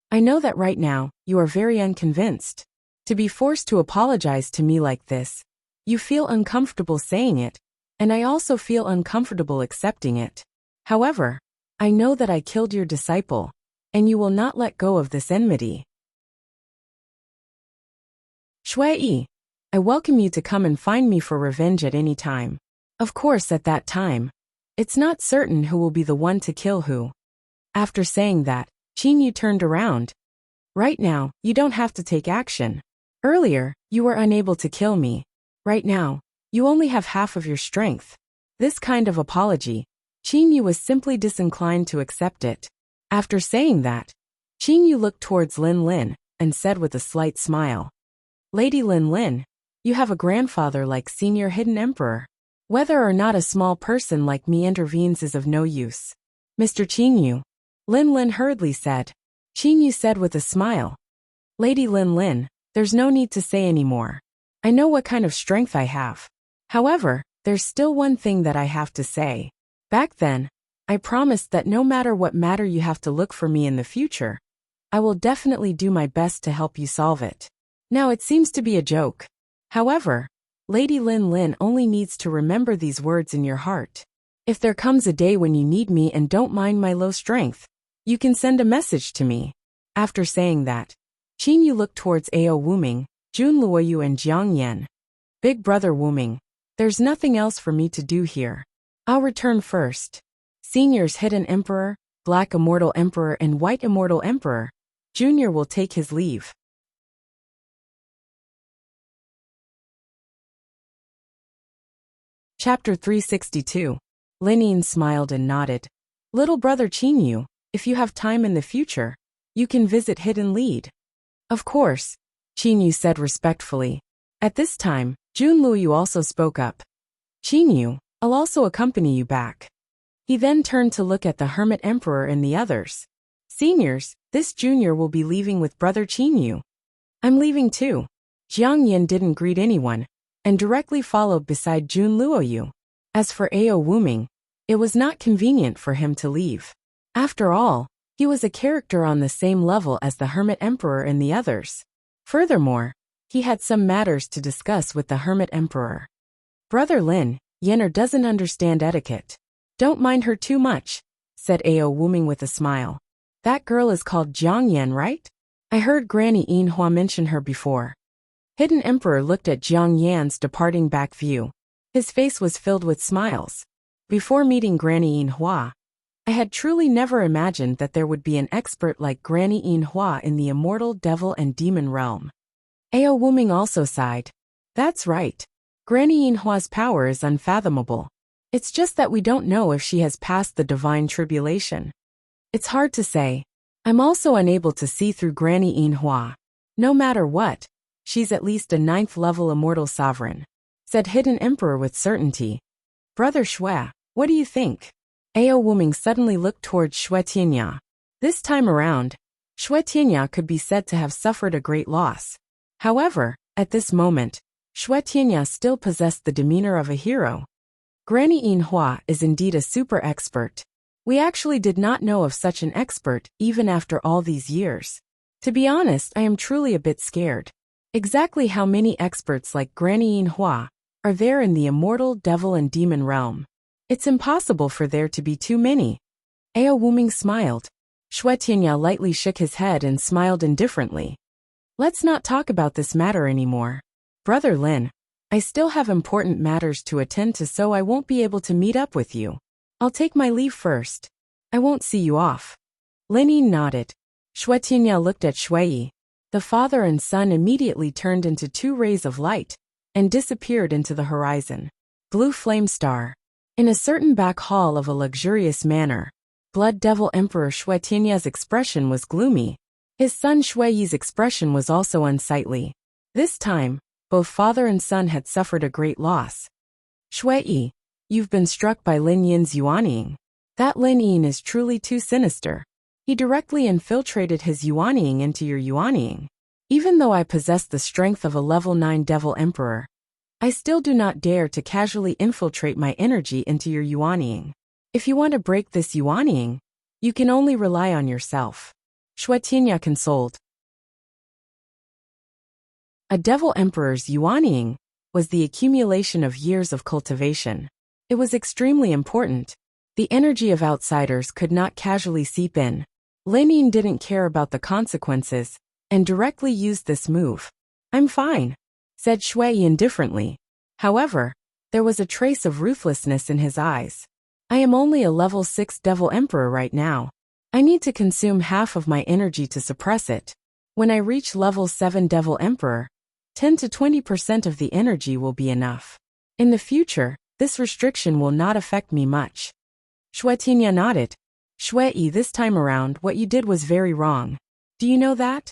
I know that right now, you are very unconvinced. To be forced to apologize to me like this, you feel uncomfortable saying it, and I also feel uncomfortable accepting it. However, I know that I killed your disciple, and you will not let go of this enmity. Shui Yi, I welcome you to come and find me for revenge at any time. Of course, at that time, it's not certain who will be the one to kill who. After saying that, Qinyu turned around. Right now, you don't have to take action. Earlier, you were unable to kill me. Right now, you only have half of your strength. This kind of apology, Qinyu was simply disinclined to accept it. After saying that, Qinyu looked towards Lin Lin and said with a slight smile, Lady Lin Lin, you have a grandfather like Senior Hidden Emperor. Whether or not a small person like me intervenes is of no use. Mr. Qinyu, Lin Lin hurriedly said. Qinyu said with a smile, Lady Lin Lin, there's no need to say any more. I know what kind of strength I have. However, there's still one thing that I have to say. Back then, I promised that no matter what matter you have to look for me in the future, I will definitely do my best to help you solve it. Now it seems to be a joke. However, Lady Lin Lin only needs to remember these words in your heart. If there comes a day when you need me and don't mind my low strength, you can send a message to me. After saying that, Qinyu looked towards Ao Wuming, Jun Luoyu and Jiang Yan. Big brother Wuming, there's nothing else for me to do here. I'll return first. Senior's Hidden Emperor, Black Immortal Emperor and White Immortal Emperor, Junior will take his leave. Chapter 362. Lin Yin smiled and nodded. Little brother Qinyu, if you have time in the future, you can visit Hidden Lead. Of course, Qinyu said respectfully. At this time, Jun Luoyu also spoke up. Qinyu, I'll also accompany you back. He then turned to look at the Hermit Emperor and the others. Seniors, this junior will be leaving with brother Qinyu. I'm leaving too. Jiang Yan didn't greet anyone, and directly followed beside Jun Luoyu. As for Ao Wuming, it was not convenient for him to leave. After all, he was a character on the same level as the Hermit Emperor and the others. Furthermore, he had some matters to discuss with the Hermit Emperor. Brother Lin, Yenner doesn't understand etiquette. Don't mind her too much, said Ao Wuming with a smile. That girl is called Jiang Yan, right? I heard Granny Yinhua mention her before. Hidden Emperor looked at Jiang Yan's departing back view. His face was filled with smiles. Before meeting Granny Yinhua, I had truly never imagined that there would be an expert like Granny Yinhua in the immortal devil and demon realm. Ao Wuming also sighed. That's right. Granny Yinhua's power is unfathomable. It's just that we don't know if she has passed the divine tribulation. It's hard to say. I'm also unable to see through Granny Yinhua. No matter what, she's at least a 9th level immortal sovereign, said Hidden Emperor with certainty. Brother Xue, what do you think? Ao Wuming suddenly looked towards Xue Tianya. This time around, Xue Tianya could be said to have suffered a great loss. However, at this moment, Xue Tianya still possessed the demeanor of a hero. Granny Yinhua is indeed a super expert. We actually did not know of such an expert even after all these years. To be honest, I am truly a bit scared. Exactly how many experts like Granny Yinhua are there in the immortal devil and demon realm? It's impossible for there to be too many. Ao Wuming smiled. Xue Tianya lightly shook his head and smiled indifferently. Let's not talk about this matter anymore. Brother Lin, I still have important matters to attend to, so I won't be able to meet up with you. I'll take my leave first. I won't see you off. Lin Yin nodded. Xue Tianya looked at Xue Yi. The father and son immediately turned into 2 rays of light and disappeared into the horizon. Blue Flame Star. In a certain back hall of a luxurious manor, Blood Devil Emperor Xue Tianya's expression was gloomy. His son Xue Yi's expression was also unsightly. This time, both father and son had suffered a great loss. Xue Yi, you've been struck by Lin Yin's Yuanying. That Lin Yin is truly too sinister. He directly infiltrated his Yuanying into your Yuanying. Even though I possess the strength of a level 9 Devil Emperor, I still do not dare to casually infiltrate my energy into your Yuanying. If you want to break this Yuanying, you can only rely on yourself. Xue Tianya consoled. A Devil Emperor's Yuanying was the accumulation of years of cultivation. It was extremely important. The energy of outsiders could not casually seep in. Lin Yin didn't care about the consequences and directly used this move. I'm fine. said Shui indifferently. However, there was a trace of ruthlessness in his eyes. I am only a level 6 Devil Emperor right now. I need to consume half of my energy to suppress it. When I reach level 7 Devil Emperor, 10 to 20% of the energy will be enough. In the future, this restriction will not affect me much. Shui Tianya nodded. Shui, this time around, what you did was very wrong. Do you know that?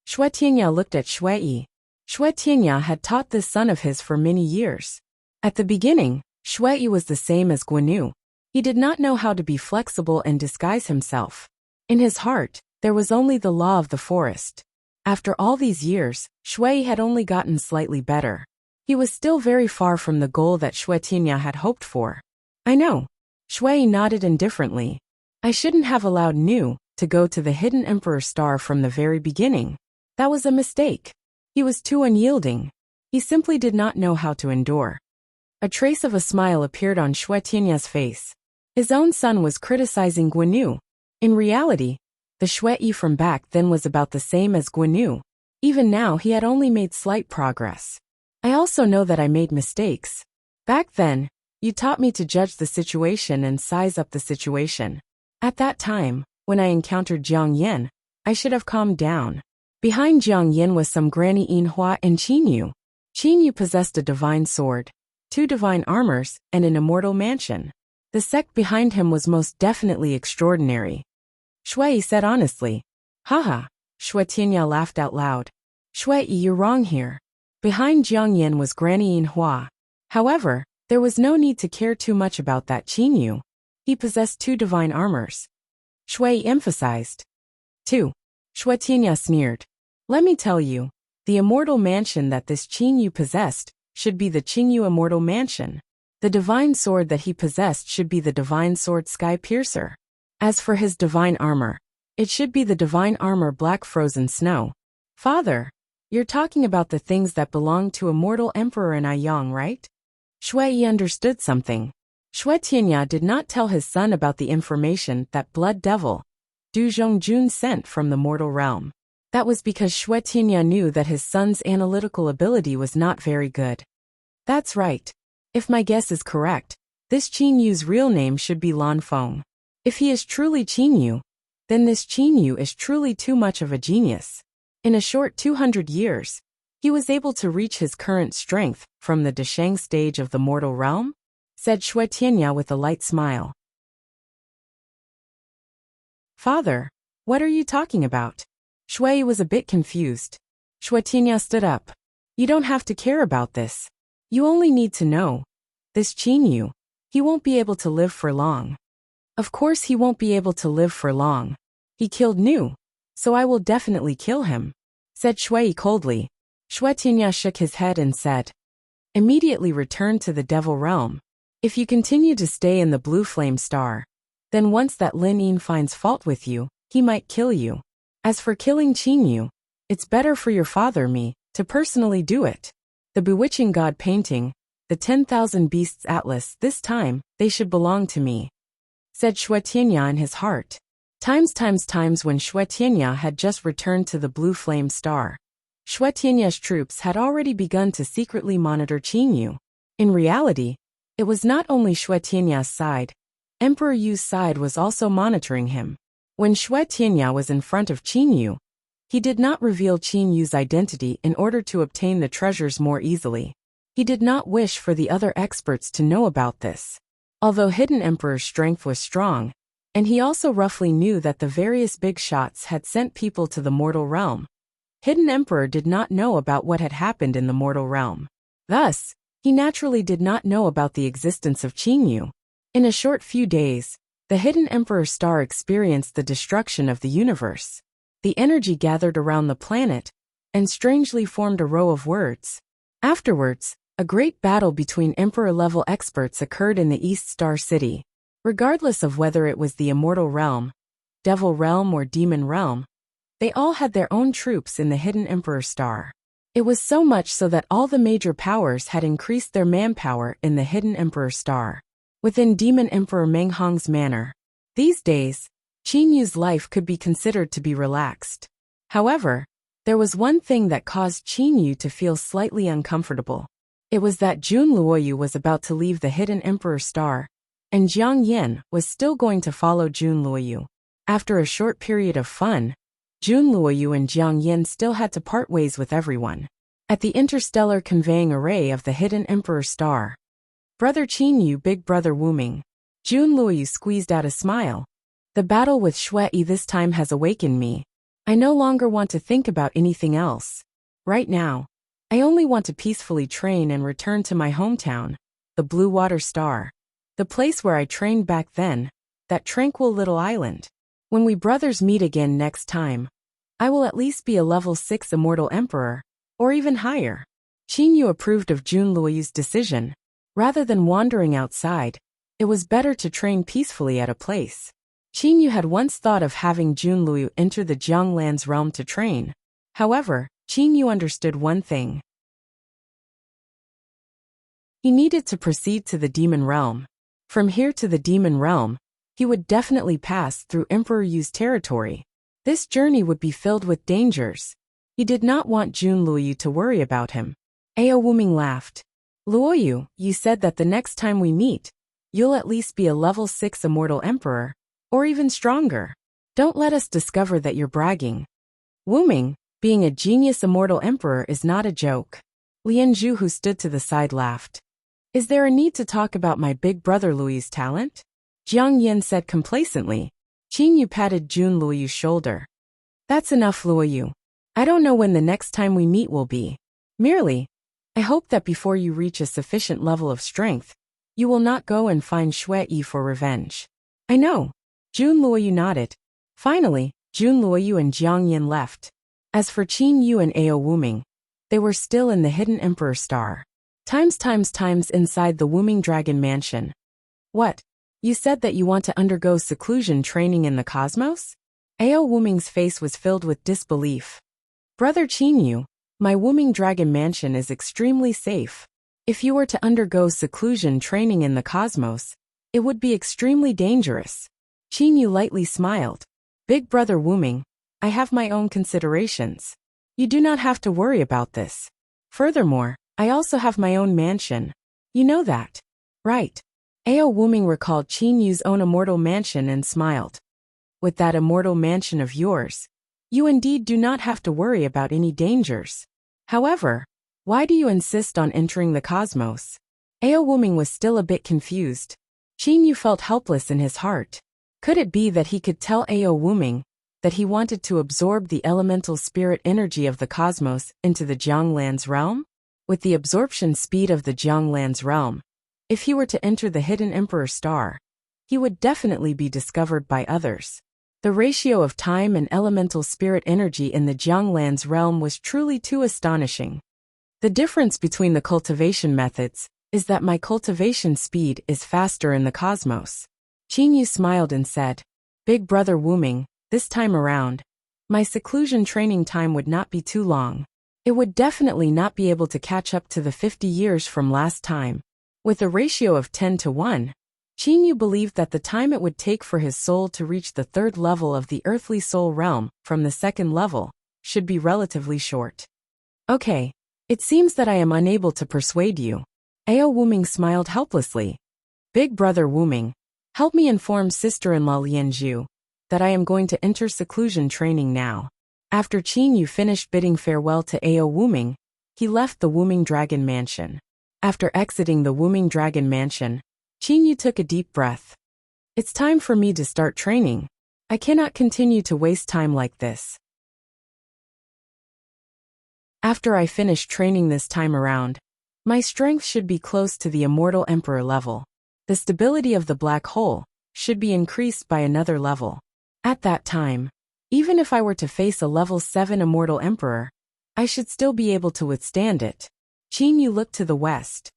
Shui Tianya looked at Shui. Shui Tianya had taught this son of his for many years. At the beginning, Shui was the same as Guanu. He did not know how to be flexible and disguise himself. In his heart, there was only the law of the forest. After all these years, Shui had only gotten slightly better. He was still very far from the goal that Shui Tianya had hoped for. I know. Shui nodded indifferently. I shouldn't have allowed Nu to go to the Hidden Emperor Star from the very beginning. That was a mistake. He was too unyielding. He simply did not know how to endure. A trace of a smile appeared on Shui Tianya's face. His own son was criticizing Guanu. In reality, the Shui from back then was about the same as Guanu. Even now he had only made slight progress. I also know that I made mistakes. Back then, you taught me to judge the situation and size up the situation. At that time, when I encountered Jiang Yan, I should have calmed down. Behind Jiang Yan was some Granny Yinhua and Qinyu. Qinyu possessed a divine sword, 2 divine armors, and an immortal mansion. The sect behind him was most definitely extraordinary. Shui said honestly. Haha, Shui Tianya laughed out loud. Shui, you're wrong here. Behind Jiang Yan was Granny Yinhua. However, there was no need to care too much about that Qinyu. He possessed 2 divine armors. Shui emphasized. 2. Shui Tianya sneered. Let me tell you, the immortal mansion that this Qinyu possessed should be the Qingyu Immortal Mansion. The divine sword that he possessed should be the divine sword Sky Piercer. As for his divine armor, it should be the divine armor Black Frozen Snow. Father, you're talking about the things that belong to Immortal Emperor Aiyang, right? Shui understood something. Shui Tianya did not tell his son about the information that Blood Devil, Du Zhongjun, sent from the mortal realm. That was because Shui Tianya knew that his son's analytical ability was not very good. That's right. If my guess is correct, this Qinyu's real name should be Lan Feng. If he is truly Qinyu, then this Qinyu is truly too much of a genius. In a short 200 years, he was able to reach his current strength from the Desheng stage of the mortal realm, said Shui Tianya with a light smile. Father, what are you talking about? Shui was a bit confused. Shui Tianya stood up. You don't have to care about this. You only need to know. This Qinyu, he won't be able to live for long. Of course he won't be able to live for long. He killed Nu, so I will definitely kill him, said Shui coldly. Shui Tianya shook his head and said, immediately return to the devil realm. If you continue to stay in the blue flame star, then once that Lin Yin finds fault with you, he might kill you. As for killing Qinyu, it's better for your father me to personally do it. The bewitching god painting, the 10,000 beasts atlas, this time, they should belong to me, said Shui Tianya in his heart. Times when Shui Tianya had just returned to the blue flame star, Shui Tianya's troops had already begun to secretly monitor Qinyu. In reality, it was not only Shui Tianya's side, Emperor Yu's side was also monitoring him. When Shui Tianya was in front of Qinyu, he did not reveal Qinyu's identity in order to obtain the treasures more easily. He did not wish for the other experts to know about this. Although Hidden Emperor's strength was strong, and he also roughly knew that the various big shots had sent people to the mortal realm, Hidden Emperor did not know about what had happened in the mortal realm. Thus, he naturally did not know about the existence of Qinyu. In a short few days, the Hidden Emperor star experienced the destruction of the universe. The energy gathered around the planet, and strangely formed a row of words. Afterwards, a great battle between Emperor-level experts occurred in the East Star City. Regardless of whether it was the Immortal Realm, Devil Realm or Demon Realm, they all had their own troops in the Hidden Emperor Star. It was so much so that all the major powers had increased their manpower in the Hidden Emperor Star. Within Demon Emperor Menghong's manor, these days, Qinyu's life could be considered to be relaxed. However, There was one thing that caused Qin Yu to feel slightly uncomfortable. It was that Jun Luoyu was about to leave the Hidden Emperor Star, and Jiang Yin was still going to follow Jun Luoyu. After a short period of fun, Jun Luoyu and Jiang Yin still had to part ways with everyone. At the interstellar conveying array of the Hidden Emperor Star. Brother Qin Yu, big brother Wu Ming. Jun Luoyu squeezed out a smile. The battle with Shui this time has awakened me. I no longer want to think about anything else. Right now, I only want to peacefully train and return to my hometown, the Blue Water Star. The place where I trained back then, that tranquil little island. When we brothers meet again next time, I will at least be a level 6 immortal emperor, or even higher. Qin Yu approved of Jun Luoyu's decision. Rather than wandering outside, it was better to train peacefully at a place. Qin Yu had once thought of having Jun Luoyu enter the Jianglan's realm to train. However, Qin Yu understood one thing. He needed to proceed to the demon realm. From here to the demon realm, he would definitely pass through Emperor Yu's territory. This journey would be filled with dangers. He did not want Jun Luoyu to worry about him. Ao Wuming laughed. Luoyu, you said that the next time we meet, you'll at least be a level 6 immortal emperor, or even stronger. Don't let us discover that you're bragging. Wuming, being a genius immortal emperor is not a joke. Lianzhu, who stood to the side, laughed. Is there a need to talk about my big brother Luoyu's talent? Jiang Yin said complacently. Qin Yu patted Jun Luoyu's shoulder. That's enough, Luoyu. I don't know when the next time we meet will be. Merely, I hope that before you reach a sufficient level of strength, you will not go and find Shui for revenge. I know. Jun Luoyu nodded. Finally, Jun Luoyu and Jiang Yin left. As for Qin Yu and Ao Wuming, they were still in the Hidden Emperor Star. Times inside the Wuming Dragon Mansion. What? You said that you want to undergo seclusion training in the cosmos? Ao Wuming's face was filled with disbelief. Brother Qin Yu, my Wuming Dragon Mansion is extremely safe. If you were to undergo seclusion training in the cosmos, it would be extremely dangerous. Qin Yu lightly smiled. Big brother Wuming, I have my own considerations. You do not have to worry about this. Furthermore, I also have my own mansion. You know that, right? Ao Wuming recalled Qin Yu's own immortal mansion and smiled. With that immortal mansion of yours, you indeed do not have to worry about any dangers. However, why do you insist on entering the cosmos? Ao Wuming was still a bit confused. Qin Yu felt helpless in his heart. Could it be that he could tell Ao Wuming that he wanted to absorb the elemental spirit energy of the cosmos into the Jianglan's realm? With the absorption speed of the Jianglan's realm, if he were to enter the Hidden Emperor Star, he would definitely be discovered by others. The ratio of time and elemental spirit energy in the Jianglan's realm was truly too astonishing. The difference between the cultivation methods is that my cultivation speed is faster in the cosmos. Qin Yu smiled and said, Big brother Wuming, this time around, my seclusion training time would not be too long. It would definitely not be able to catch up to the 50 years from last time. With a ratio of 10 to 1, Qin Yu believed that the time it would take for his soul to reach the 3rd level of the earthly soul realm from the 2nd level should be relatively short. Okay, it seems that I am unable to persuade you. Ao Wuming smiled helplessly. Big brother Wuming, help me inform sister-in-law Lianzhu that I am going to enter seclusion training now. After Qin Yu finished bidding farewell to Ao Wuming, he left the Wuming Dragon Mansion. After exiting the Wuming Dragon Mansion, Qin Yu took a deep breath. It's time for me to start training. I cannot continue to waste time like this. After I finish training this time around, my strength should be close to the Immortal Emperor level. The stability of the black hole should be increased by another level. At that time, even if I were to face a level 7 Immortal Emperor, I should still be able to withstand it. Qin Yu looked to the west.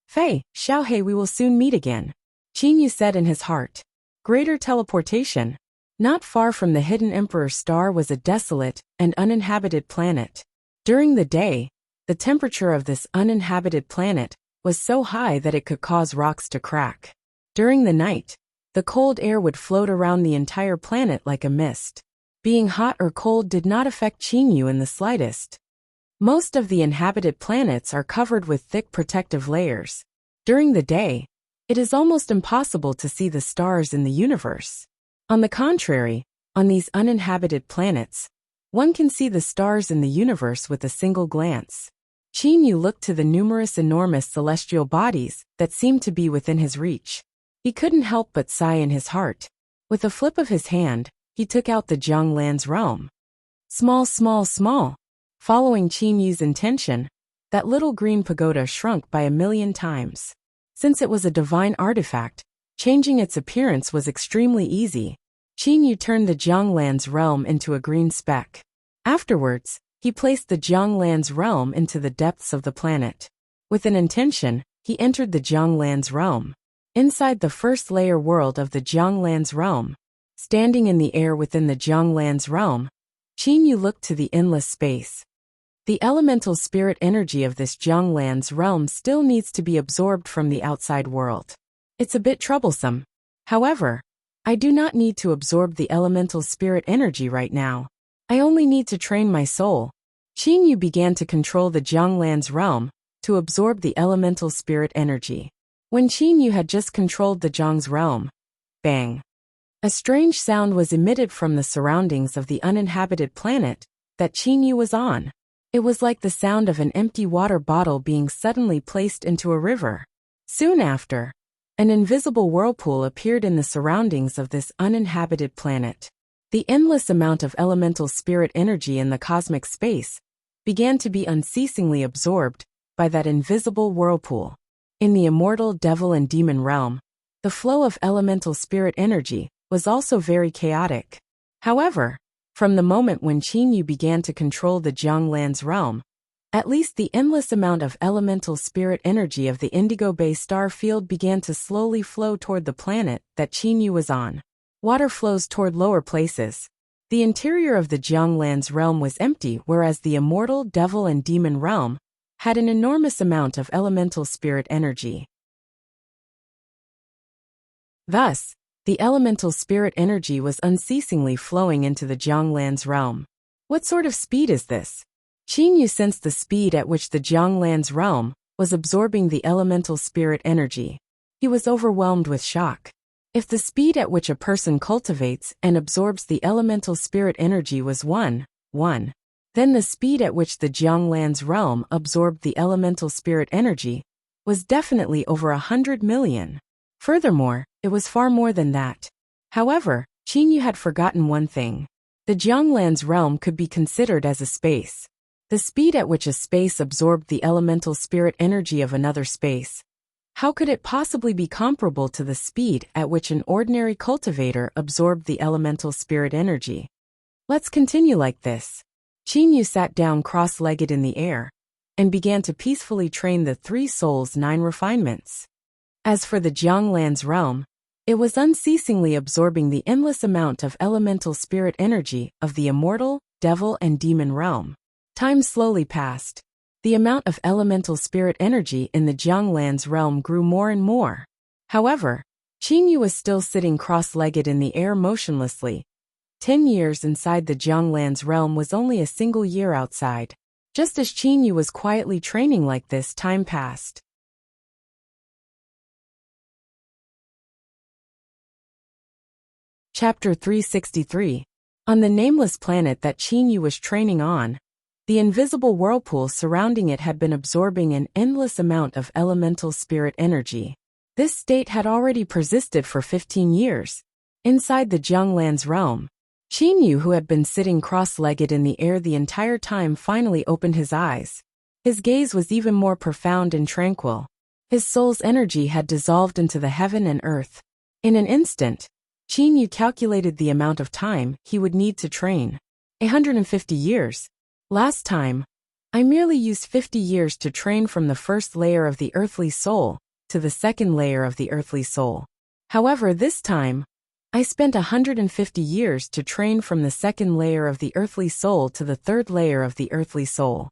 Fei, Xiaohei, we will soon meet again. Qin Yu said in his heart. Greater teleportation. Not far from the Hidden Emperor Star was a desolate and uninhabited planet. During the day, the temperature of this uninhabited planet was so high that it could cause rocks to crack. During the night, the cold air would float around the entire planet like a mist. Being hot or cold did not affect Qinyu in the slightest. Most of the inhabited planets are covered with thick protective layers. During the day, it is almost impossible to see the stars in the universe. On the contrary, on these uninhabited planets, one can see the stars in the universe with a single glance. Qinyu looked to the numerous enormous celestial bodies that seemed to be within his reach. He couldn't help but sigh in his heart. With a flip of his hand, he took out the Jianglan's realm. Small, small, small. Following Qinyu's intention, that little green pagoda shrunk by 1,000,000 times. Since it was a divine artifact, changing its appearance was extremely easy. Qinyu turned the Jianglan's realm into a green speck. Afterwards, he placed the Jianglan's realm into the depths of the planet. With an intention, he entered the Jianglan's realm. Inside the first layer world of the Jianglan's realm, standing in the air within the Jianglan's realm, Qinyu looked to the endless space. The elemental spirit energy of this Jianglan's realm still needs to be absorbed from the outside world. It's a bit troublesome. However, I do not need to absorb the elemental spirit energy right now. I only need to train my soul. Qinyu began to control the Jianglan's realm to absorb the elemental spirit energy. When Qinyu had just controlled the Jiang's realm, bang! A strange sound was emitted from the surroundings of the uninhabited planet that Qinyu was on. It was like the sound of an empty water bottle being suddenly placed into a river. Soon after, an invisible whirlpool appeared in the surroundings of this uninhabited planet. The endless amount of elemental spirit energy in the cosmic space began to be unceasingly absorbed by that invisible whirlpool. In the immortal devil and demon realm, the flow of elemental spirit energy was also very chaotic. However, from the moment when Qinyu began to control the Jianglan's realm, at least the endless amount of elemental spirit energy of the Indigo Bay star field began to slowly flow toward the planet that Qinyu was on. Water flows toward lower places. The interior of the Jianglan's realm was empty, whereas the immortal devil and demon realm had an enormous amount of elemental spirit energy. Thus, the elemental spirit energy was unceasingly flowing into the Jianglan's realm. What sort of speed is this? Qinyu sensed the speed at which the Jianglan's realm was absorbing the elemental spirit energy. He was overwhelmed with shock. If the speed at which a person cultivates and absorbs the elemental spirit energy was 1, then the speed at which the Jianglan's realm absorbed the elemental spirit energy was definitely over 100 million. Furthermore, it was far more than that. However, Qinyu had forgotten one thing. The Jianglan's realm could be considered as a space. The speed at which a space absorbed the elemental spirit energy of another space. How could it possibly be comparable to the speed at which an ordinary cultivator absorbed the elemental spirit energy? Let's continue like this. Qinyu sat down cross-legged in the air and began to peacefully train the three souls' 9 refinements. As for the Jianglan's realm, it was unceasingly absorbing the endless amount of elemental spirit energy of the immortal, devil and demon realm. Time slowly passed. The amount of elemental spirit energy in the Jianglan's realm grew more and more. However, Qinyu was still sitting cross-legged in the air motionlessly. 10 years inside the Jianglan's realm was only a single year outside. Just as Qinyu was quietly training like this, time passed. Chapter 363. On the nameless planet that Qinyu was training on, the invisible whirlpool surrounding it had been absorbing an endless amount of elemental spirit energy. This state had already persisted for 15 years. Inside the Jianglan's realm, Qinyu, who had been sitting cross-legged in the air the entire time, finally opened his eyes. His gaze was even more profound and tranquil. His soul's energy had dissolved into the heaven and earth. In an instant, Qinyu calculated the amount of time he would need to train. 150 years. Last time, I merely used 50 years to train from the first layer of the earthly soul to the second layer of the earthly soul. However, this time, I spent 150 years to train from the second layer of the earthly soul to the third layer of the earthly soul.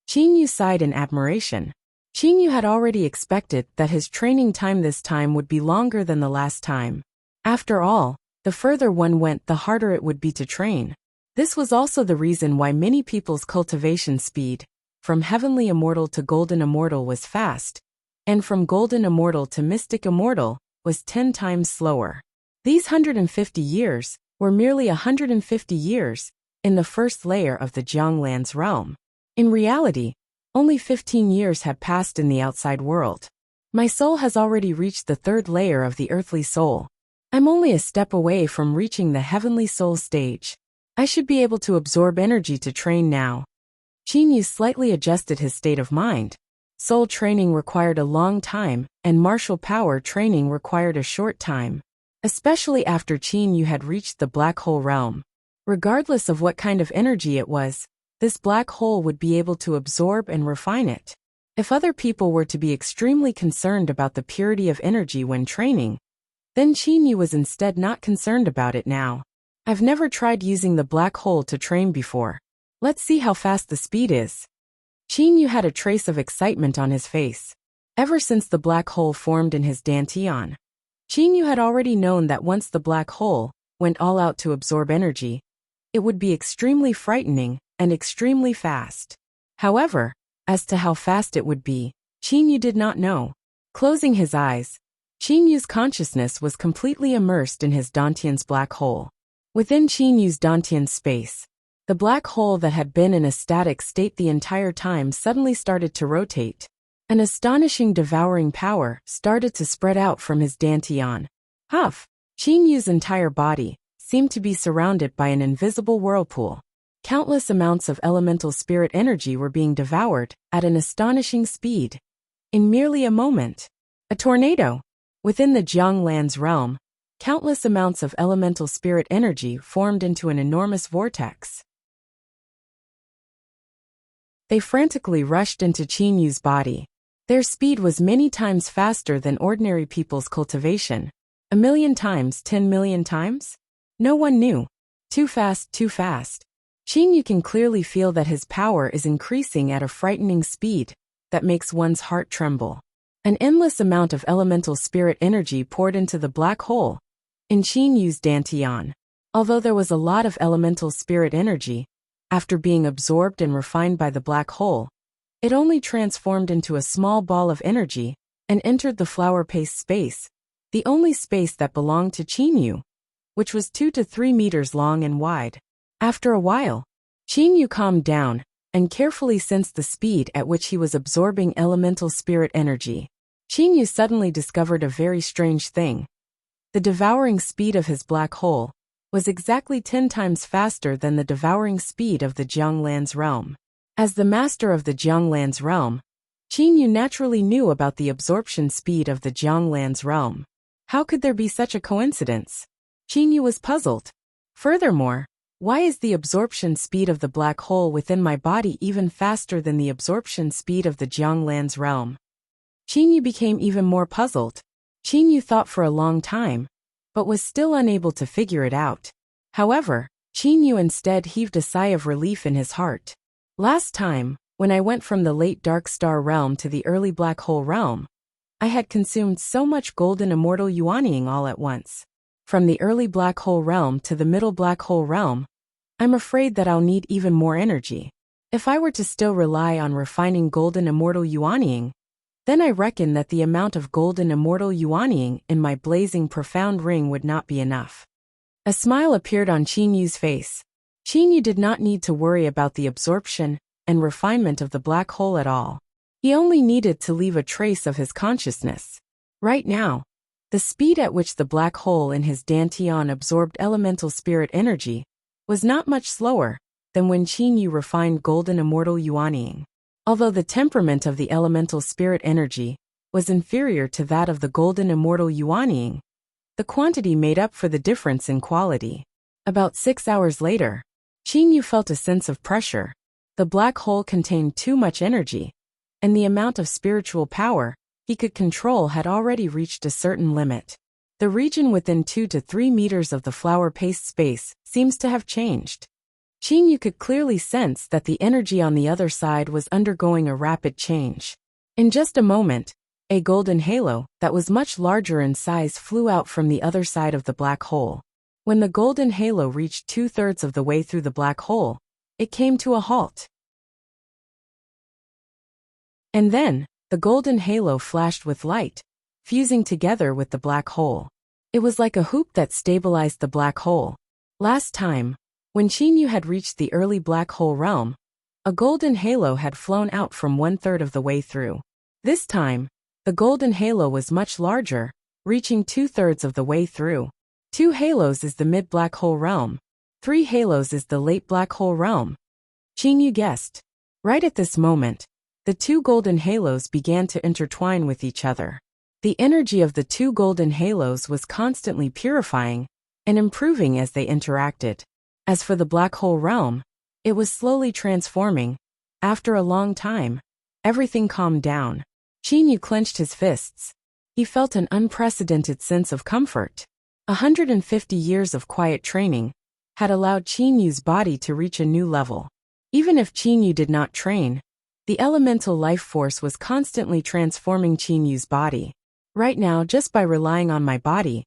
Qinyu sighed in admiration. Qinyu had already expected that his training time this time would be longer than the last time. After all, the further one went, the harder it would be to train. This was also the reason why many people's cultivation speed, from heavenly immortal to golden immortal, was fast, and from golden immortal to mystic immortal was 10 times slower. These 150 years were merely 150 years in the first layer of the Jianglan's realm. In reality, only 15 years had passed in the outside world. My soul has already reached the third layer of the earthly soul. I'm only a step away from reaching the heavenly soul stage. I should be able to absorb energy to train now. Qin Yu slightly adjusted his state of mind. Soul training required a long time, and martial power training required a short time, especially after Qin Yu had reached the black hole realm. Regardless of what kind of energy it was, this black hole would be able to absorb and refine it. If other people were to be extremely concerned about the purity of energy when training, then Qin Yu was instead not concerned about it now. I've never tried using the black hole to train before. Let's see how fast the speed is. Qin Yu had a trace of excitement on his face. Ever since the black hole formed in his dantian, Qin Yu had already known that once the black hole went all out to absorb energy, it would be extremely frightening and extremely fast. However, as to how fast it would be, Qin Yu did not know. Closing his eyes, Qin Yu's consciousness was completely immersed in his dantian's black hole. Within Qin Yu's dantian space, the black hole that had been in a static state the entire time suddenly started to rotate. An astonishing devouring power started to spread out from his dantian. Huff! Qin Yu's entire body seemed to be surrounded by an invisible whirlpool. Countless amounts of elemental spirit energy were being devoured at an astonishing speed. In merely a moment, a tornado. Within the Jianglan's realm, countless amounts of elemental spirit energy formed into an enormous vortex. They frantically rushed into Qin Yu's body. Their speed was many times faster than ordinary people's cultivation. 1,000,000 times, 10,000,000 times? No one knew. Too fast, too fast. Qin Yu can clearly feel that his power is increasing at a frightening speed that makes one's heart tremble. An endless amount of elemental spirit energy poured into the black hole in Qin Yu's dantian. Although there was a lot of elemental spirit energy, after being absorbed and refined by the black hole, it only transformed into a small ball of energy and entered the flower paste space, the only space that belonged to Qin Yu, which was 2 to 3 meters long and wide. After a while, Qin Yu calmed down and carefully sensed the speed at which he was absorbing elemental spirit energy. Qin Yu suddenly discovered a very strange thing. The devouring speed of his black hole was exactly 10 times faster than the devouring speed of the Jianglan's realm. As the master of the Jianglan's realm, Qin Yu naturally knew about the absorption speed of the Jianglan's realm. How could there be such a coincidence? Qin Yu was puzzled. Furthermore, why is the absorption speed of the black hole within my body even faster than the absorption speed of the Jianglan's realm? Qin Yu became even more puzzled. Qin Yu thought for a long time, but was still unable to figure it out. However, Qin Yu instead heaved a sigh of relief in his heart. Last time, when I went from the late dark star realm to the early black hole realm, I had consumed so much golden immortal yuanying all at once. From the early black hole realm to the middle black hole realm, I'm afraid that I'll need even more energy. If I were to still rely on refining golden immortal yuanying, then I reckon that the amount of golden immortal yuanying in my blazing profound ring would not be enough. A smile appeared on Qin Yu's face. Qin Yu did not need to worry about the absorption and refinement of the black hole at all. He only needed to leave a trace of his consciousness. Right now, the speed at which the black hole in his dantian absorbed elemental spirit energy was not much slower than when Qin Yu refined golden immortal yuanying. Although the temperament of the elemental spirit energy was inferior to that of the golden immortal yuanying, the quantity made up for the difference in quality. About 6 hours later, Qin Yu felt a sense of pressure. The black hole contained too much energy, and the amount of spiritual power he could control had already reached a certain limit. The region within 2 to 3 meters of the flower paste space seems to have changed. Qin Yu could clearly sense that the energy on the other side was undergoing a rapid change. In just a moment, a golden halo that was much larger in size flew out from the other side of the black hole. When the golden halo reached 2/3 of the way through the black hole, it came to a halt. And then, the golden halo flashed with light, fusing together with the black hole. It was like a hoop that stabilized the black hole. Last time, when Chinyu had reached the early black hole realm, a golden halo had flown out from 1/3 of the way through. This time, the golden halo was much larger, reaching 2/3 of the way through. 2 halos is the mid-black hole realm. 3 halos is the late black hole realm. Chinyu guessed. Right at this moment, the 2 golden halos began to intertwine with each other. The energy of the 2 golden halos was constantly purifying and improving as they interacted. As for the black hole realm, it was slowly transforming. After a long time, everything calmed down. Chinyu clenched his fists. He felt an unprecedented sense of comfort. 150 years of quiet training had allowed Chinyu's body to reach a new level. Even if Chinyu did not train, the elemental life force was constantly transforming Chinyu's body. Right now, just by relying on my body,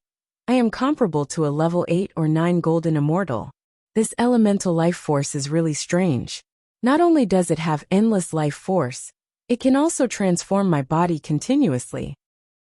I am comparable to a level 8 or 9 golden immortal. This elemental life force is really strange. Not only does it have endless life force, it can also transform my body continuously.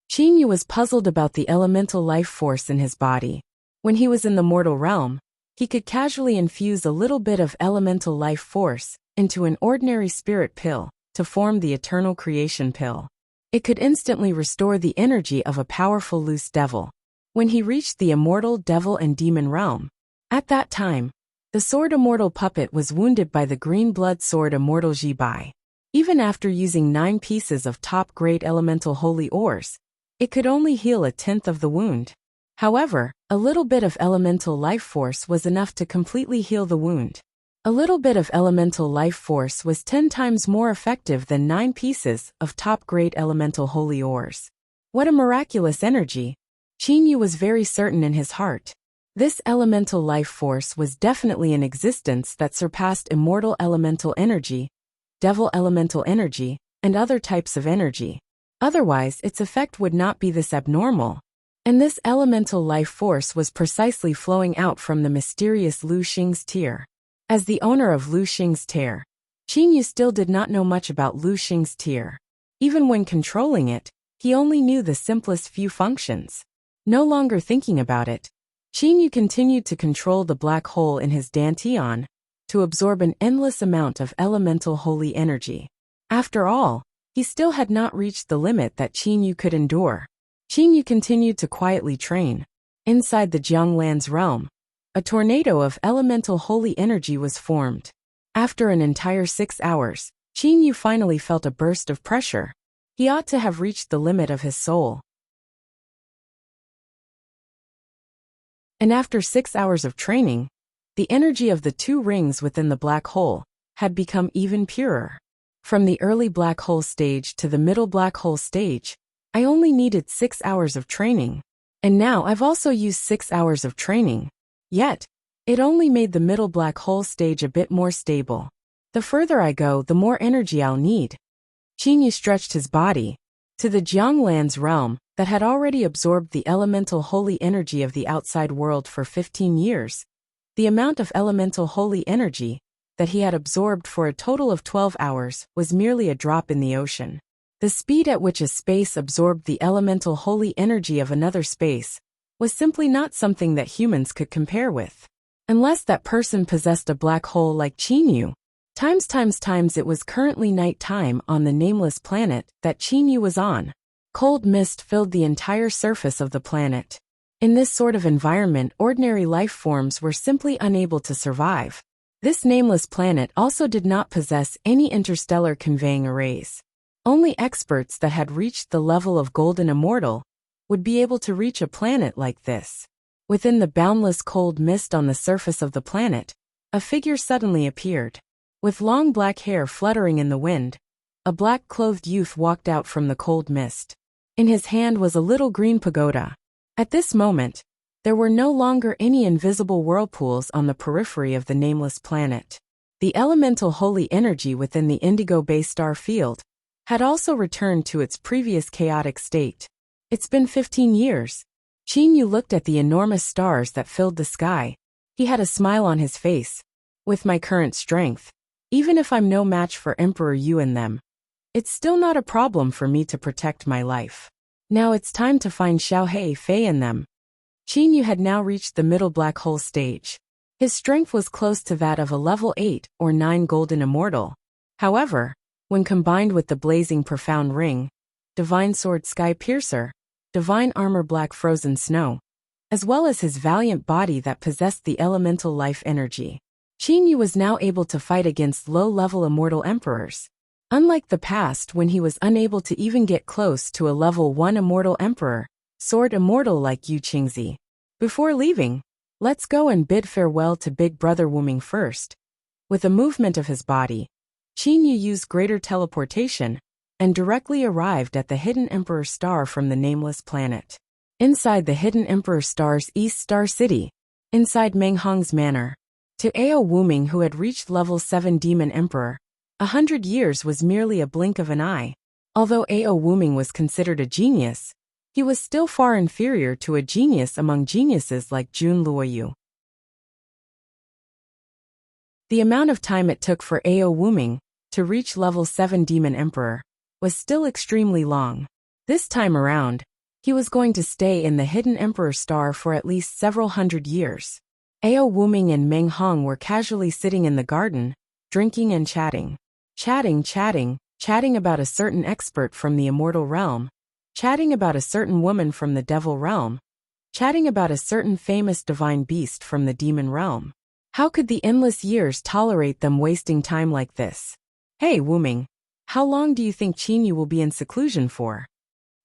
Chinyu was puzzled about the elemental life force in his body. When he was in the mortal realm, he could casually infuse a little bit of elemental life force into an ordinary spirit pill to form the eternal creation pill. It could instantly restore the energy of a powerful loose devil. When he reached the immortal devil and demon realm, at that time, the sword immortal puppet was wounded by the green blood sword immortal Jibai. Even after using 9 pieces of top-grade elemental holy ores, it could only heal 1/10 of the wound. However, a little bit of elemental life force was enough to completely heal the wound. A little bit of elemental life force was 10 times more effective than 9 pieces of top-grade elemental holy ores. What a miraculous energy! Chinyu was very certain in his heart. This elemental life force was definitely an existence that surpassed immortal elemental energy, devil elemental energy, and other types of energy. Otherwise, its effect would not be this abnormal. And this elemental life force was precisely flowing out from the mysterious Lu Xing's tear. As the owner of Lu Xing's tear, Chinyu still did not know much about Lu Xing's tear. Even when controlling it, he only knew the simplest few functions. No longer thinking about it, Chinyu continued to control the black hole in his dantian to absorb an endless amount of elemental holy energy. After all, he still had not reached the limit that Chinyu could endure. Chinyu continued to quietly train. Inside the Jianglan's realm, a tornado of elemental holy energy was formed. After an entire 6 hours, Chinyu finally felt a burst of pressure. He ought to have reached the limit of his soul. And after 6 hours of training, the energy of the 2 rings within the black hole had become even purer. From the early black hole stage to the middle black hole stage, I only needed 6 hours of training. And now I've also used 6 hours of training. Yet, it only made the middle black hole stage a bit more stable. The further I go, the more energy I'll need. Chinyu stretched his body to the Jianglan's realm that had already absorbed the elemental holy energy of the outside world for 15 years. The amount of elemental holy energy that he had absorbed for a total of 12 hours was merely a drop in the ocean. The speed at which a space absorbed the elemental holy energy of another space was simply not something that humans could compare with. Unless that person possessed a black hole like Chinyu. Times it was currently night time on the nameless planet that Chinyu was on. Cold mist filled the entire surface of the planet. In this sort of environment, ordinary life forms were simply unable to survive. This nameless planet also did not possess any interstellar conveying arrays. Only experts that had reached the level of golden immortal would be able to reach a planet like this. Within the boundless cold mist on the surface of the planet, a figure suddenly appeared. With long black hair fluttering in the wind, a black-clothed youth walked out from the cold mist. In his hand was a little green pagoda. At this moment, there were no longer any invisible whirlpools on the periphery of the nameless planet. The elemental holy energy within the Indigo Bay star field had also returned to its previous chaotic state. It's been 15 years. Qin Yu looked at the enormous stars that filled the sky. He had a smile on his face. With my current strength, even if I'm no match for Emperor Yu and them, it's still not a problem for me to protect my life. Now it's time to find Xiao Fei and them. Qin Yu had now reached the middle black hole stage. His strength was close to that of a level 8 or 9 golden immortal. However, when combined with the blazing profound ring, divine sword sky piercer, divine armor black frozen snow, as well as his valiant body that possessed the elemental life energy, Qin Yu was now able to fight against low-level immortal emperors. Unlike the past when he was unable to even get close to a level 1 immortal emperor, sword immortal like Yu Qingzi. Before leaving, let's go and bid farewell to Big Brother Wuming first. With a movement of his body, Qin Yu used greater teleportation and directly arrived at the Hidden Emperor Star from the nameless planet. Inside the Hidden Emperor Star's East Star City, inside Meng Hong's manor, to Ao Wuming, who had reached level 7 Demon Emperor, 100 years was merely a blink of an eye. Although Ao Wuming was considered a genius, he was still far inferior to a genius among geniuses like Jun Luoyu. The amount of time it took for Ao Wuming to reach level 7 Demon Emperor was still extremely long. This time around, he was going to stay in the Hidden Emperor Star for at least several hundred years. Ao Wuming and Meng Hong were casually sitting in the garden, drinking and chatting. Chatting about a certain expert from the immortal realm, chatting about a certain woman from the devil realm, chatting about a certain famous divine beast from the demon realm. How could the endless years tolerate them wasting time like this? Hey Wuming, how long do you think Qin Yu will be in seclusion for?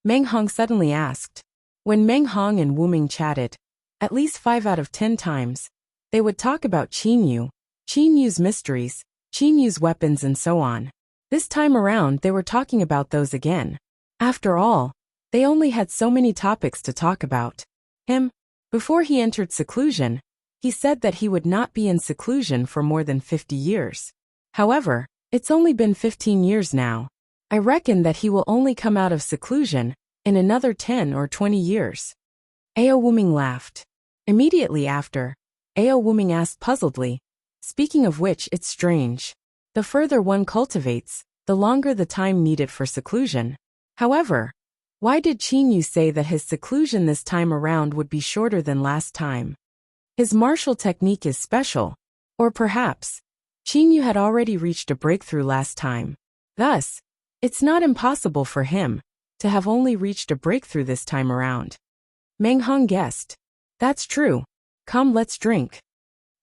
Meng Hong suddenly asked. When Meng Hong and Wuming chatted, at least 5 out of 10 times, they would talk about Qin Yu's mysteries, Qin Yu's weapons and so on. This time around they were talking about those again. After all, they only had so many topics to talk about. Before he entered seclusion, he said that he would not be in seclusion for more than 50 years. However, it's only been 15 years now. I reckon that he will only come out of seclusion in another 10 or 20 years. Ao Wuming laughed. Immediately after, Ao Wuming asked puzzledly, speaking of which, it's strange. The further one cultivates, the longer the time needed for seclusion. However, why did Qin Yu say that his seclusion this time around would be shorter than last time? His martial technique is special. Or perhaps, Qin Yu had already reached a breakthrough last time. Thus, it's not impossible for him to have only reached a breakthrough this time around. Meng Hong guessed. That's true. Come, let's drink.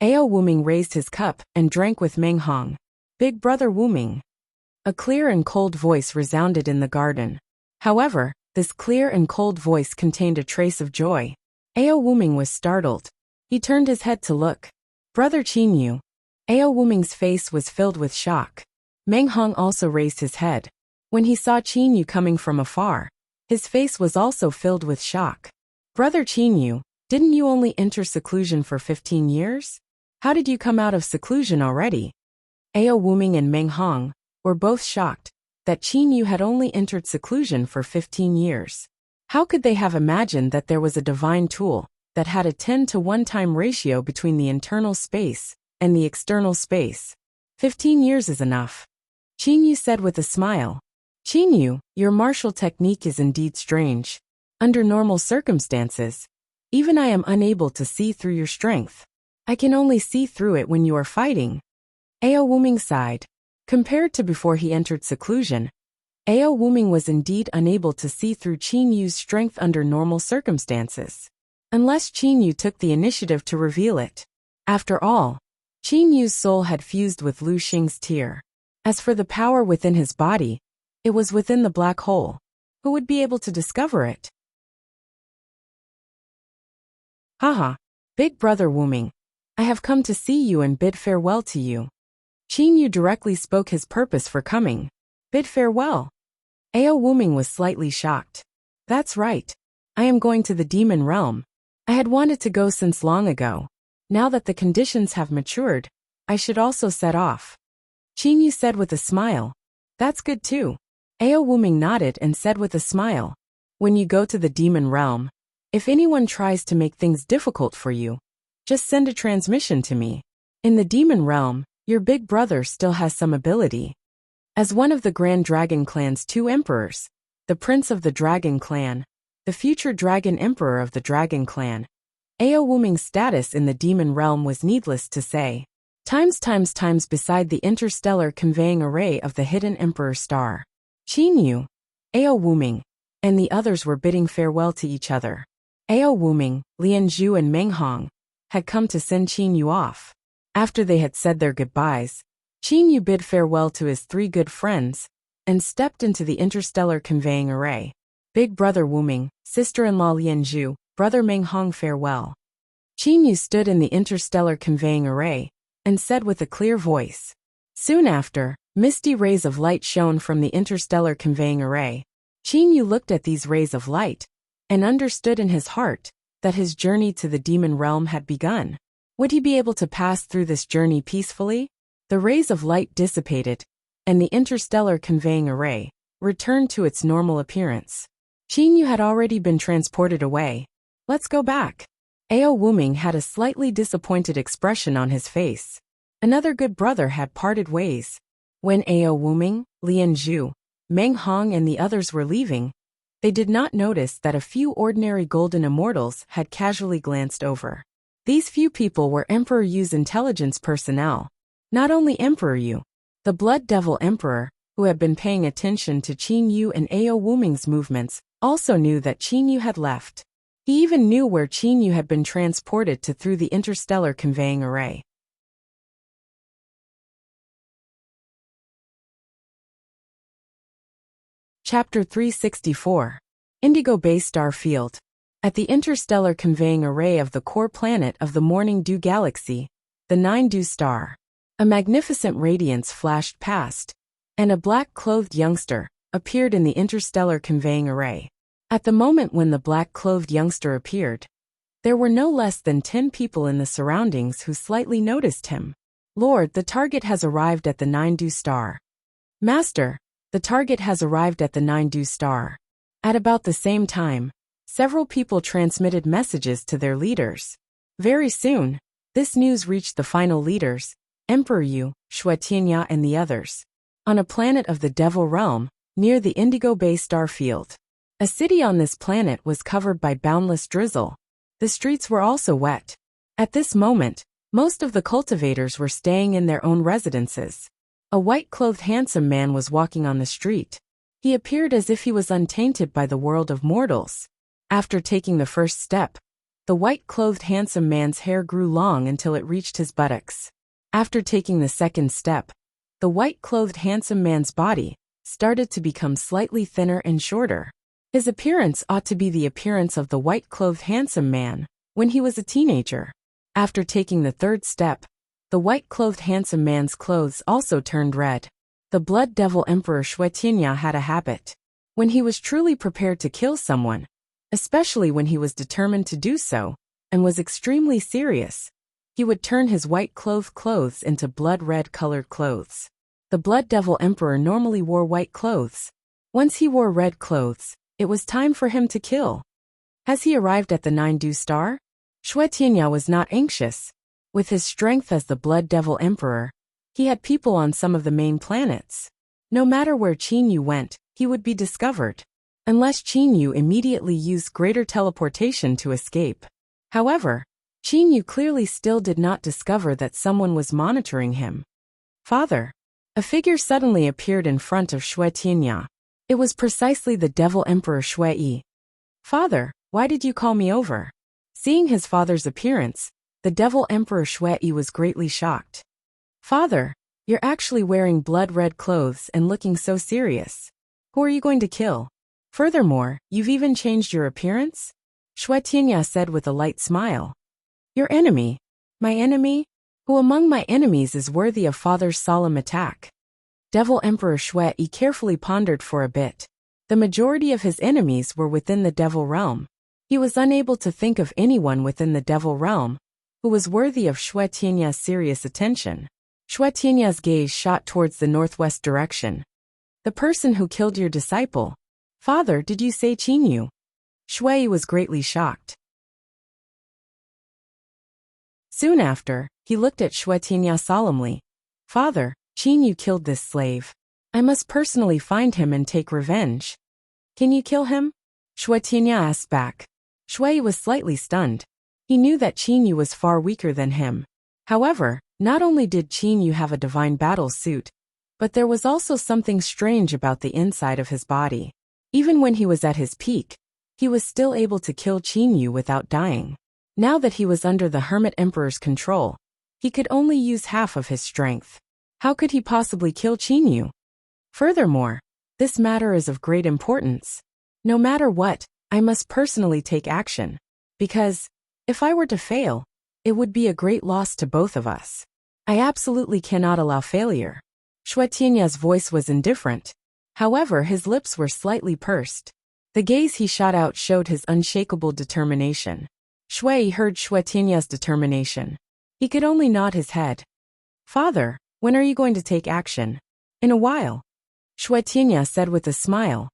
Ao Wuming raised his cup and drank with Meng Hong. Big Brother Wuming. A clear and cold voice resounded in the garden. However, this clear and cold voice contained a trace of joy. Ao Wuming was startled. He turned his head to look. Brother Qin Yu. Ao Wuming's face was filled with shock. Meng Hong also raised his head. When he saw Qin Yu coming from afar, his face was also filled with shock. Brother Qin Yu, didn't you only enter seclusion for 15 years? How did you come out of seclusion already? Ao Wuming and Meng Hong were both shocked that Qin Yu had only entered seclusion for 15 years. How could they have imagined that there was a divine tool that had a 10-to-1 time ratio between the internal space and the external space? 15 years is enough. Qin Yu said with a smile. Qin Yu, your martial technique is indeed strange. Under normal circumstances, even I am unable to see through your strength. I can only see through it when you are fighting. Ao Wuming sighed. Compared to before he entered seclusion, Ao Wuming was indeed unable to see through Qin Yu's strength under normal circumstances. Unless Qin Yu took the initiative to reveal it. After all, Qin Yu's soul had fused with Lu Xing's tear. As for the power within his body, it was within the black hole. Who would be able to discover it? Haha, Big Brother Wuming, I have come to see you and bid farewell to you. Qin Yu directly spoke his purpose for coming. Bid farewell. Ao Wuming was slightly shocked. That's right. I am going to the demon realm. I had wanted to go since long ago. Now that the conditions have matured, I should also set off. Qin Yu said with a smile. That's good too. Ao Wuming nodded and said with a smile. When you go to the demon realm, If anyone tries to make things difficult for you, just send a transmission to me. In the demon realm, your big brother still has some ability. As one of the Grand Dragon Clan's 2 emperors, the Prince of the Dragon Clan, the future Dragon Emperor of the Dragon Clan, Ao Wuming's status in the demon realm was needless to say. Times beside the interstellar conveying array of the hidden Emperor star. Qin Yu, Ao Wuming, and the others were bidding farewell to each other. Ao Wuming, Lian Zhu and Meng Hong had come to send Qin Yu off. After they had said their goodbyes, Qin Yu bid farewell to his 3 good friends and stepped into the interstellar conveying array. Big brother Wuming, sister-in-law Lian Zhu, brother Meng Hong, farewell. Qin Yu stood in the interstellar conveying array and said with a clear voice. Soon after, misty rays of light shone from the interstellar conveying array. Qin Yu looked at these rays of light and understood in his heart that his journey to the demon realm had begun. Would he be able to pass through this journey peacefully? The rays of light dissipated, and the interstellar conveying array returned to its normal appearance. Qin Yu had already been transported away. Let's go back. Ao Wuming had a slightly disappointed expression on his face. Another good brother had parted ways. When Ao Wuming, Lian Zhu, Meng Hong and the others were leaving, they did not notice that a few ordinary golden immortals had casually glanced over. These few people were Emperor Yu's intelligence personnel. Not only Emperor Yu, the Blood Devil Emperor, who had been paying attention to Qin Yu and Ao Wuming's movements, also knew that Qin Yu had left. He even knew where Qin Yu had been transported to through the interstellar conveying array. Chapter 364. Indigo Bay Star Field. At the interstellar conveying array of the core planet of the Morning Dew Galaxy, the 9 Dew Star, a magnificent radiance flashed past, and a black-clothed youngster appeared in the interstellar conveying array. At the moment when the black-clothed youngster appeared, there were no less than 10 people in the surroundings who slightly noticed him. Lord, the target has arrived at the 9 Dew Star. Master, the target has arrived at the 9 Dew Star. At about the same time, several people transmitted messages to their leaders. Very soon, this news reached the final leaders, Emperor Yu, Shui Tianya and the others, on a planet of the Devil Realm, near the Indigo Bay Star Field. A city on this planet was covered by boundless drizzle. The streets were also wet. At this moment, most of the cultivators were staying in their own residences. A white-clothed handsome man was walking on the street. He appeared as if he was untainted by the world of mortals. After taking the first step, the white-clothed handsome man's hair grew long until it reached his buttocks. After taking the second step, the white-clothed handsome man's body started to become slightly thinner and shorter. His appearance ought to be the appearance of the white-clothed handsome man when he was a teenager. After taking the third step, the white-clothed handsome man's clothes also turned red. The Blood Devil Emperor Shui Tianya had a habit. When he was truly prepared to kill someone, especially when he was determined to do so, and was extremely serious, he would turn his white-clothed clothes into blood-red colored clothes. The Blood Devil Emperor normally wore white clothes. Once he wore red clothes, it was time for him to kill. Has he arrived at the 9 Dew Star? Shui Tianya was not anxious. With his strength as the Blood Devil Emperor, he had people on some of the main planets. No matter where Qin Yu went, he would be discovered, unless Qin Yu immediately used greater teleportation to escape. However, Qin Yu clearly still did not discover that someone was monitoring him. Father. A figure suddenly appeared in front of Shui Tianya. It was precisely the Devil Emperor Shui Yi. Father, why did you call me over? Seeing his father's appearance, the Devil Emperor Shui Yi was greatly shocked. Father, you're actually wearing blood-red clothes and looking so serious. Who are you going to kill? Furthermore, you've even changed your appearance? Shui Tianya said with a light smile. Your enemy? My enemy? Who among my enemies is worthy of father's solemn attack? Devil Emperor Shui Yi carefully pondered for a bit. The majority of his enemies were within the Devil Realm. He was unable to think of anyone within the Devil Realm who was worthy of Shui Tianya's serious attention. Shui Tianya's gaze shot towards the northwest direction. The person who killed your disciple. Father, did you say Qin Yu? Shui was greatly shocked. Soon after, he looked at Shui Tinya solemnly. Father, Qin Yu killed this slave. I must personally find him and take revenge. Can you kill him? Shui Tinya asked back. Shui was slightly stunned. He knew that Qin Yu was far weaker than him. However, not only did Qin Yu have a divine battle suit, but there was also something strange about the inside of his body. Even when he was at his peak, he was still able to kill Qin Yu without dying. Now that he was under the Hermit Emperor's control, he could only use half of his strength. How could he possibly kill Qin Yu? Furthermore, this matter is of great importance. No matter what, I must personally take action. Because, if I were to fail, it would be a great loss to both of us. I absolutely cannot allow failure. Shui Tianya's voice was indifferent. However, his lips were slightly pursed. The gaze he shot out showed his unshakable determination. Shui heard Shui Tianya's determination. He could only nod his head. Father, when are you going to take action? In a while. Shui Tianya said with a smile.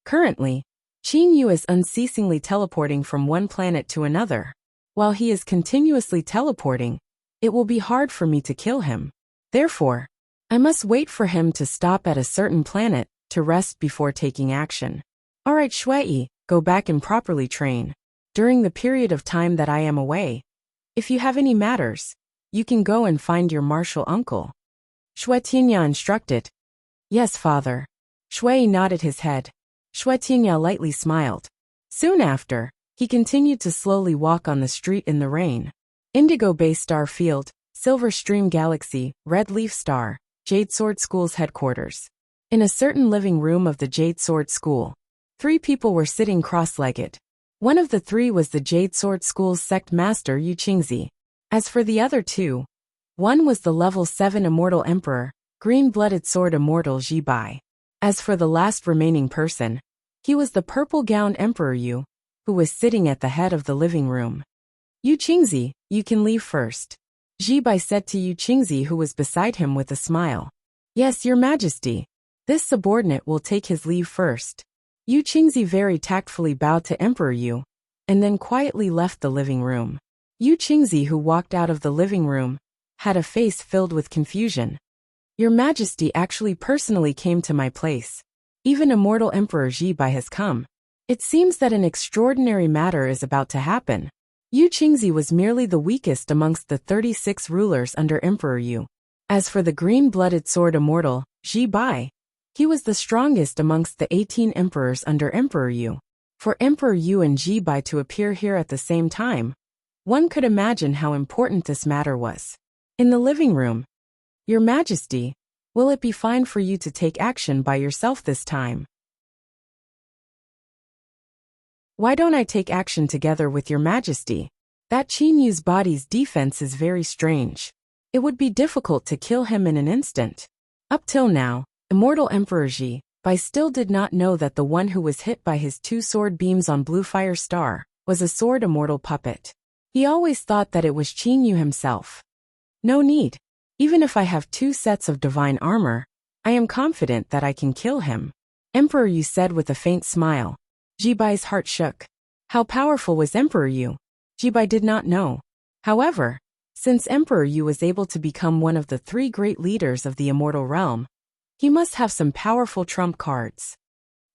Currently, Qin Yu is unceasingly teleporting from one planet to another. While he is continuously teleporting, it will be hard for me to kill him. Therefore, I must wait for him to stop at a certain planet to rest before taking action. Alright Shui, go back and properly train. During the period of time that I am away, if you have any matters, you can go and find your martial uncle. Shui Tianya instructed. Yes, father. Shui nodded his head. Shui Tianya lightly smiled. Soon after, he continued to slowly walk on the street in the rain. Indigo Bay Star Field, Silver Stream Galaxy, Red Leaf Star, Jade Sword School's headquarters. In a certain living room of the Jade Sword School, 3 people were sitting cross-legged. One of the 3 was the Jade Sword School's sect master Yu Qingzi. As for the other 2, one was the level 7 Immortal Emperor, Green-Blooded Sword Immortal Ji Bai. As for the last remaining person, he was the purple-gowned Emperor Yu, who was sitting at the head of the living room. Yu Qingzi, you can leave first. Ji Bai said to Yu Qingzi, who was beside him, with a smile. Yes, your majesty. This subordinate will take his leave first. Yu Qingzi very tactfully bowed to Emperor Yu, and then quietly left the living room. Yu Qingzi, who walked out of the living room, had a face filled with confusion. Your majesty actually personally came to my place. Even Immortal Emperor Ji Bai has come. It seems that an extraordinary matter is about to happen. Yu Qingzi was merely the weakest amongst the 36 rulers under Emperor Yu. As for the green-blooded sword immortal, Ji Bai, he was the strongest amongst the 18 emperors under Emperor Yu. For Emperor Yu and Ji Bai to appear here at the same time, one could imagine how important this matter was. In the living room, Your Majesty, will it be fine for you to take action by yourself this time? Why don't I take action together with Your Majesty? That Qin Yu's body's defense is very strange. It would be difficult to kill him in an instant. Up till now, Immortal Emperor Ji Bai still did not know that the one who was hit by his 2 sword beams on Blue Fire Star was a sword immortal puppet. He always thought that it was Qin Yu himself. No need. Even if I have 2 sets of divine armor, I am confident that I can kill him. Emperor Yu said with a faint smile. Ji Bai's heart shook. How powerful was Emperor Yu? Ji Bai did not know. However, since Emperor Yu was able to become one of the 3 great leaders of the immortal realm, he must have some powerful trump cards.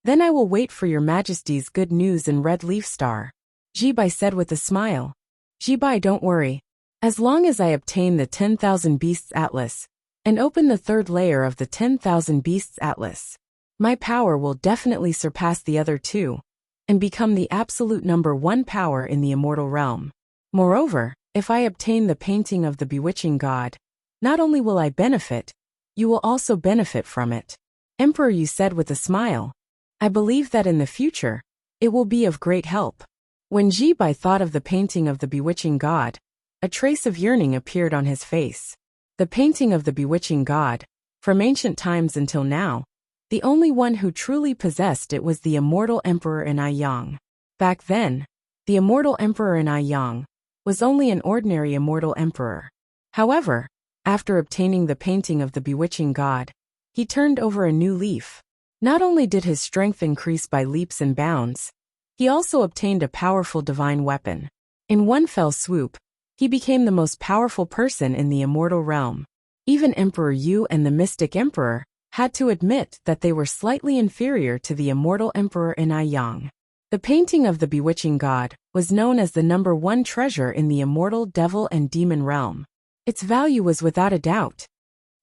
Then I will wait for Your Majesty's good news in Red Leaf Star. Ji Bai said with a smile. Ji Bai, don't worry. As long as I obtain the 10,000 Beasts Atlas and open the 3rd layer of the 10,000 Beasts Atlas, my power will definitely surpass the other 2 and become the absolute number 1 power in the immortal realm. Moreover, if I obtain the painting of the bewitching god, not only will I benefit, you will also benefit from it. Emperor Yu said with a smile. I believe that in the future, it will be of great help. When Ji Bai thought of the painting of the bewitching god, a trace of yearning appeared on his face. The painting of the bewitching god, from ancient times until now, the only one who truly possessed it was the immortal emperor in Yang. Back then, the immortal emperor in Yang was only an ordinary immortal emperor. However, after obtaining the painting of the bewitching god, he turned over a new leaf. Not only did his strength increase by leaps and bounds, He also obtained a powerful divine weapon. In one fell swoop, he became the most powerful person in the immortal realm. Even Emperor Yu and the Mystic Emperor had to admit that they were slightly inferior to the immortal Emperor in Yang. The painting of the bewitching god was known as the #1 treasure in the immortal devil and demon realm. Its value was without a doubt.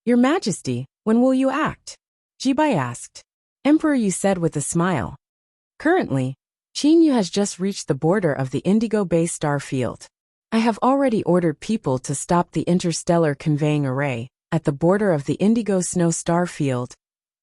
Your Majesty, when will you act? Jibai asked. Emperor Yu said with a smile. Currently, Qin Yu has just reached the border of the Indigo Bay star field. I have already ordered people to stop the interstellar conveying array at the border of the Indigo Snow star field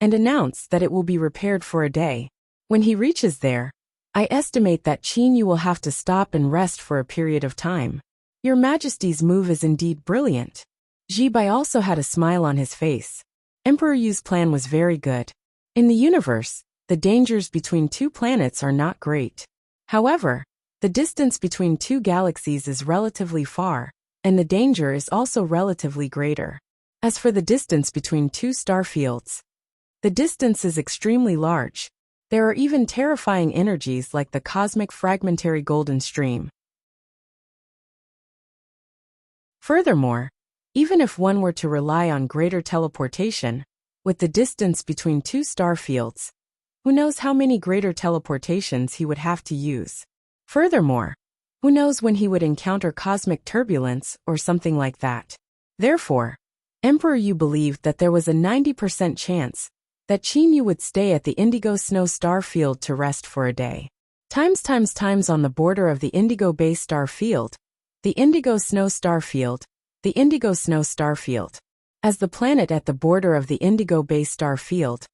and announce that it will be repaired for a day. When he reaches there, I estimate that Qin Yu will have to stop and rest for a period of time. Your Majesty's move is indeed brilliant. Jibai also had a smile on his face. Emperor Yu's plan was very good. In the universe, the dangers between two planets are not great. However, the distance between two galaxies is relatively far, and the danger is also relatively greater. As for the distance between two star fields, the distance is extremely large. There are even terrifying energies like the cosmic fragmentary golden stream. Furthermore, even if one were to rely on greater teleportation, with the distance between two star fields, who knows how many greater teleportations he would have to use. Furthermore, who knows when he would encounter cosmic turbulence or something like that. Therefore, Emperor Yu believed that there was a 90% chance that Qin Yu would stay at the Indigo Snow star field to rest for a day. Times on the border of the Indigo Bay star field, the Indigo Snow star field, the Indigo Snow star field. As the planet at the border of the Indigo Bay star field,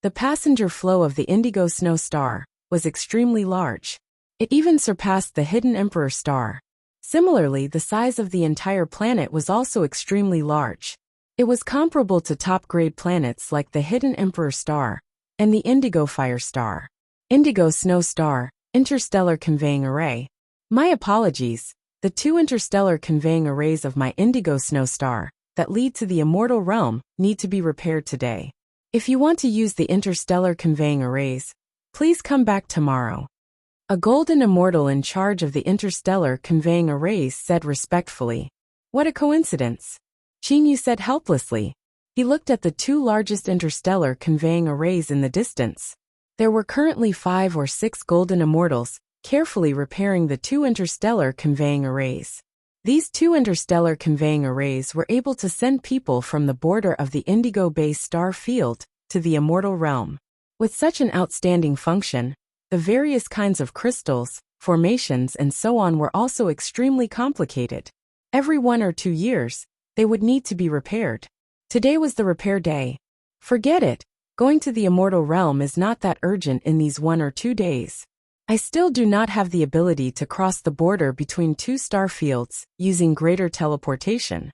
the passenger flow of the Indigo Snow star was extremely large. It even surpassed the Hidden Emperor star. Similarly, the size of the entire planet was also extremely large. It was comparable to top-grade planets like the Hidden Emperor star and the Indigo Fire star. Indigo Snow star, interstellar conveying array. My apologies, the two interstellar conveying arrays of my Indigo Snow star that lead to the immortal realm need to be repaired today. If you want to use the interstellar conveying arrays, please come back tomorrow. A golden immortal in charge of the interstellar conveying arrays said respectfully. What a coincidence. Qin Yu said helplessly. He looked at the two largest interstellar conveying arrays in the distance. There were currently 5 or 6 golden immortals, carefully repairing the two interstellar conveying arrays. These two interstellar conveying arrays were able to send people from the border of the Indigo Bay star field to the immortal realm. With such an outstanding function, the various kinds of crystals, formations and so on were also extremely complicated. Every 1 or 2 years, they would need to be repaired. Today was the repair day. Forget it, going to the immortal realm is not that urgent in these 1 or 2 days. I still do not have the ability to cross the border between two star fields using greater teleportation.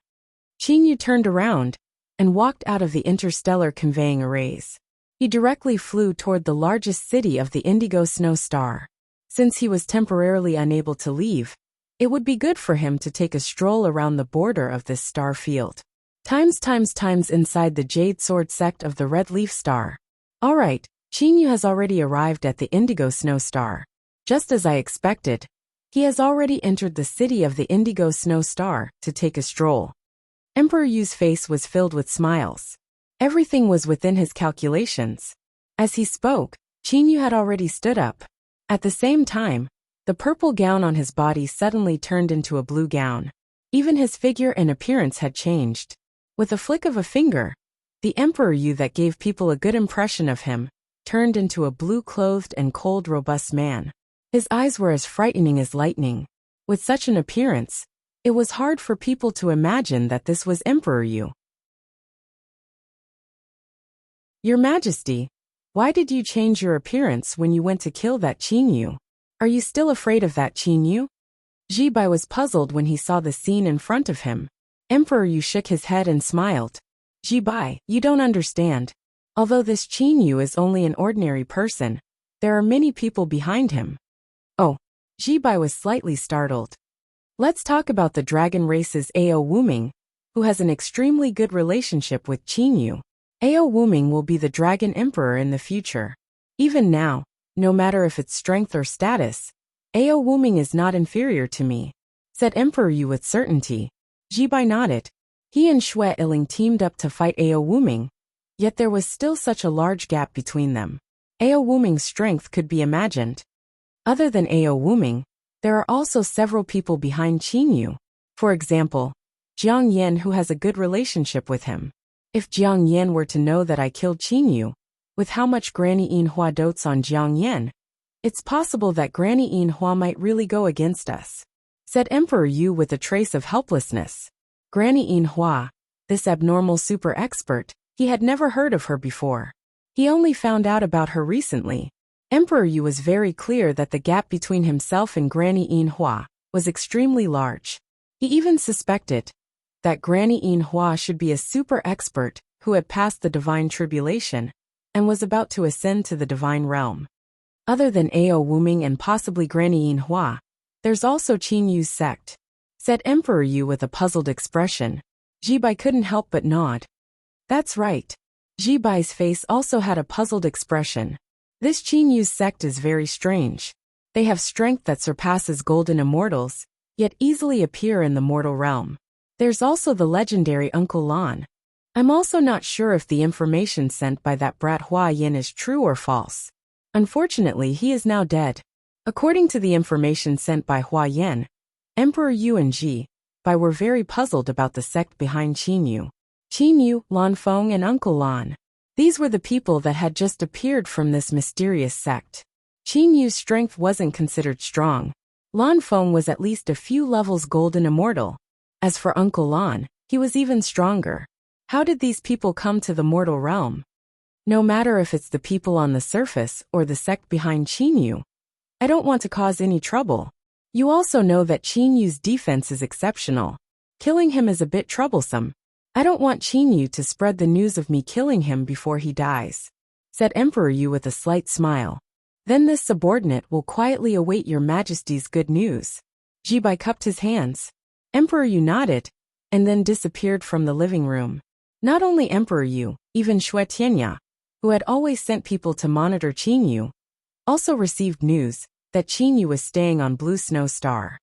Qin Yu turned around and walked out of the interstellar conveying arrays. He directly flew toward the largest city of the Indigo Snow star. Since he was temporarily unable to leave, it would be good for him to take a stroll around the border of this star field. Times inside the Jade Sword sect of the Red Leaf star. Alright, Qin Yu has already arrived at the Indigo Snow star. Just as I expected, he has already entered the city of the Indigo Snow star to take a stroll. Emperor Yu's face was filled with smiles. Everything was within his calculations. As he spoke, Qin Yu had already stood up. At the same time, the purple gown on his body suddenly turned into a blue gown. Even his figure and appearance had changed. With a flick of a finger, the Emperor Yu that gave people a good impression of him turned into a blue-clothed and cold, robust man. His eyes were as frightening as lightning. With such an appearance, it was hard for people to imagine that this was Emperor Yu. Your Majesty, why did you change your appearance when you went to kill that Qin Yu? Are you still afraid of that Qin Yu? Jibai was puzzled when he saw the scene in front of him. Emperor Yu shook his head and smiled. Jibai, you don't understand. Although this Qin Yu is only an ordinary person, there are many people behind him. Oh, Jibai was slightly startled. Let's talk about the dragon race's Ao Wuming, who has an extremely good relationship with Qin Yu. Ao Wuming will be the Dragon Emperor in the future. Even now, no matter if it's strength or status. Ao Wuming is not inferior to me, said Emperor Yu with certainty. Jibai nodded. He and Xue Iling teamed up to fight Ao Wuming, yet there was still such a large gap between them. Ao Wuming's strength could be imagined. Other than Ao Wuming, there are also several people behind Qin Yu. For example, Jiang Yan, who has a good relationship with him. If Jiang Yan were to know that I killed Qin Yu, with how much Granny Yinhua dotes on Jiang Yan, it's possible that Granny Yinhua might really go against us, said Emperor Yu with a trace of helplessness. Granny Yinhua, this abnormal super expert, he had never heard of her before. He only found out about her recently. Emperor Yu was very clear that the gap between himself and Granny Yinhua was extremely large. He even suspected that Granny Yinhua should be a super expert who had passed the divine tribulation and was about to ascend to the divine realm. Other than Ao Wuming and possibly Granny Yinhua, there's also Qin Yu's sect, said Emperor Yu with a puzzled expression. Jibai couldn't help but nod. That's right. Jibai's face also had a puzzled expression. This Qin Yu's sect is very strange. They have strength that surpasses golden immortals, yet easily appear in the mortal realm. There's also the legendary Uncle Lan. I'm also not sure if the information sent by that brat Hua Yin is true or false. Unfortunately, he is now dead. According to the information sent by Hua Yin, Emperor Yu and Ji Bai were very puzzled about the sect behind Qin Yu. Qin Yu, Lan Feng and Uncle Lan. These were the people that had just appeared from this mysterious sect. Qin Yu's strength wasn't considered strong. Lan Feng was at least a few levels golden immortal. As for Uncle Lan, he was even stronger. How did these people come to the mortal realm? No matter if it's the people on the surface or the sect behind Qin Yu, I don't want to cause any trouble. You also know that Qin Yu's defense is exceptional. Killing him is a bit troublesome. I don't want Qin Yu to spread the news of me killing him before he dies, said Emperor Yu with a slight smile. Then this subordinate will quietly await your majesty's good news. Jibai cupped his hands. Emperor Yu nodded, and then disappeared from the living room. Not only Emperor Yu, even Xue Tianya, who had always sent people to monitor Qin Yu, also received news that Qin Yu was staying on Blue Snow Star.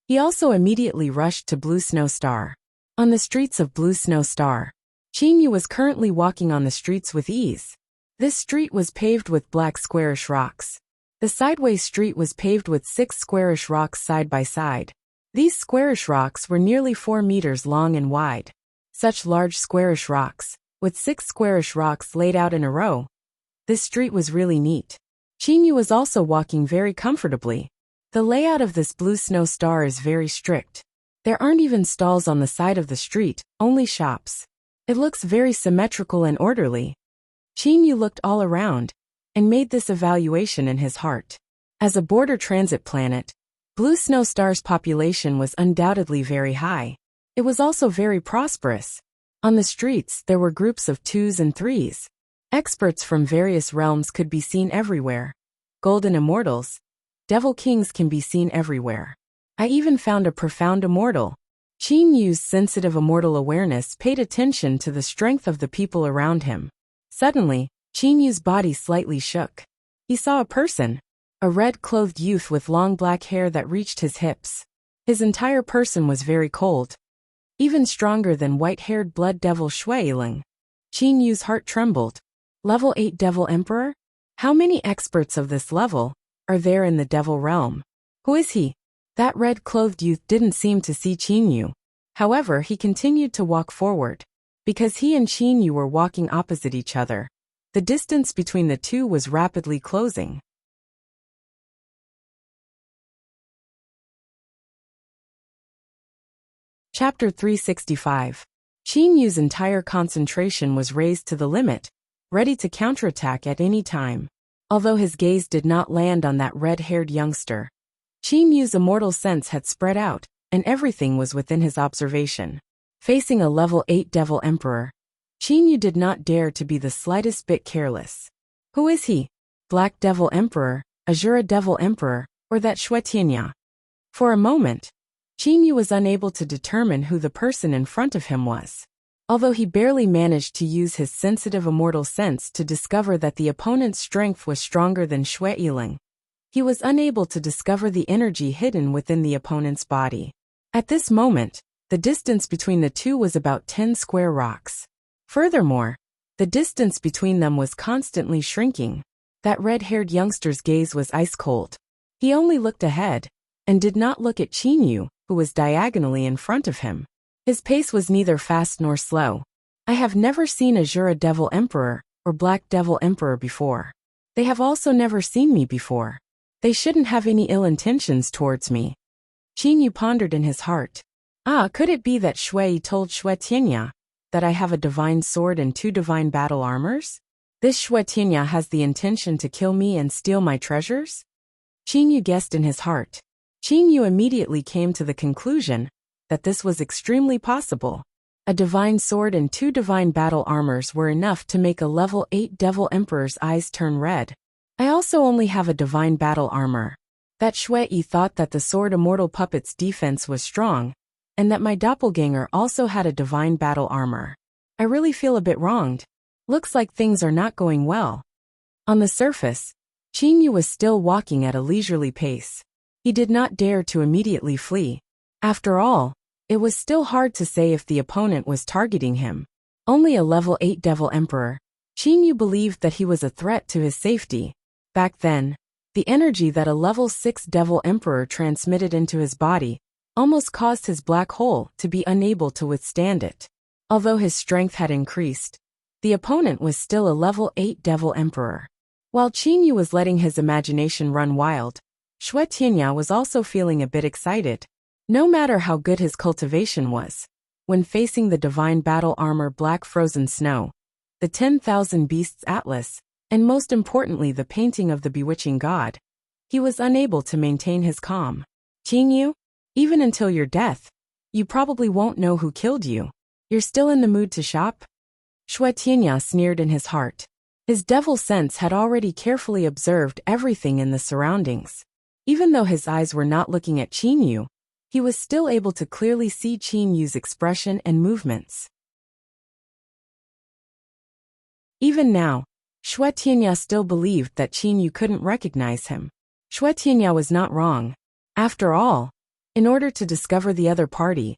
He also immediately rushed to Blue Snow Star. On the streets of Blue Snow Star, Qin Yu was currently walking on the streets with ease. This street was paved with black squarish rocks. The sideways street was paved with 6 squarish rocks side by side. These squarish rocks were nearly 4 meters long and wide. Such large squarish rocks, with 6 squarish rocks laid out in a row. This street was really neat. Qin Yu was also walking very comfortably. The layout of this Blue Snow Star is very strict. There aren't even stalls on the side of the street, only shops. It looks very symmetrical and orderly. Qin Yu looked all around and made this evaluation in his heart. As a border transit planet, Blue Snow Star's population was undoubtedly very high. It was also very prosperous. On the streets, there were groups of 2s and 3s. Experts from various realms could be seen everywhere. Golden immortals, devil kings can be seen everywhere. I even found a profound immortal. Qin Yu's sensitive immortal awareness paid attention to the strength of the people around him. Suddenly, Qin Yu's body slightly shook. He saw a person, a red-clothed youth with long black hair that reached his hips. His entire person was very cold. Even stronger than white-haired blood devil Xue Yiling. Qin Yu's heart trembled. Level 8 Devil Emperor? How many experts of this level are there in the devil realm? Who is he? That red-clothed youth didn't seem to see Qin Yu. However, he continued to walk forward. Because he and Qin Yu were walking opposite each other, the distance between the two was rapidly closing. Chapter 365. Qin Yu's entire concentration was raised to the limit, ready to counterattack at any time. Although his gaze did not land on that red-haired youngster, Qin Yu's immortal sense had spread out, and everything was within his observation. Facing a level 8 Devil Emperor, Qin Yu did not dare to be the slightest bit careless. Who is he? Black Devil Emperor, Azura Devil Emperor, or that Xue Tianya? For a moment, Qin Yu was unable to determine who the person in front of him was. Although he barely managed to use his sensitive immortal sense to discover that the opponent's strength was stronger than Xue Yiling, he was unable to discover the energy hidden within the opponent's body. At this moment, the distance between the two was about 10 square rocks. Furthermore, the distance between them was constantly shrinking. That red-haired youngster's gaze was ice-cold. He only looked ahead, and did not look at Qinyu, who was diagonally in front of him. His pace was neither fast nor slow. I have never seen Azura Devil Emperor or Black Devil Emperor before. They have also never seen me before. They shouldn't have any ill intentions towards me. Qinyu pondered in his heart. Could it be that Xue Yi told Xue Tianya that I have a divine sword and 2 divine battle armors? This Xue Tianya has the intention to kill me and steal my treasures? Qinyu guessed in his heart. Qinyu immediately came to the conclusion that this was extremely possible. A divine sword and 2 divine battle armors were enough to make a level 8 Devil Emperor's eyes turn red. I also only have a divine battle armor. That Xue Yi thought that the sword immortal puppet's defense was strong, and that my doppelganger also had a divine battle armor. I really feel a bit wronged. Looks like things are not going well. On the surface, Qinyu was still walking at a leisurely pace. He did not dare to immediately flee. After all, it was still hard to say if the opponent was targeting him. Only a level 8 Devil Emperor, Qinyu believed that he was a threat to his safety. Back then, the energy that a level 6 Devil Emperor transmitted into his body almost caused his black hole to be unable to withstand it. Although his strength had increased, the opponent was still a level 8 Devil Emperor. While Qinyu was letting his imagination run wild, Xue Tianya was also feeling a bit excited. No matter how good his cultivation was, when facing the divine battle armor Black Frozen Snow, the 10,000 Beasts Atlas, and most importantly the painting of the bewitching god, he was unable to maintain his calm. Qinyu, even until your death, you probably won't know who killed you. You're still in the mood to shop? Xue Tianya sneered in his heart. His devil sense had already carefully observed everything in the surroundings. Even though his eyes were not looking at Qinyu, he was still able to clearly see Qinyu's expression and movements. Even now, Xue Tianya still believed that Qinyu couldn't recognize him. Xue Tianya was not wrong. After all, in order to discover the other party,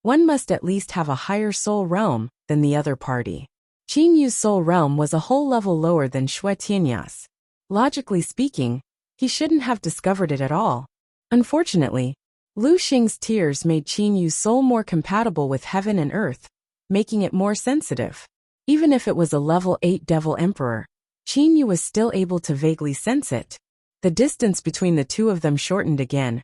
one must at least have a higher soul realm than the other party. Qinyu's soul realm was a whole level lower than Xue Tianya's. Logically speaking, he shouldn't have discovered it at all. Unfortunately, Lu Xing's tears made Qinyu's soul more compatible with heaven and earth, making it more sensitive. Even if it was a level 8 Devil Emperor, Qinyu was still able to vaguely sense it. The distance between the two of them shortened again,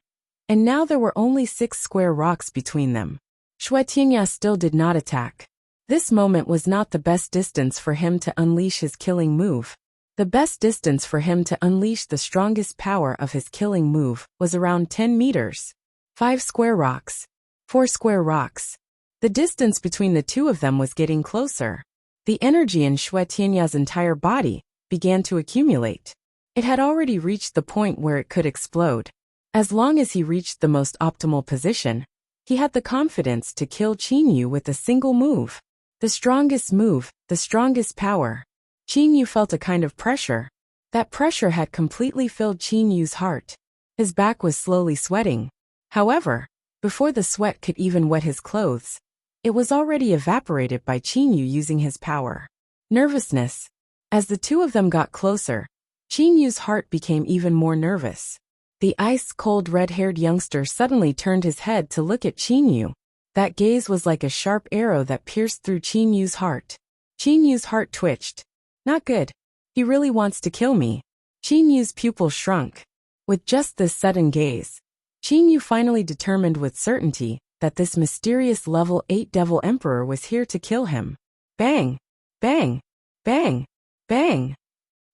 and now there were only 6 square rocks between them. Xue Tianya still did not attack. This moment was not the best distance for him to unleash his killing move. The best distance for him to unleash the strongest power of his killing move was around 10 meters. 5 square rocks. 4 square rocks. The distance between the two of them was getting closer. The energy in Xue Tianya's entire body began to accumulate. It had already reached the point where it could explode. As long as he reached the most optimal position, he had the confidence to kill Qinyu with a single move. The strongest move, the strongest power. Qinyu felt a kind of pressure. That pressure had completely filled Qinyu's heart. His back was slowly sweating. However, before the sweat could even wet his clothes, it was already evaporated by Qinyu using his power. Nervousness. As the two of them got closer, Qinyu's heart became even more nervous. The ice-cold red-haired youngster suddenly turned his head to look at Qinyu. That gaze was like a sharp arrow that pierced through Qinyu's heart. Qinyu's heart twitched. Not good. He really wants to kill me. Qinyu's pupil shrunk. With just this sudden gaze, Qinyu finally determined with certainty that this mysterious level 8 Devil Emperor was here to kill him. Bang! Bang! Bang! Bang!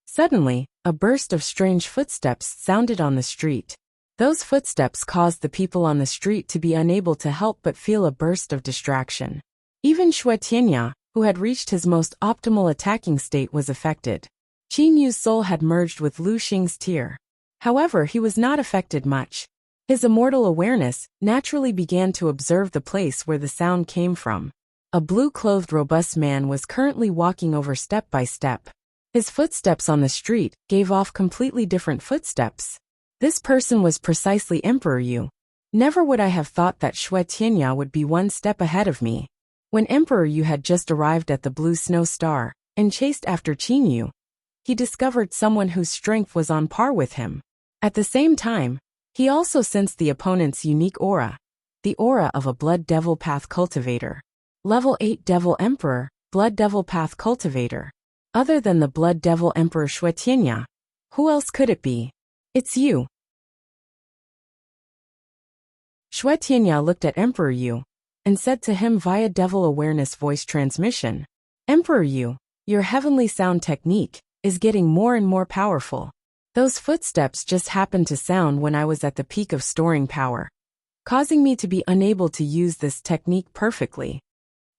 Suddenly, a burst of strange footsteps sounded on the street. Those footsteps caused the people on the street to be unable to help but feel a burst of distraction. Even Xue Tianya, who had reached his most optimal attacking state, was affected. Qinyu's soul had merged with Lu Xing's tear. However, he was not affected much. His immortal awareness naturally began to observe the place where the sound came from. A blue-clothed robust man was currently walking over step by step. His footsteps on the street gave off completely different footsteps. This person was precisely Emperor Yu. Never would I have thought that Xue Tianya would be one step ahead of me. When Emperor Yu had just arrived at the Blue Snow Star and chased after Qin Yu, he discovered someone whose strength was on par with him. At the same time, he also sensed the opponent's unique aura, the aura of a Blood Devil Path Cultivator. Level 8 Devil Emperor, Blood Devil Path Cultivator. Other than the Blood Devil Emperor Xue Tianya, who else could it be? It's you. Xue Tianya looked at Emperor Yu and said to him via Devil Awareness voice transmission, Emperor Yu, your heavenly sound technique is getting more and more powerful. Those footsteps just happened to sound when I was at the peak of storing power, causing me to be unable to use this technique perfectly.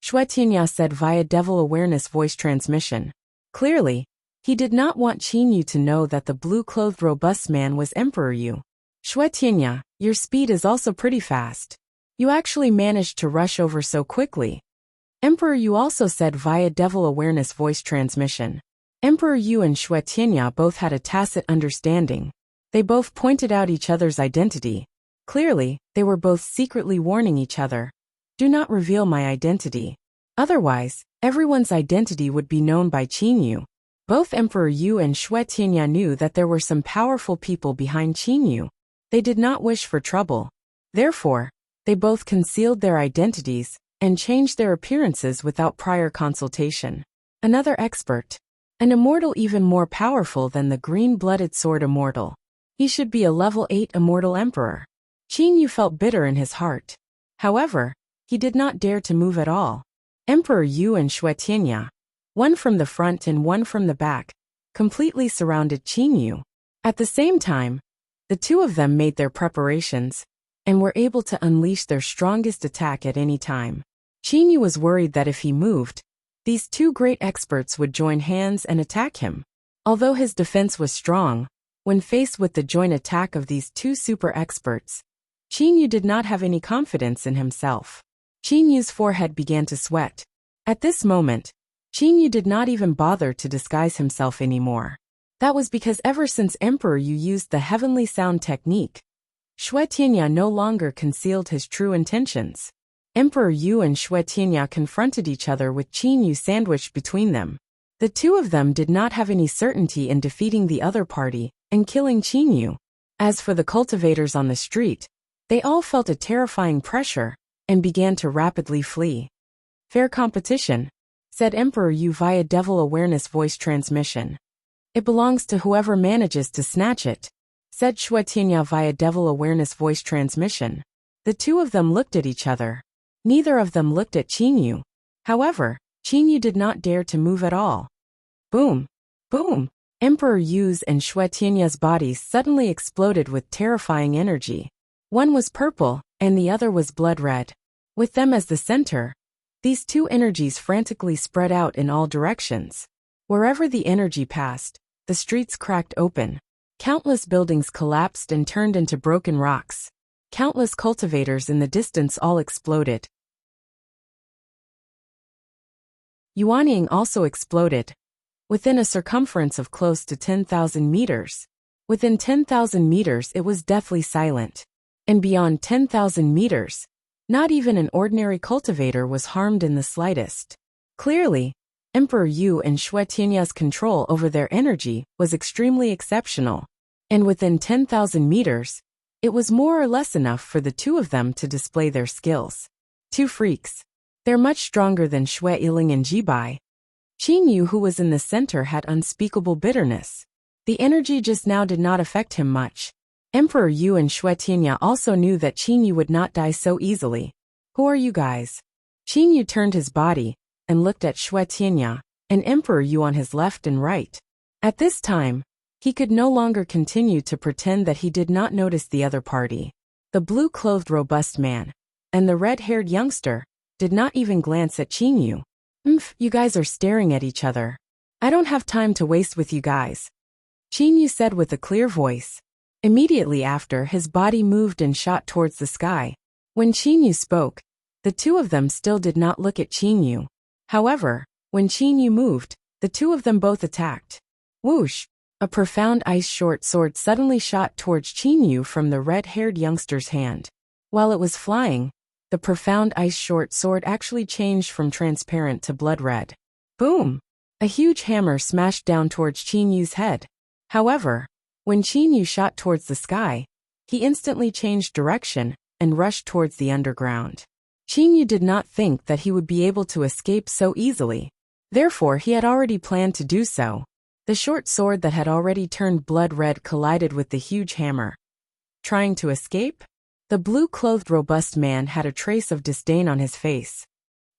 Xue Tianya said via Devil Awareness voice transmission. Clearly, he did not want Qin Yu to know that the blue-clothed robust man was Emperor Yu. Xue Tianya, your speed is also pretty fast. You actually managed to rush over so quickly. Emperor Yu also said via Devil Awareness voice transmission. Emperor Yu and Xue Tianya both had a tacit understanding. They both pointed out each other's identity. Clearly, they were both secretly warning each other. Do not reveal my identity. Otherwise, everyone's identity would be known by Qin Yu. Both Emperor Yu and Xue Tianya knew that there were some powerful people behind Qin Yu. They did not wish for trouble. Therefore, they both concealed their identities and changed their appearances without prior consultation. Another expert. An immortal even more powerful than the green-blooded sword immortal. He should be a level 8 immortal emperor. Qin Yu felt bitter in his heart. However, he did not dare to move at all. Emperor Yu and Xue Tianya, one from the front and one from the back, completely surrounded Qin Yu. At the same time, the two of them made their preparations and were able to unleash their strongest attack at any time. Qin Yu was worried that if he moved, these two great experts would join hands and attack him. Although his defense was strong, when faced with the joint attack of these two super experts, Qin Yu did not have any confidence in himself. Qin Yu's forehead began to sweat. At this moment, Qin Yu did not even bother to disguise himself anymore. That was because ever since Emperor Yu used the heavenly sound technique, Xue Tianya no longer concealed his true intentions. Emperor Yu and Xue Tianya confronted each other with Qin Yu sandwiched between them. The two of them did not have any certainty in defeating the other party and killing Qin Yu. As for the cultivators on the street, they all felt a terrifying pressure and began to rapidly flee. Fair competition, said Emperor Yu via Devil Awareness voice transmission. It belongs to whoever manages to snatch it, said Xue Tianya via Devil Awareness voice transmission. The two of them looked at each other. Neither of them looked at Qin Yu. However, Qin Yu did not dare to move at all. Boom! Boom! Emperor Yu's and Xue Tianya's bodies suddenly exploded with terrifying energy. One was purple, and the other was blood red. With them as the center, these two energies frantically spread out in all directions. Wherever the energy passed, the streets cracked open. Countless buildings collapsed and turned into broken rocks. Countless cultivators in the distance all exploded. Yuanying also exploded. Within a circumference of close to 10,000 meters. Within 10,000 meters it was deathly silent. And beyond 10,000 meters, not even an ordinary cultivator was harmed in the slightest. Clearly, Emperor Yu and Xue Tianya's control over their energy was extremely exceptional. And within 10,000 meters, it was more or less enough for the two of them to display their skills. Two freaks. They're much stronger than Xue Yiling and Jibai. Qin Yu, who was in the center, had unspeakable bitterness. The energy just now did not affect him much. Emperor Yu and Xue Tianya also knew that Qin Yu would not die so easily. Who are you guys? Qin Yu turned his body and looked at Xue Tianya and Emperor Yu on his left and right. At this time, he could no longer continue to pretend that he did not notice the other party. The blue-clothed robust man and the red-haired youngster did not even glance at Qin Yu. You guys are staring at each other. I don't have time to waste with you guys, Qin Yu said with a clear voice. Immediately after, his body moved and shot towards the sky. When Qin Yu spoke, The two of them still did not look at Qinyu. However, when Qinyu moved, the two of them both attacked. Whoosh! A profound ice short sword suddenly shot towards Qinyu from the red-haired youngster's hand. While it was flying, the profound ice short sword actually changed from transparent to blood red. Boom! A huge hammer smashed down towards Qinyu's head. However, when Qinyu shot towards the sky, he instantly changed direction and rushed towards the underground. Qinyu did not think that he would be able to escape so easily. Therefore, he had already planned to do so. The short sword that had already turned blood red collided with the huge hammer. Trying to escape? The blue-clothed robust man had a trace of disdain on his face.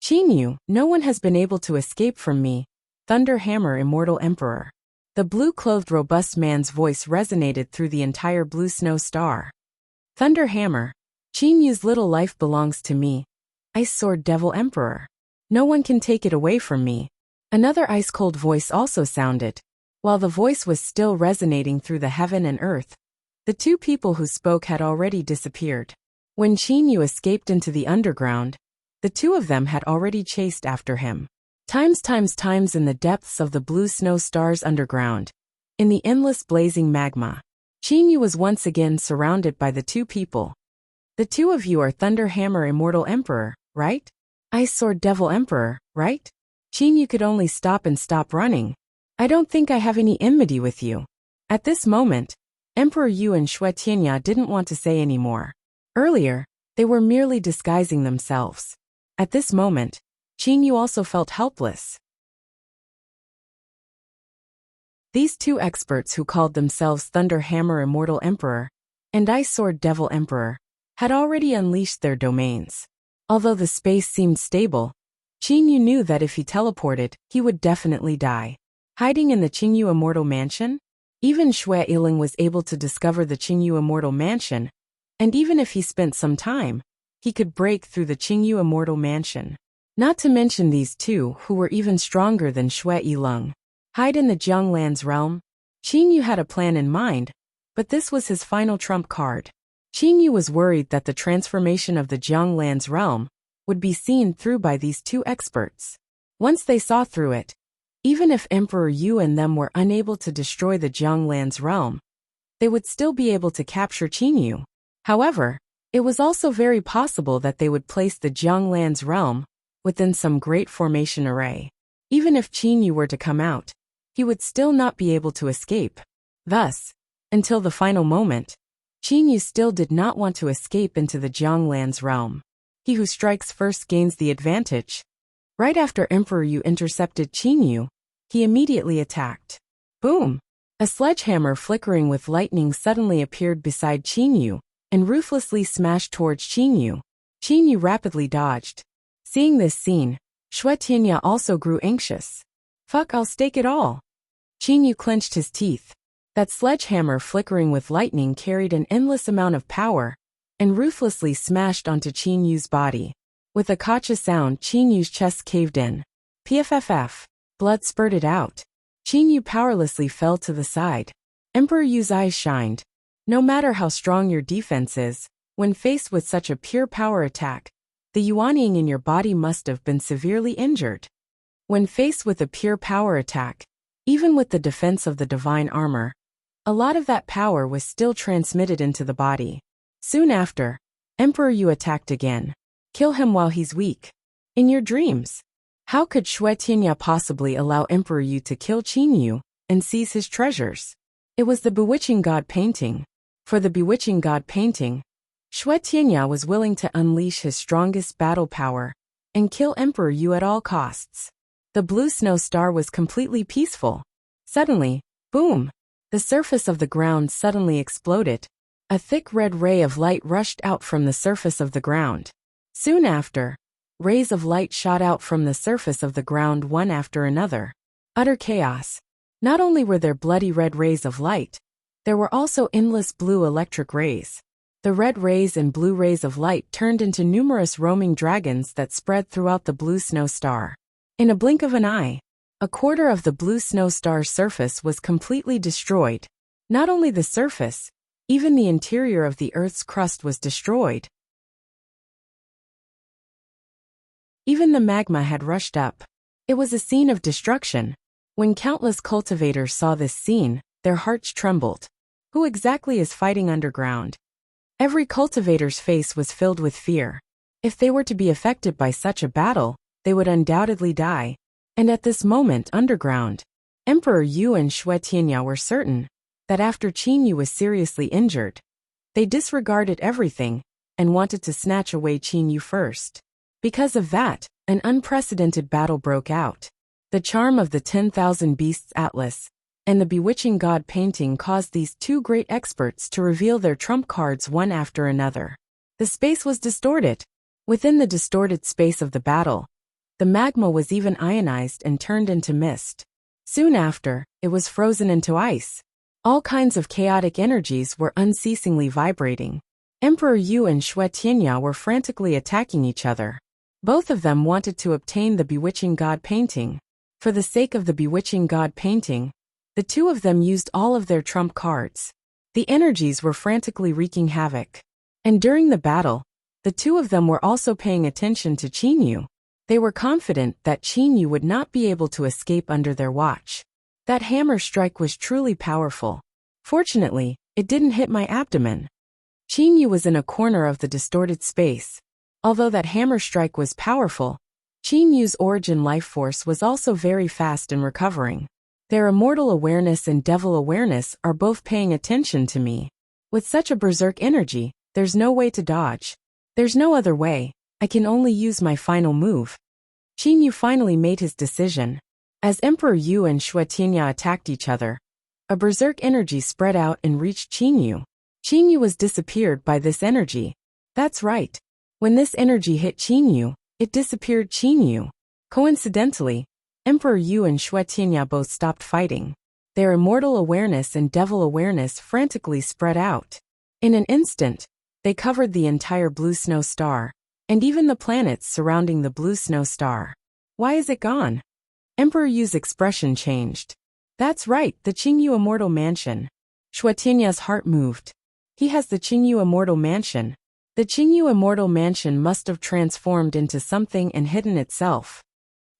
Qinyu, no one has been able to escape from me, Thunder Hammer Immortal Emperor. The blue-clothed robust man's voice resonated through the entire blue snow star. Thunder Hammer, Qinyu's little life belongs to me, Ice Sword Devil Emperor. No one can take it away from me. Another ice-cold voice also sounded. While the voice was still resonating through the heaven and earth, the two people who spoke had already disappeared. When Qinyu escaped into the underground, the two of them had already chased after him. Times in the depths of the blue snow star's underground, in the endless blazing magma, Qinyu was once again surrounded by the two people. The two of you are Thunder Hammer Immortal Emperor, right? Ice Sword Devil Emperor, right? Qinyu could only stop running. I don't think I have any enmity with you. At this moment, Emperor Yu and Shui Tianya didn't want to say any more. Earlier, they were merely disguising themselves. At this moment, Qinyu also felt helpless. These two experts who called themselves Thunder Hammer Immortal Emperor and Ice Sword Devil Emperor had already unleashed their domains. Although the space seemed stable, Qinyu knew that if he teleported, he would definitely die. Hiding in the Qingyu Immortal Mansion? Even Shui Iling was able to discover the Qingyu Immortal Mansion, and even if he spent some time, he could break through the Qingyu Immortal Mansion. Not to mention these two who were even stronger than Shui Iling. Hide in the Jianglan's realm? Qinyu had a plan in mind, but this was his final trump card. Qinyu was worried that the transformation of the Jianglan's realm would be seen through by these two experts. Once they saw through it, even if Emperor Yu and them were unable to destroy the Jianglan's realm, they would still be able to capture Qinyu. However, it was also very possible that they would place the Jianglan's realm within some great formation array. Even if Qinyu were to come out, he would still not be able to escape. Thus, until the final moment, Qinyu still did not want to escape into the Jianglan's realm. He who strikes first gains the advantage. Right after Emperor Yu intercepted Qinyu, he immediately attacked. Boom! A sledgehammer flickering with lightning suddenly appeared beside Qinyu and ruthlessly smashed towards Qinyu. Qinyu rapidly dodged. Seeing this scene, Shui Tianya also grew anxious. Fuck, I'll stake it all. Qinyu clenched his teeth. That sledgehammer flickering with lightning carried an endless amount of power and ruthlessly smashed onto Qinyu's body. With a kacha sound, Qinyu's chest caved in. PFFF. Blood spurted out. Qinyu powerlessly fell to the side. Emperor Yu's eyes shined. No matter how strong your defense is, when faced with such a pure power attack, the yuanying in your body must have been severely injured. When faced with a pure power attack, even with the defense of the divine armor, a lot of that power was still transmitted into the body. Soon after, Emperor Yu attacked again. Kill him while he's weak. In your dreams. How could Shui Tianya possibly allow Emperor Yu to kill Qinyu and seize his treasures? It was the Bewitching God painting. For the Bewitching God painting, Shui Tianya was willing to unleash his strongest battle power and kill Emperor Yu at all costs. The blue snow star was completely peaceful. Suddenly, boom! The surface of the ground suddenly exploded. A thick red ray of light rushed out from the surface of the ground. Soon after, rays of light shot out from the surface of the ground one after another. Utter chaos. Not only were there bloody red rays of light, there were also endless blue electric rays. The red rays and blue rays of light turned into numerous roaming dragons that spread throughout the blue snow star. In a blink of an eye, a quarter of the blue snow star's surface was completely destroyed. Not only the surface, even the interior of the Earth's crust was destroyed. Even the magma had rushed up. It was a scene of destruction. When countless cultivators saw this scene, their hearts trembled. Who exactly is fighting underground? Every cultivator's face was filled with fear. If they were to be affected by such a battle, they would undoubtedly die. And at this moment underground, Emperor Yu and Xue Tianya were certain that after Qin Yu was seriously injured, they disregarded everything and wanted to snatch away Qin Yu first. Because of that, an unprecedented battle broke out. The charm of the 10,000 Beasts Atlas and the bewitching god painting caused these two great experts to reveal their trump cards one after another. The space was distorted. Within the distorted space of the battle, the magma was even ionized and turned into mist. Soon after, it was frozen into ice. All kinds of chaotic energies were unceasingly vibrating. Emperor Yu and Xue Tianya were frantically attacking each other. Both of them wanted to obtain the bewitching god painting. For the sake of the bewitching god painting, the two of them used all of their trump cards. The energies were frantically wreaking havoc. And during the battle, the two of them were also paying attention to Qin Yu. They were confident that Qin Yu would not be able to escape under their watch. That hammer strike was truly powerful. Fortunately, it didn't hit my abdomen. Qin Yu was in a corner of the distorted space. Although that hammer strike was powerful, Qin Yu's origin life force was also very fast in recovering. Their immortal awareness and devil awareness are both paying attention to me. With such a berserk energy, there's no way to dodge. There's no other way. I can only use my final move. Qin Yu finally made his decision. As Emperor Yu and Xue Tianya attacked each other, a berserk energy spread out and reached Qin Yu. Qin Yu was disappeared by this energy. That's right. When this energy hit Qin Yu, it disappeared Qin Yu. Coincidentally, Emperor Yu and Xue Tianya both stopped fighting. Their immortal awareness and devil awareness frantically spread out. In an instant, they covered the entire blue snow star, and even the planets surrounding the blue snow star. Why is it gone? Emperor Yu's expression changed. That's right, the Qingyu Immortal Mansion. Xue Tianya's heart moved. He has the Qingyu Immortal Mansion. The Qingyu Immortal Mansion must have transformed into something and hidden itself.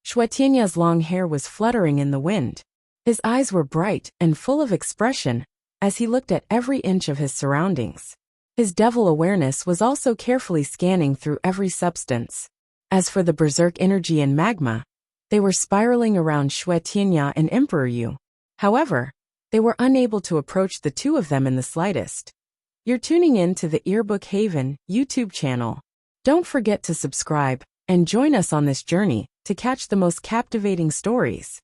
Xue Tianya's long hair was fluttering in the wind. His eyes were bright and full of expression as he looked at every inch of his surroundings. His devil awareness was also carefully scanning through every substance. As for the berserk energy and magma, they were spiraling around Xue Tianya and Emperor Yu. However, they were unable to approach the two of them in the slightest. You're tuning in to the Earbook Haven YouTube channel. Don't forget to subscribe and join us on this journey to catch the most captivating stories.